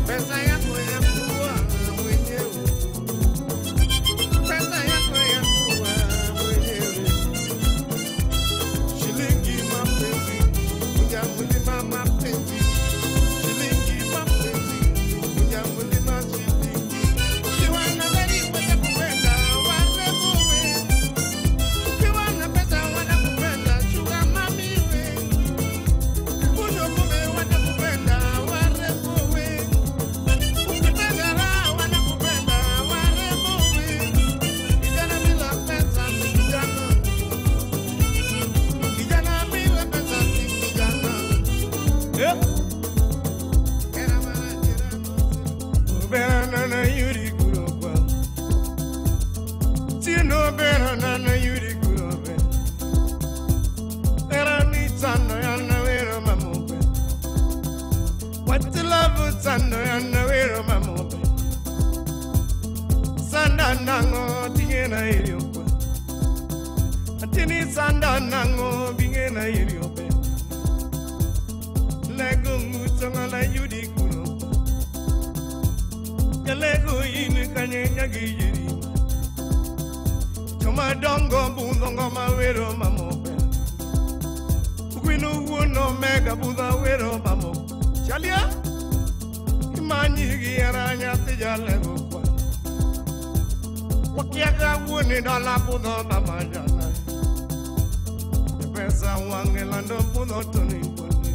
Pesa yako ya kuwa mwenyewe. Pesa yako ya kuwa mwenyewe. Shilingi mapenzi. Kuja mulima mapenzi. Shilingi mapenzi. Kuja mulima shilingi. Ukiwa na gari watakupenda warembo we. Ukiwa na pesa watakupenda sugar mami we. Kuno kume watakupenda warembo we. Ukipenda raha watakupenda warembo we. Kijana bila pesa si kijana. Kijana bila pesa si kijana. Better than a yuri kuroba. Tino better than a yuri kuroba. Era ni tano yana wero mamobe. What the love tano yana wero mamobe. Sanda nango tingena iliopa. Atini sanda nango bingena iliopa. Lego mutonga la yuri kuroba. Lego ini kanye nyagi yiri. Choma dongo bundongo mawero mamobe. Ukwinu uno mega buda wero mamobe. Chalia imanyi giaranya tijalego kwa. Wakiaga wuni dola budo mamajana. Pesa wangelando budo toni wuni.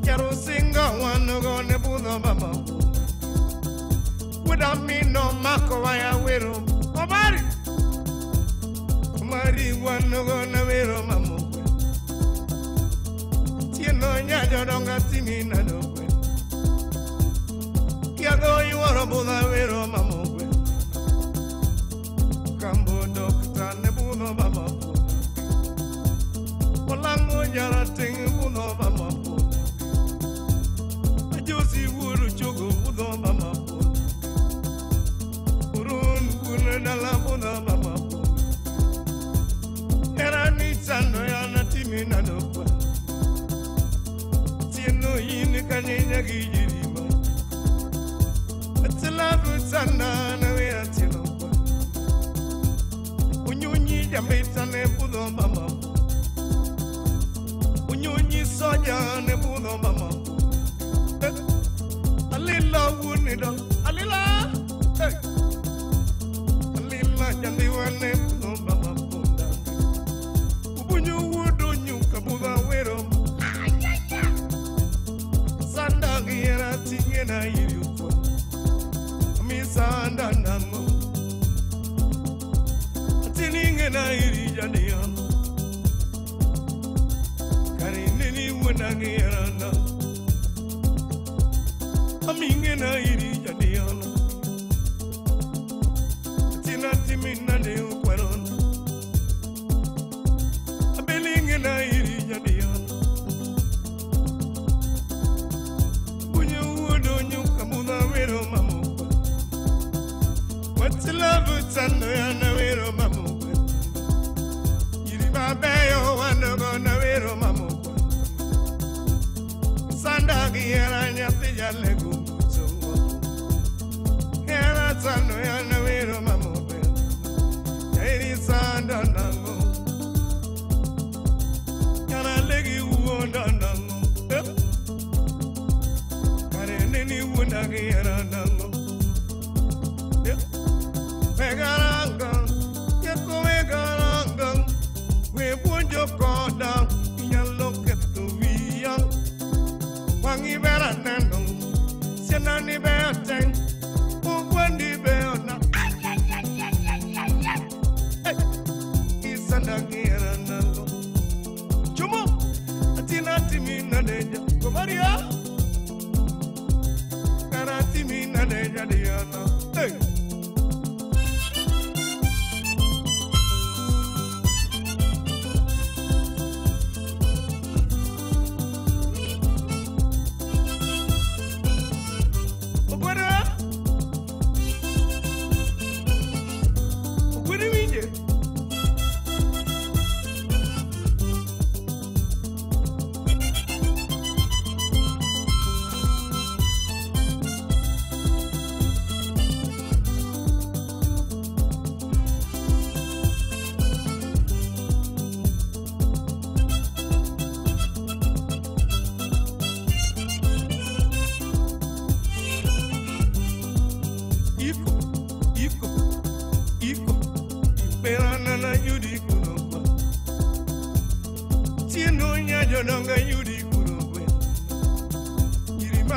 Kero singa wanugo ne budo mamobe. Without me no mako waya wero Omari Omari wano gona wero mamo Tieno nyajo donga timi na dobe Kiago yuoro buda wero mamo Kambo dokta ne budo mamo Walango jara tingi budo mamo Ajosi wuru chogo budo mamo Dala buda mama era ni sano ya na timi na dopa tieno yini kanyenya gijirima atla sana na we atino unyunyi jamita ne buda mama unyunyi soja ne buda mama alila wuni do alila hey. Jandi wane puno mama punda Ubunyu wudu nyuka buda wero Sanda giera tingena iri ukwa Mi sanda nango Tiningena iri jandi yano Kari nini wuna giera na Amingena iri jandi yano Timina de ukwaron Abelinge na iri jadion Bunyo udo nyuka muda wero mamu What's love tando ya na wero mamu Yiri babeyo wano go na wero mamu Sanda giera nyati jale gumuzo Era tando ya na wero mamu Sanda nango Kana legi uonda nango Kare nini uonda giera nango Megaranga Yeko megaranga We bunjo koda Nyalo ketu viyang Wangi bera nango Sienani bera teng Ukwendi bera na Gira nango Chumo Atina timina deja Komaria Kara timina deja diana Hey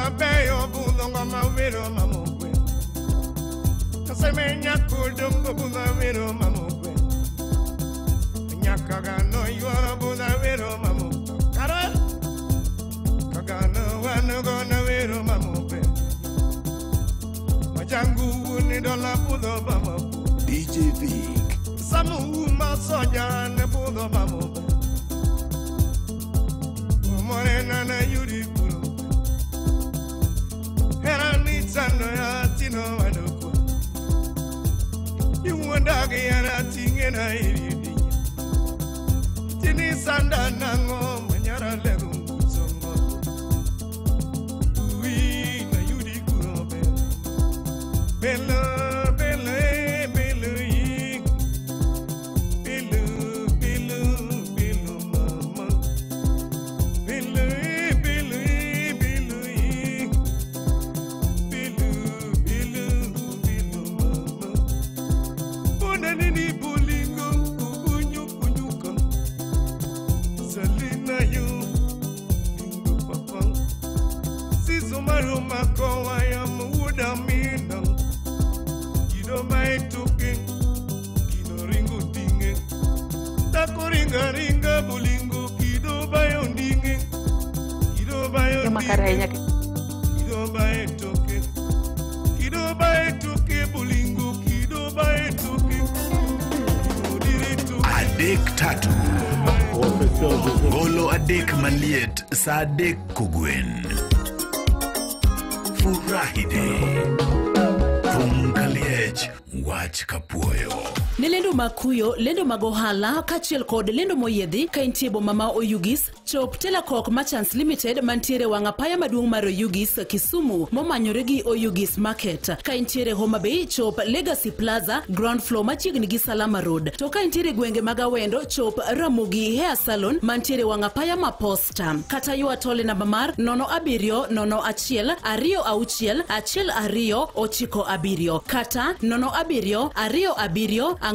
mabeyo budongo mawiro mamugwe Kasemenya kudongo budawiro mamugwe Nyakagano yuara budawiro mamugwe Kara Kagano wanugona wiro mamugwe Majangu ni dola budo mamugwe DJ Vic Samu masoja ne budo mamugwe Morena na yuri bulu Herani tano ya tino wadoko Iwandagi yana tinge na iridi Tini sanda nango manyara legu muzongo Ui na yuri kuro bela Adek tatu Golo adek maliet sa adek kugwen Furahide Pungaliech wach kapuoyo Ne lendo makuyo, lendo magohala, kachiel kod lendo moyedhi, ka intie boma ma Oyugis, chop Telakok Merchants Limited mantiere wang'apaya maduong' mar Oyugis, Kisumu, momanyore gi Oyugis Market. Ka intiere Homa Bay, chop Legacy Plaza, ground floor machiegni gi Salama Road. To ka intiere gwenge mag Awendo, chop Ramogi Hair Salon mantiere wang'apaya ma Posta. Kata ywa tole namba mar 070-1-2-2-9-7. Kata 0-2-2-9-4-8.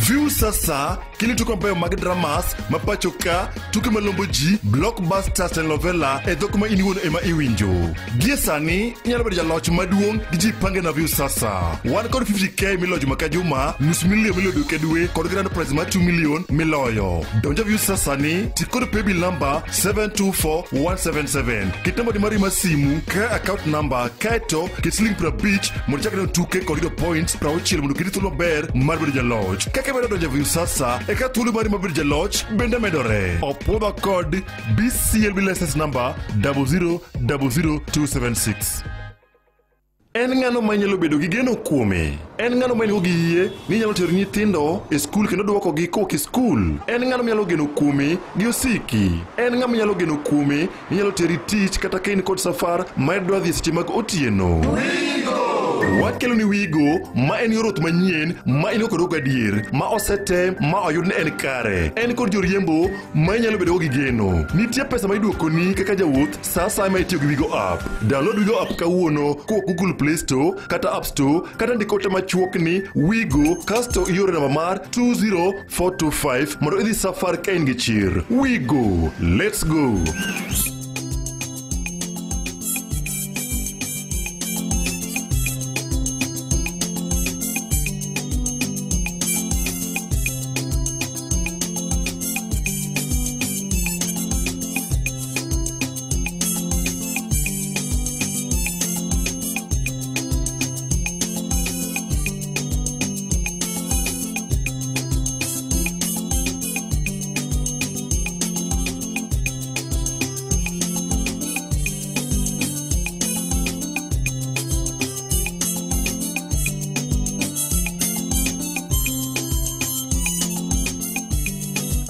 View sasa kilituko mpayo mag dramas mapacho ka tuke malombo ji blockbusters telenovela e dhok ma iniwuon ema iwinjo. Gie sani inyalo bedo jaloch maduong' gi ji pange na View sasa. Wan kod 50k milojo maka juma, nus milion milojo ke dwe kod grand prize ma 2 million miloyo. Donja View sasa ni tikod paybill number 724177. Kitambo di mari masimu ka account number kaeto kisling prabich mondo chakre tuke kod points prauchiel mondo kiti thuolo ber mar bedo jaloch. Kaka bedo donja View sasa eka thuolo mari mabedo jaloch bende medore. Opwodha kod BCLB license number 0000276. En ng'ano manyalo bedo gi geno kuome. En ng'ano manyalo gi yie ni nyalo tero nyithindo e skul kendo duoko gi koki skul. En ng'ano manyalo geno kuome gi osiki. En ng'ama nyalo geno kuome ni nyalo teri tich kata kain kod safar ma idwa dhi seche mag otieno. Wakelo ni Wigo ma en yoroth manyien ma in kod adier ma osete ma oyud ne en kare. En kod joriembo ma nyalo bedo gi geno. Nitie pesa ma iduoko ni kaka jawuoth sasa ma itiyo gi Wigo app. Download Wigo app kawuono ko Google Play Store kata App Store kata ndiko te machuok ni Wigo kasto iore namba mar 20425 mondo idhi safar ka in gi chir. Wigo, let's go.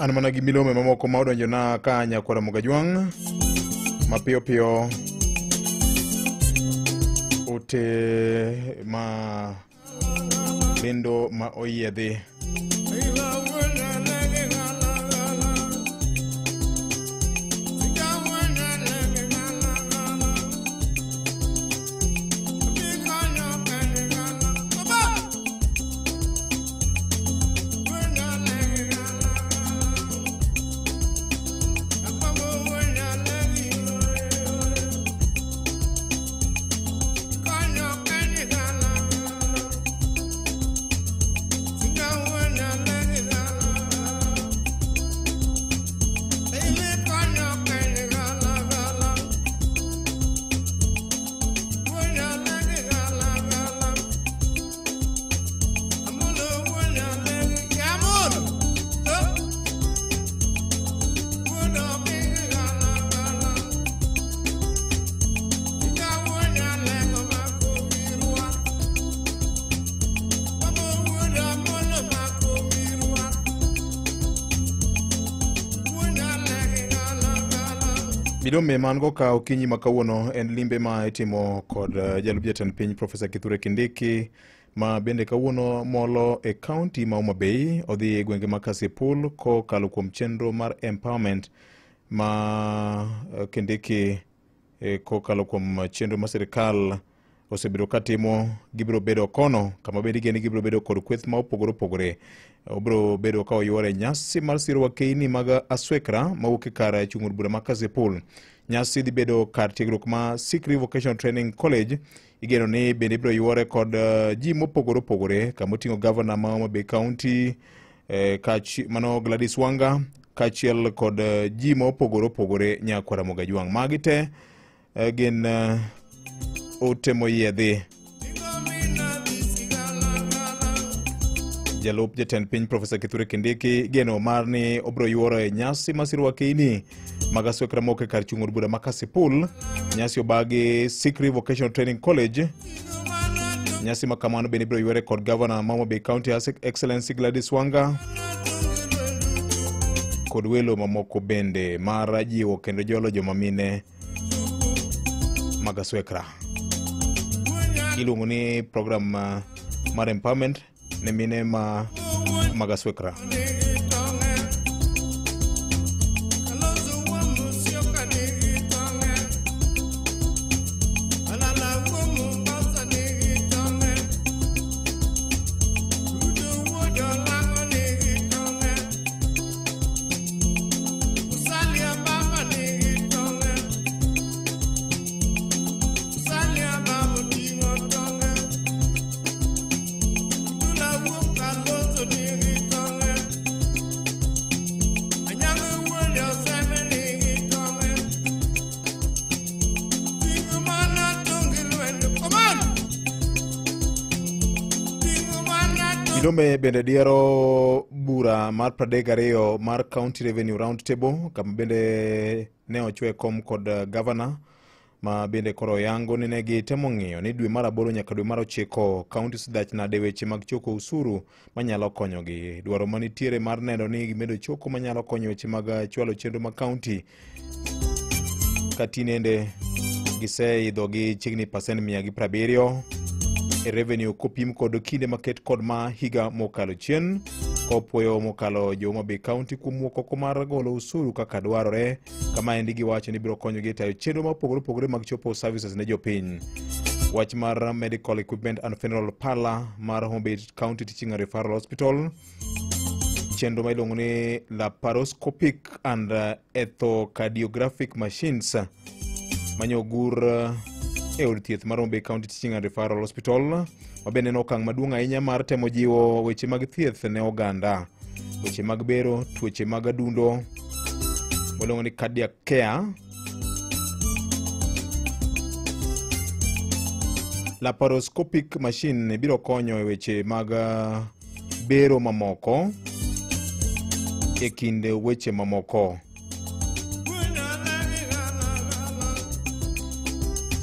An mana gi milome mamoko ma odonjo na ka nyakwara Mugajwang mapiyo piyo ote ma lendo ma oyiedhi. Bidome mango ka okinyi makawuono en limbe ma itimo kod jalup jatend piny Profesa Kithure Kindiki ma bende kawuono molo e kaunti ma Homa Bay odhi e gwenge ma Kasipul ko kalo kuom chenro mar empowerment ma Kindiki ko kalo kuom chenro ma sirikal osebedo katimo. Gibiro bedo kono kama bende gini gibiro bedo kod kweth ma opogore obiro bedo ka oyuore nyasi mar siro wakeini mag Aswekra mawuok e kar chung' od bura ma Kasipul. Nyasi dhi bedo kar tiegruok ma Sikri Vocational Training College. Igeno ni bende biro yuore kod ji mopogore kama oting'o gavana ma Homa Bay County mano Gladys Wanga kachiel kod ji mopogore nyaka Ramogi Ajwang'. Magi te gin ote moyiedhi. Jalup jatend piny Profesa Kithure Kindiki geno mar ni obro yuoro e nyasi masiro wakeini mag Aswekra moke kar chung' od bura ma Kasipul. Nyasi obagi Sikri Vocational Training College. Nyasi makamano bende biro yuore kod Governor ma Homa Bay County Excellency Gladys Wanga kod welo mamoko bende mar jiwo kendo jolo joma mine mag Aswekra. Iluongo ni program mar empowerment ne mine mag Aswekra. Bidome bende diero bura mar 32 mar County Revenue Round Table kama bende ne ochwe kom kod governor ma bende koro yango ni negi temo ng'iyo ni dwe mar 8 nyaka dwe mar 9 county sdach nade weche mag choko usuru manyalo konyogi. Dwaro manitiere mar neno ni gimedo choko manyalo konyo weche mag chwalo chenro mag county katinende giseidho gi chigni %170 e revenue kopim kod kinde maket kod ma higa mokalo chien kopuoyo mokalo jo Homa Bay County kuom wuok mar golo usuru kaka dwarore. Kama endi giwacho ni biro konyogi tayo chenro mopogore mag chopo services ne jopiny. Wach mar Medical Equipment and Funeral Parlor mar Homa Bay County Teaching and Referral Hospital. Chenro ma iluongo ni laparoscopic and echocardiographic machines manyogur e od thieth mar Homa Bay County Teaching and Referral Hospital. Mabende en okang' maduong' ahinya mar temo jiwo weche mag thieth ne oganda. Weche mag bero, tuoche mag adundo miluongo ni cardiac care. Laparoscopic machine biro konyo e weche mag bero mamoko e kinde weche mamoko.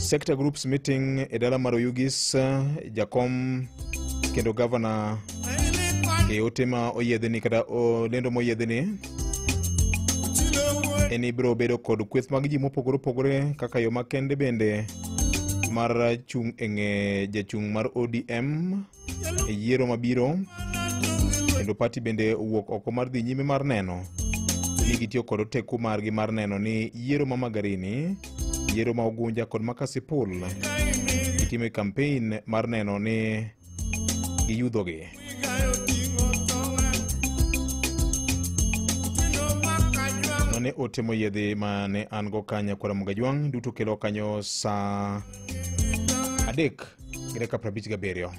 Sector groups meeting e dala mar Oyugis, jakom kendo governor e otema oyiedhini kata lendo moyiedhini eni biro bedo kod kweth mag ji mopogore kaka yo makende bende mar chung' eng'e jachung' mar ODM e yiero mabiro kendo party bende wuok oko mar dhi nyime mar neno ni gitiyo kod teku margi mar neno ni yiero ma Magarini, yiero ma Ugunja kod ma Kasipul itime campaign mar neno ni giyudhogi. None ote moyiedhi mane an go kanya kwa Ramogi Ajwang' duto kelo kanyo saa 3:57.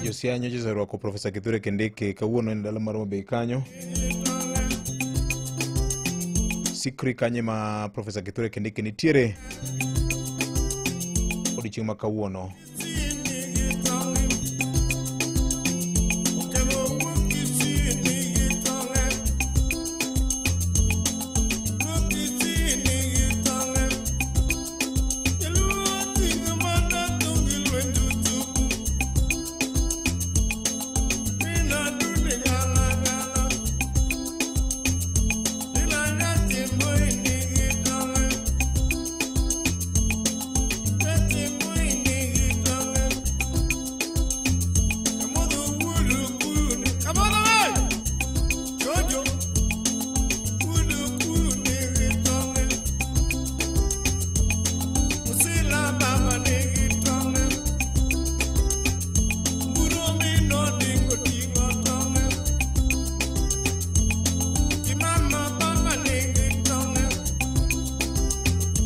Josia nyoche zarwako Profesa Kithure Kindiki kawuono en dala mar Homa Bay kanyo. Sikri kanye ma Profesa Kithure Kindiki nitiere odiochieng' ma kawuono.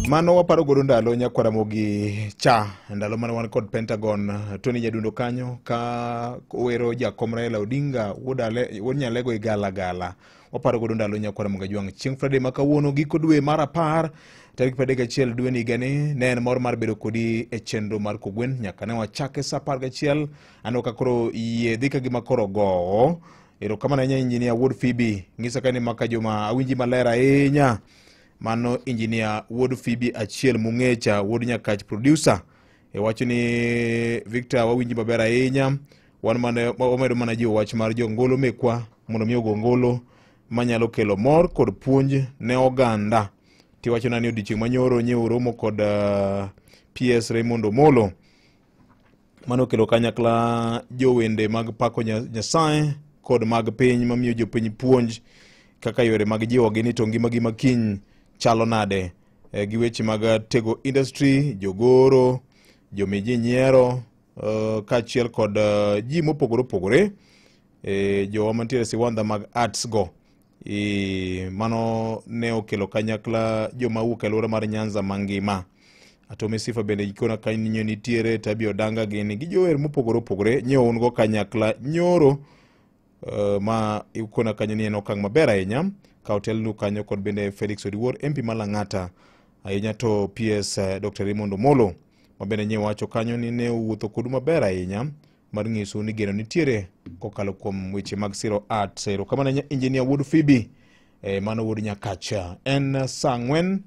Mano waparo godo ndalo Nyakwaramogi cha ndalo mane wan kod Pentagon Tony Jadundo kanyo ka wero jakom Raila Odinga wuod Nyalego igala gala. Waparo godo ndalo Nyakwaramogi Ajwang' chieng' Friday ma kawuono giko dwe mar 10 tarik 31 dwe ni gani ne en mor mar bedo kodi e chenro mar Kogwen nyaka ne wachake sa 11 ano ka koro yie dhika gi makoro go ero kama na engineer Wood Phoebe ngisa kani maka joma awinji malera ahinya mano engineer Wood Phoebe achiel mungecha Wood Nyakach producer e wacho ni Victor wawinji maber ahinya wan mane omedo mana jiwo wach mar jongolo mekwa mondo mi ogongolo manyalo kelo mor kod puonj ne oganda ti wacho nani odichieng' manyoro nyiewo romo kod PS Raymond Omolo mano kelo kanyakla jowende mag pako Nyasaye kod mag piny mamiyo jopiny puonj kaka yore mag jiwo gini to ngimagi makiny chalo nade gi weche mag tego industry jogoro jomiji nyiero kaachiel kod ji mopogore opogore jowa mantiere siwandha mag arts go mano ne okelo kanyakla joma wuok e alwora mar Nyanza mangima. Atome Sifa bende gikona kanyo nitiere Tabi Odanga gini gi jower mopogore opogore nyiewo ungo kanyakla nyoro ma ikona kanyo ni en okang' maber ahinya ka otelnu kanyo kod bende Felix Odiwuor MP Malang'ata ahinya to PS Dr. Raymond Omolo ma bende nyiewo wacho kanyo ni ne owuotho kodu maber ahinya mar nyiso ni geno nitiere kokalo kuom weche mag siro art sero kama na engineer Wood Phoebe mano Wood Nyakacha en sangwen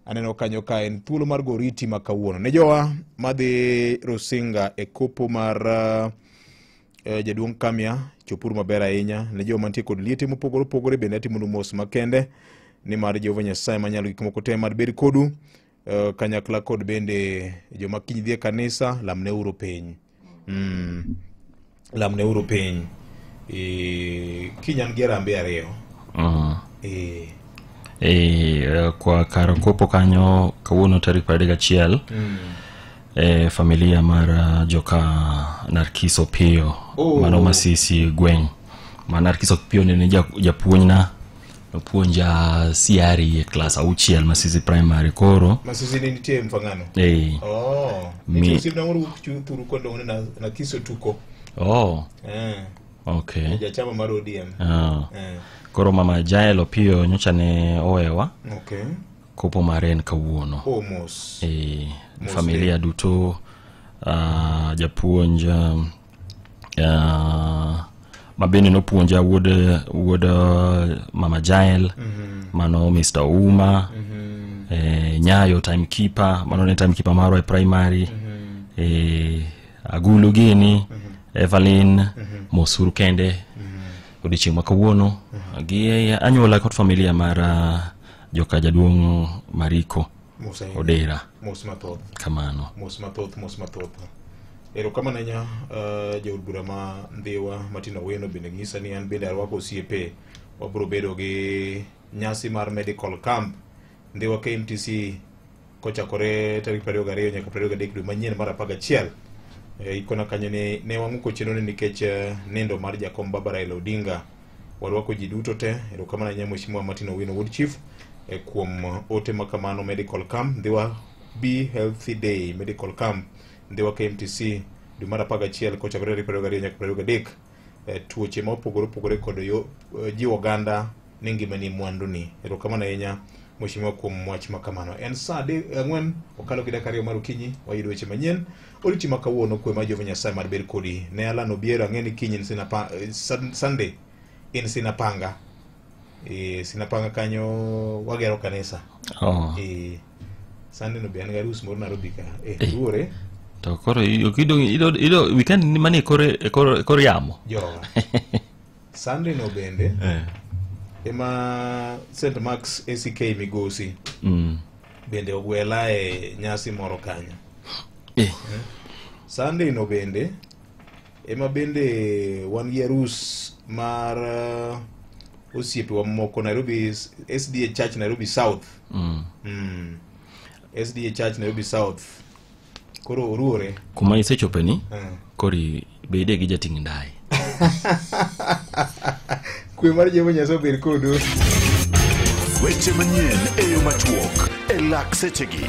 aneno kanyo ka en thuolo mar goriti makawuono ne jowa madhi Rusinga e kopo mar jaduong' Kamia chopur maber ahinya ne jowa mantie kod liete mopogore opogore bende atimo mos makende ni mar Jehova Nyasaye manyalo gik moko te mar bed kodu kanyakla kod bende joma kiny dhi e kanisa lamne uro piny lamne uro piny kinyan gi arambe ariyo kwa kar kopo kanyo kawuono tarik 31 familia mar joka Narkiso Pio mano Masisi Gweng' ma Narkiso Pio ne japuonjna puonja CRE e klas 6 Masisi primary koro Masisi ni nitie mfangano mi sibna ngoro kuchuturu kondo na Narkiso tuko okay jachama mar ODM koro mama Jael Pio nyocha ne owewa okay kopo maren kawuono almost familia duto japuonja mabene no puonja wuod mama Jael mano Mr. Uma Nyayo timekeeper mano ne timekeeper maro e primary Agulu gini Evelyn Mosuru kende odichieng' makawuono gi anyola kod familia mar joka jaduong' Mariko Odera mos mathoth kamano mos mathoth ero kama nanya jaod bura ma Ndhiwa Martin Owino bende ng'isa ni an bende arwako osiepe wabro bedo gi nyasi mar medical camp Ndhiwa KMTC kochakore tarik 22 nyaka 23 dwe manyien mar 11 ikona kanyo ne wang'uko chenro nikech nindo mar jakom Baba Raila Odinga warwako ji duto te ero kama nanya Mheshimiwa Martin Owino Wood Chief kuom ote makamano medical camp Ndhiwa Be Healthy Day medical camp Ndhiwa KMTC dwe mar 11 kochakore 22 nyaka 23 tuoche ma opogore opogore kod ji oganda ni ngimani mwanduni ero kama nanya Mheshimiwa kuom wach makamano en saa 4 okalo gi dakika 2 mar okinyi wayudo weche manyien oriti makawuono kwe ma Jehova Nyasaye mar bed kodi ne alano biero ang'eni kinyi Sunday in Sinapanga Sinapanga kanyo wagero kanisa Sunday no be an garus moro Nairobi ka ruore to koro ido weekend ni mani kore yamo Sunday no bende ema St. Mark's ACK Migosi bende ogwela e nyasi moro kanyo Sunday no bende ema bende wan gi arus mar osiepe wa moko Nairobi SDA Church Nairobi South SDA Church Nairobi South koro oruore kuma isechopeni kori bede gi jating' ndai kwe mar Jehova Nyasaye ber kodu Weche manyien e yo machuok e lak sechegi.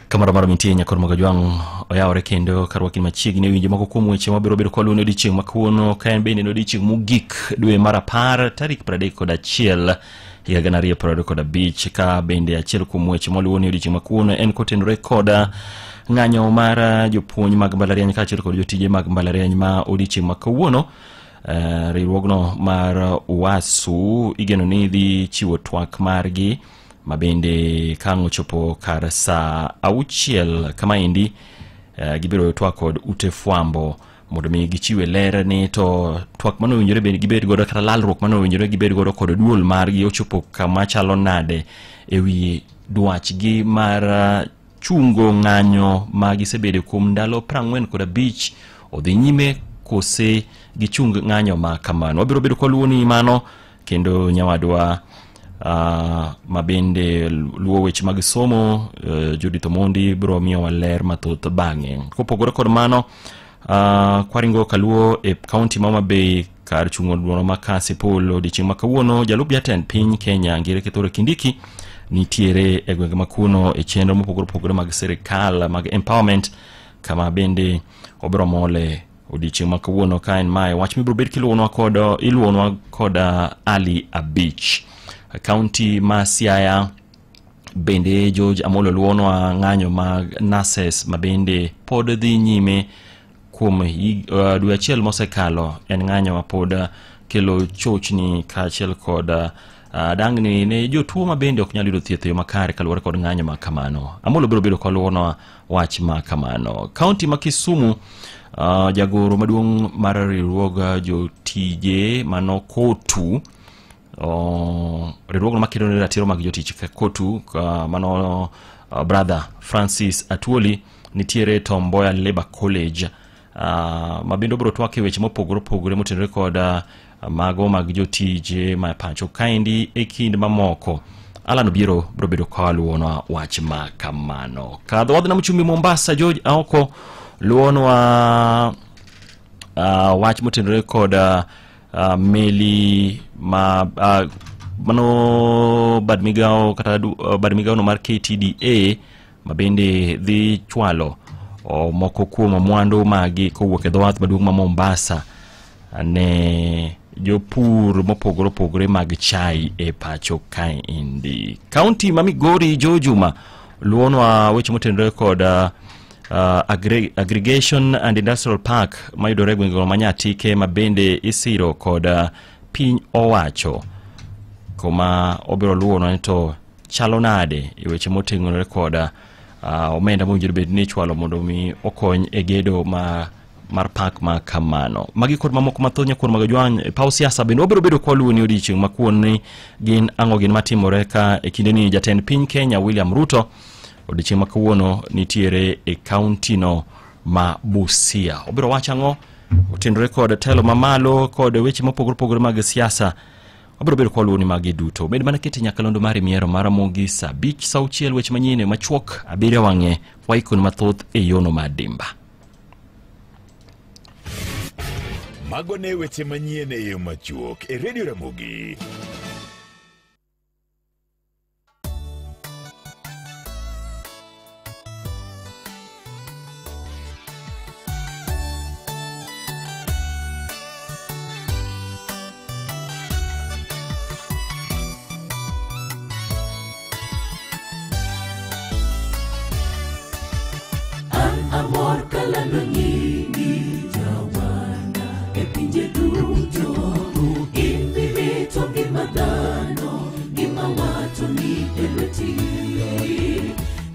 Kamara maro mintie nyakor Mogajwang oyawore kendo karwaki machiegni winjo moko kuom weche mabiro bedo kolune odiechieng' makuono ka en bende odiechieng' mogik dwe mar 10 tarik 31 higa 2025 ka bende achiel kuom weche moluwo ni odiechieng' makuono en kotenore koda ng'anyo mar jopuonj mag mbalariany kaachiel kod jotije mag mbalariany ma odiechieng' makawuono. Riwruogno mar UASU igeno ni dhi chiwo twak margi mabende kang' ochopo kar saa 6 kama indi gibiro twak kod ute fwambo mondo mi gichiwe ler ni to twak mano winjore bende gibed godo kata lalruok mano winjore gibed godo kod duol margi ochopo kama chalo nade ewi dwachgi mar chungo ng'anyo ma gisebede kuom ndalo 45 odhi nyime kose gichung ng'anyo ma kamano. Wabiro bedo koluwo ni mano kendo nyawadwa mabende luwo weche mag somo Judith Omondi biro miyo ler mathoth bang'e. Kopogore kod mano kwaringo kaluwo e kaunti ma Homa Bay kar chungo duono ma Kasipul odiechieng' makawuono jalup jatend piny Kenya Ngire Kithure Kindiki nitiere e gwenge makuno e chenro mopogore mag sirikal mag empowerment kama bende obiro mole odiechieng' makawuono ka en mae wach mibiro bet kiluonwa kod Ali Abich. County ma Siaya bende George Amolo luonwa ng'anyo mag nurses mabende pod dhi nyime kuom dwe achiel mosekalo. En ng'anyo ma pod kelo chochni kaachiel kod dangni ne jotuo mabende ok nyal yudo thieth yo makare kaluwore kod ng'anyo ma kamano. Amolo biro bedo kaluonwa wach ma kamano. County ma Kisumu jagoro maduong' mar riwruog jotije mano KOTU riwruogno makedo ne ratiro mag jotich KOTU mano brother Francis Atwoli nitiere Tom Mboya Labour College mabendo biro twake weche mopogore motenore kod mago mag jotije ma pacho kaendi e kind mamoko. Alan biro bedo kaluonwa wach ma kamano. Kadho wadhi na mchumi Mombasa George Aoko luonwa wach motenore kod meli ma mano badmigao kata badmigao no mar KTDA mabende dhi chwalo moko kuom mwandu magi kowuok e dhowath maduong' ma Mombasa ne jopur mopogore mag chai e pacho kaendi. County ma Migori Jojuma luonwa weche motenore kod aggregation and industrial park mayudore gwenge ma Nyatike mabende isiro kod piny owacho koma obiro luonwa to chalo nade e weche motenore kod omenda mowinjore bed ni chwalo mondo mi okony e gedo mar park ma kamano. Magi kod mamoko mathoth nyakor Mogajwang paw siasa bende obiro bedo koluwo ni odiechieng' makuoni gin ang'o gin matimore ka e kinde ni jatend piny Kenya William Ruto odiechieng' makawuono nitiere e kaunti no ma Busia. Obiro wacho ang'o otenore kod telo mamalo kod weche mopogore mag siasa. Obiro bedo koluwo ni magi duto. Bed mana kete nyakalondo mari miero mara mogi sa 5 sa 6 weche manyine machuok abiriyo wang'e waikon mathoth e yono madimba. Mago ne weche manyien e yo machuok e Radio Ramogi. Amor kalando nyingi jawana e pinje duto infinito gima dhano gima wacho ni elweti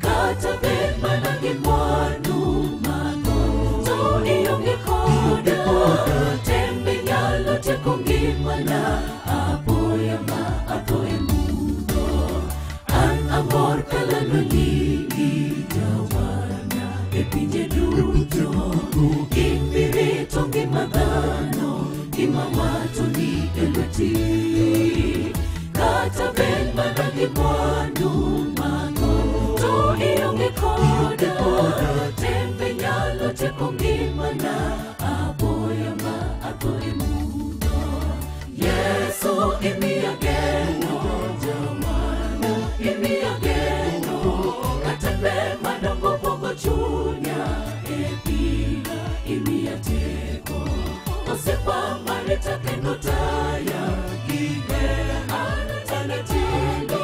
kata ben mana gimwanu mano to ionge koda tembe nyalo teko ngimana apoya ma apoya mudo. An amor kalando nyingi jawana e pinje duto infinito gima dhano gima wacho ni elweti kata ben mana gimwanu mano to ionge koda tembe nyalo teko ngimana apoya ma apoya mudo. Yesu imiya geno chunya e pina imiya teko osepa marita kendo taya gine anatino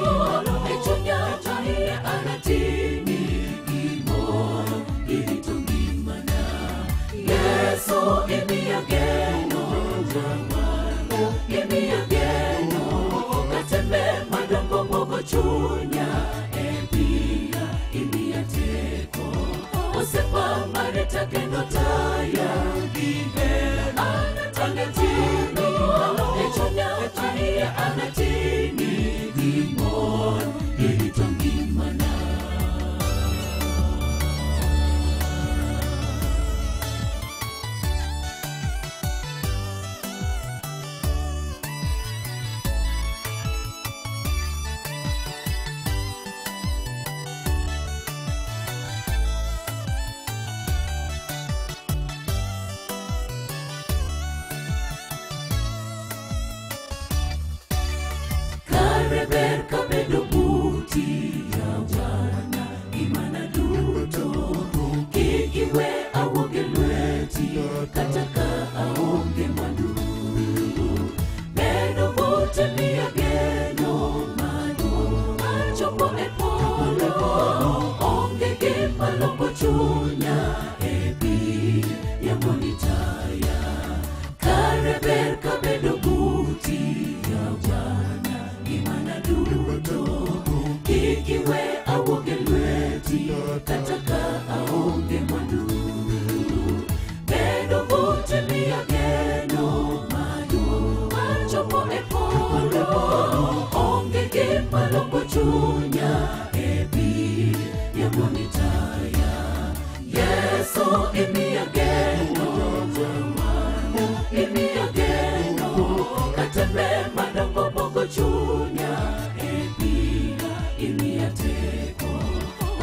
e chunya taya anatini gimoro irito ngimana Yesu imiya geno jamano imiya geno katembe madongo mogo chunya e pina imiya teko osepa marita kendo taya gine anatino e chunya taya anatini gimoro irito ngimana Kareber kabedo buti ya wana imana duto kikiwe awoge lweti kataka aonge mwandu bedo buti miya geno manu achopo e polo onge gima lombo chunya e pi ya monitaya Kareber kabedo buti ya wana imana duto kikiwe awoge lweti kataka aonge mwandu bedo buti miya geno manu achopo e polo onge gima lombo chunya e pi ya monitaya Yesu imiya geno jamano imiya geno katembe madongo mogo chunya e pina imiya teko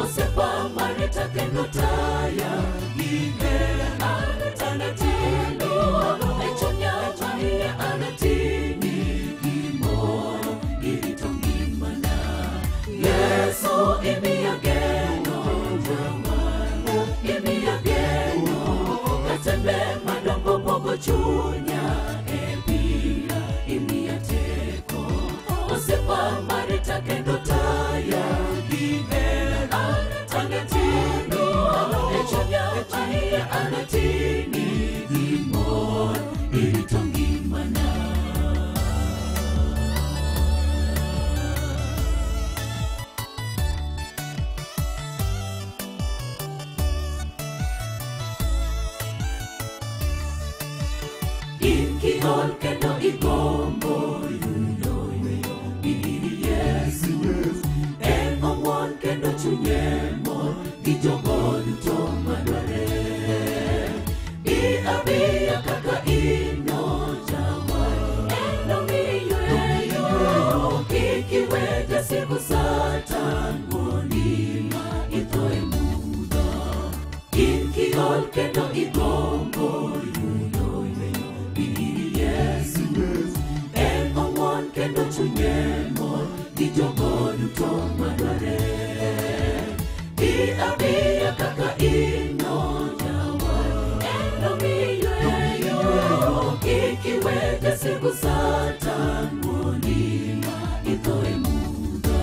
osepa marita kendo taya gine anatino e chunya taya anatini gimoro irito ngimana Yesu imiya geno jamano imiya geno katembe madongo mogo chunya e pina imiya teko osepa marita kendo taya gine anatino e chunya taya anatini gimoro irito ngimana Inkiol kendo igombo yudo iri Yesu en owuon kendo chunye mor gi jogo duto madware abiya kaka ino jawa eno miyweyo kikiwe jasigu satan monima ito e mudho Inkiol kendo igombo yudo Yesu en owuon kendo chunye mor gi jogo duto madware abiya kaka ino jawa eno miyweyo kikiwe jasigu satan monima ito e mudho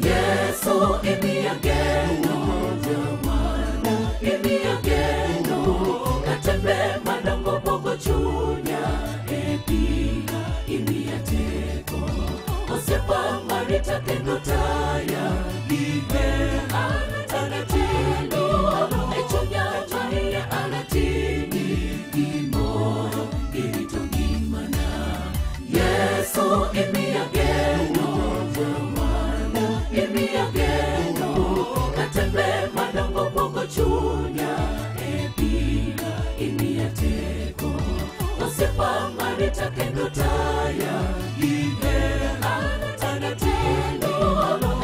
Yesu imiya geno jamano imiya geno katembe madongo mogo chunya e pina imiya teko osepa marita kendo taya gine anatino e chunya taya anatini gimoro irito ngimana Yesu imiya geno jamano imiya geno katembe madongo mogo chunya e pina imiya teko osepa marita kendo taya gine anatino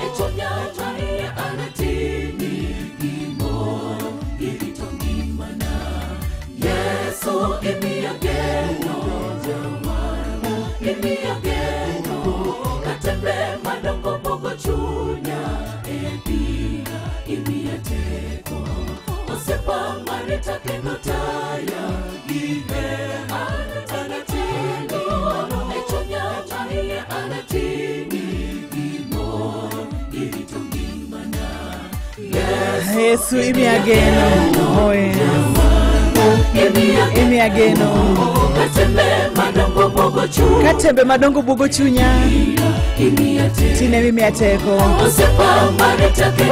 e chunya taya anatini gimoro irito ngimana Yesu imiya geno jamano imiya geno katembe madongo mogo chunya e pina imiya teko Osepa marita kendo taya Gine anatini Echonya chahiye anatini Gimo irito ngimana Yesu imiageno imiageno Katembe madongo bogo chunya Tine mimi ateko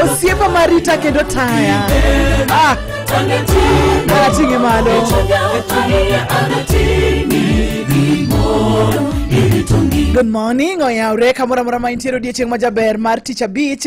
Osiepa marita kendo taya Anatingi malo Good morning, oyaure kamora mora maintiero diecheng majaber mar Tich Abich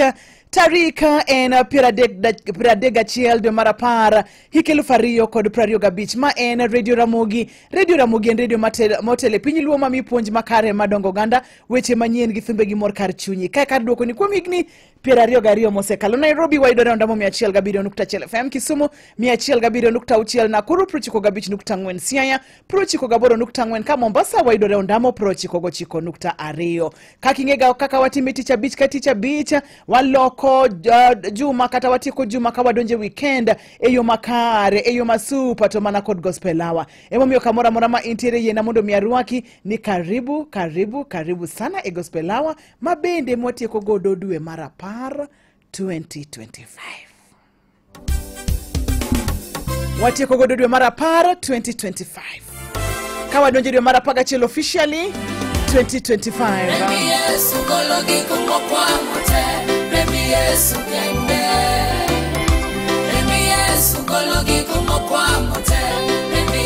Tarika en Piradega Chiel de Marapar Hikelu Fario kod Prario Gabich Ma en Radio Ramogi en radio motele Piny luo mami puonj makare madongo ganda Weche manyien gi thumbe gi mor kar chunyi Kae kar duoko ni kuom higni Pierario gario mosekalo Nairobi waidore ondamo 107.1 FM Kisumu 107.6 Nakuru 95.4 Siaya 98.4 Ka Mombasa waidore ondamo 99.2 Kakingega kaka watime Tich Abich ka Tich Abich waloko juma kata watiko juma ka wadonje weekend eyo makare eyo masupa to mana kod gospel hour emomiyo kamora mora ma intiere yena mondo miarwaki ni karibu sana e gospel hour mabende motieko godo dwe mara par 2025 watieko godo dwe mara par 2025 kawa donje dwe mara paga chelo officially 2025 Yesu kologi kumokwa mote Yesu kende Yesu kologi kumokwa mote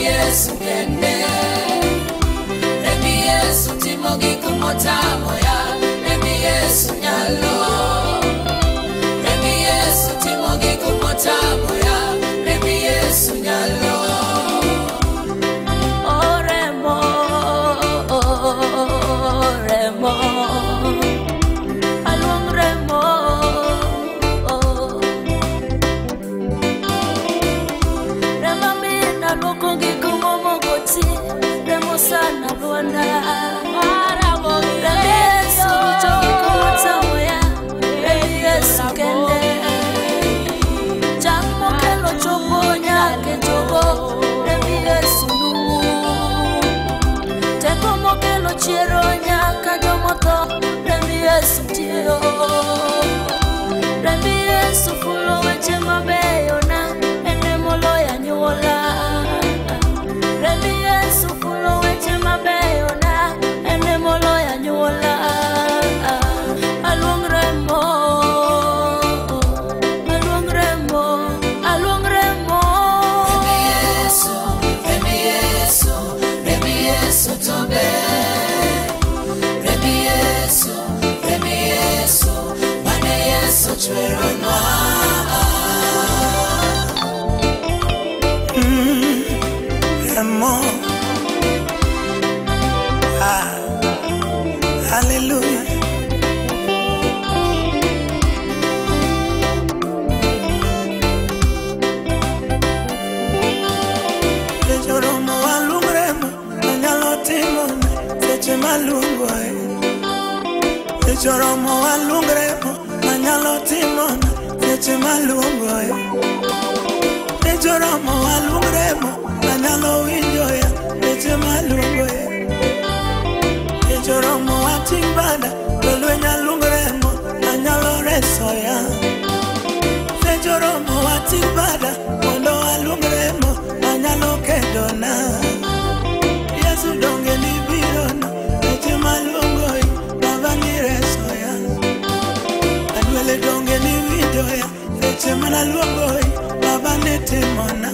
Yesu kende Yesu timogi kumotamo ya Yesu nyalo Yesu timogi kumotamo ya Yesu nyalo Oremo sana luanda arabo Yesu choki kumotamo ya Yesu kende Chamo kelo chopo nyake chogo Yesu numu Teko mokelo chiero nyaka jomoto Yesu tio Yesu fulo weche mabeyo na ene molo ya nyuola Yesu fulo weche mabeyo na ene molo ya nyuola Alungremo Yesu tobe Yesu Mane Yesu chweronwa Hallelujah. Ejoromo alungremo anyalo timone seche malungo Ejoromo alungremo anyalo timone seche malungo Ejoromo alungremo anyalo winjoya seche malungo Ejoromo atimbada lwenya lungremo anyalo resoya Ejoromo atimbada mondo alungremo anyalo kedona Yesu donge ni birona seche malungoi baba ni resoya Adwele donge ni winjoya seche malungoi baba ni timona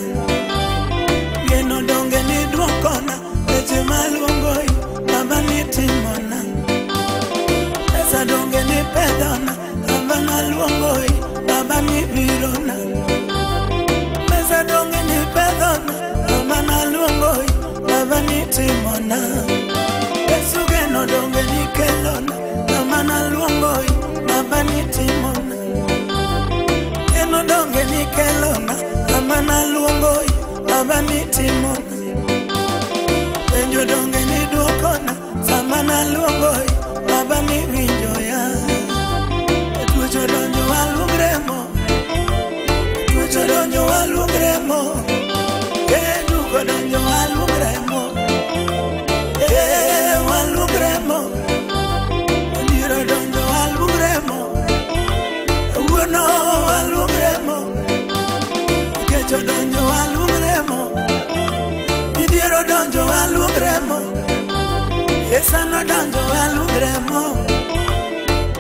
Yeno donge ni duokona seche malungoi baba ni timona Esa donge ni pedona baba na luongoi baba ni birona Esa donge ni pedona baba na luongoi baba ni timona Yesu geno donge ni kelona baba na luongoi baba ni timona Geno donge ni kelona baba na luongoi baba ni timona Enjo donge ni duokona sama na luongoi baba ni winjoya Tuocho donjo walungremo Tuocho donjo walungremo duko donjo walugremo walugremo Ondiro donjo walugremo Uono walugremo Kecho donjo walugremo Idiero donjo walugremo Esano donjo walugremo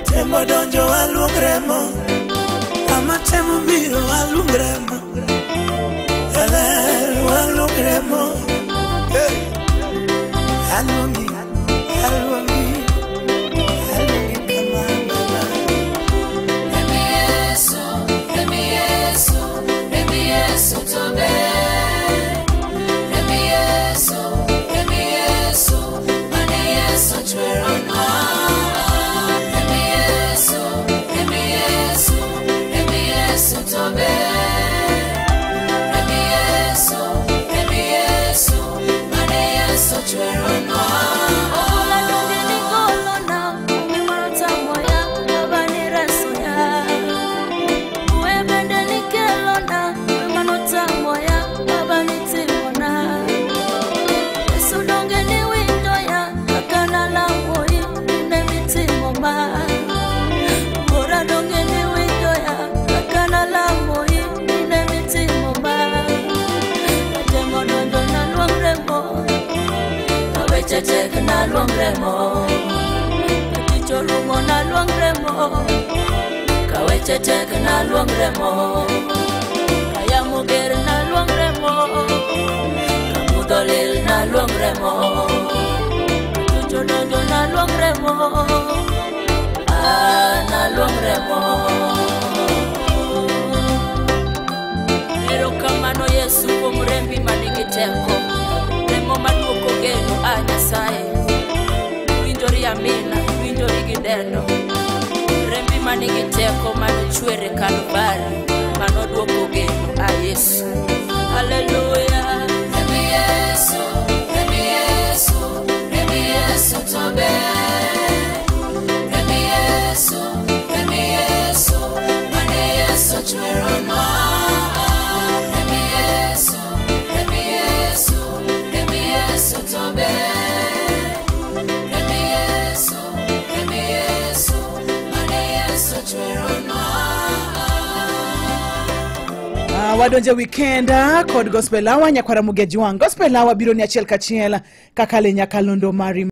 Tembo donjo walugremo Ama temo biro walugremo walugremo Alungi na luongremo Kicho lungo na luongremo Kaweche tek na luongremo Kaya muger na luongremo Kamudho lil na luongremo Kicho donjo na luongremo Na luongremo Erokamano Yesu kuom rembi manigi teko Remo maduoko geno Nyasaye winjori amina winjori gidendo rembi manigi teko manochwere Kalvari manoduoko geno Yesu haleluya rembi Yesu rembi Yesu rembi Yesu tobe rembi Yesu rembi Yesu mane Yesu chweronwa rembi Yesu rembi Yesu rembi Yesu tobe wadonje weekenda kod gospel hour nyakwara mugeji wang gospel hour biro ni achiel kachiel kakale nyakalondo mari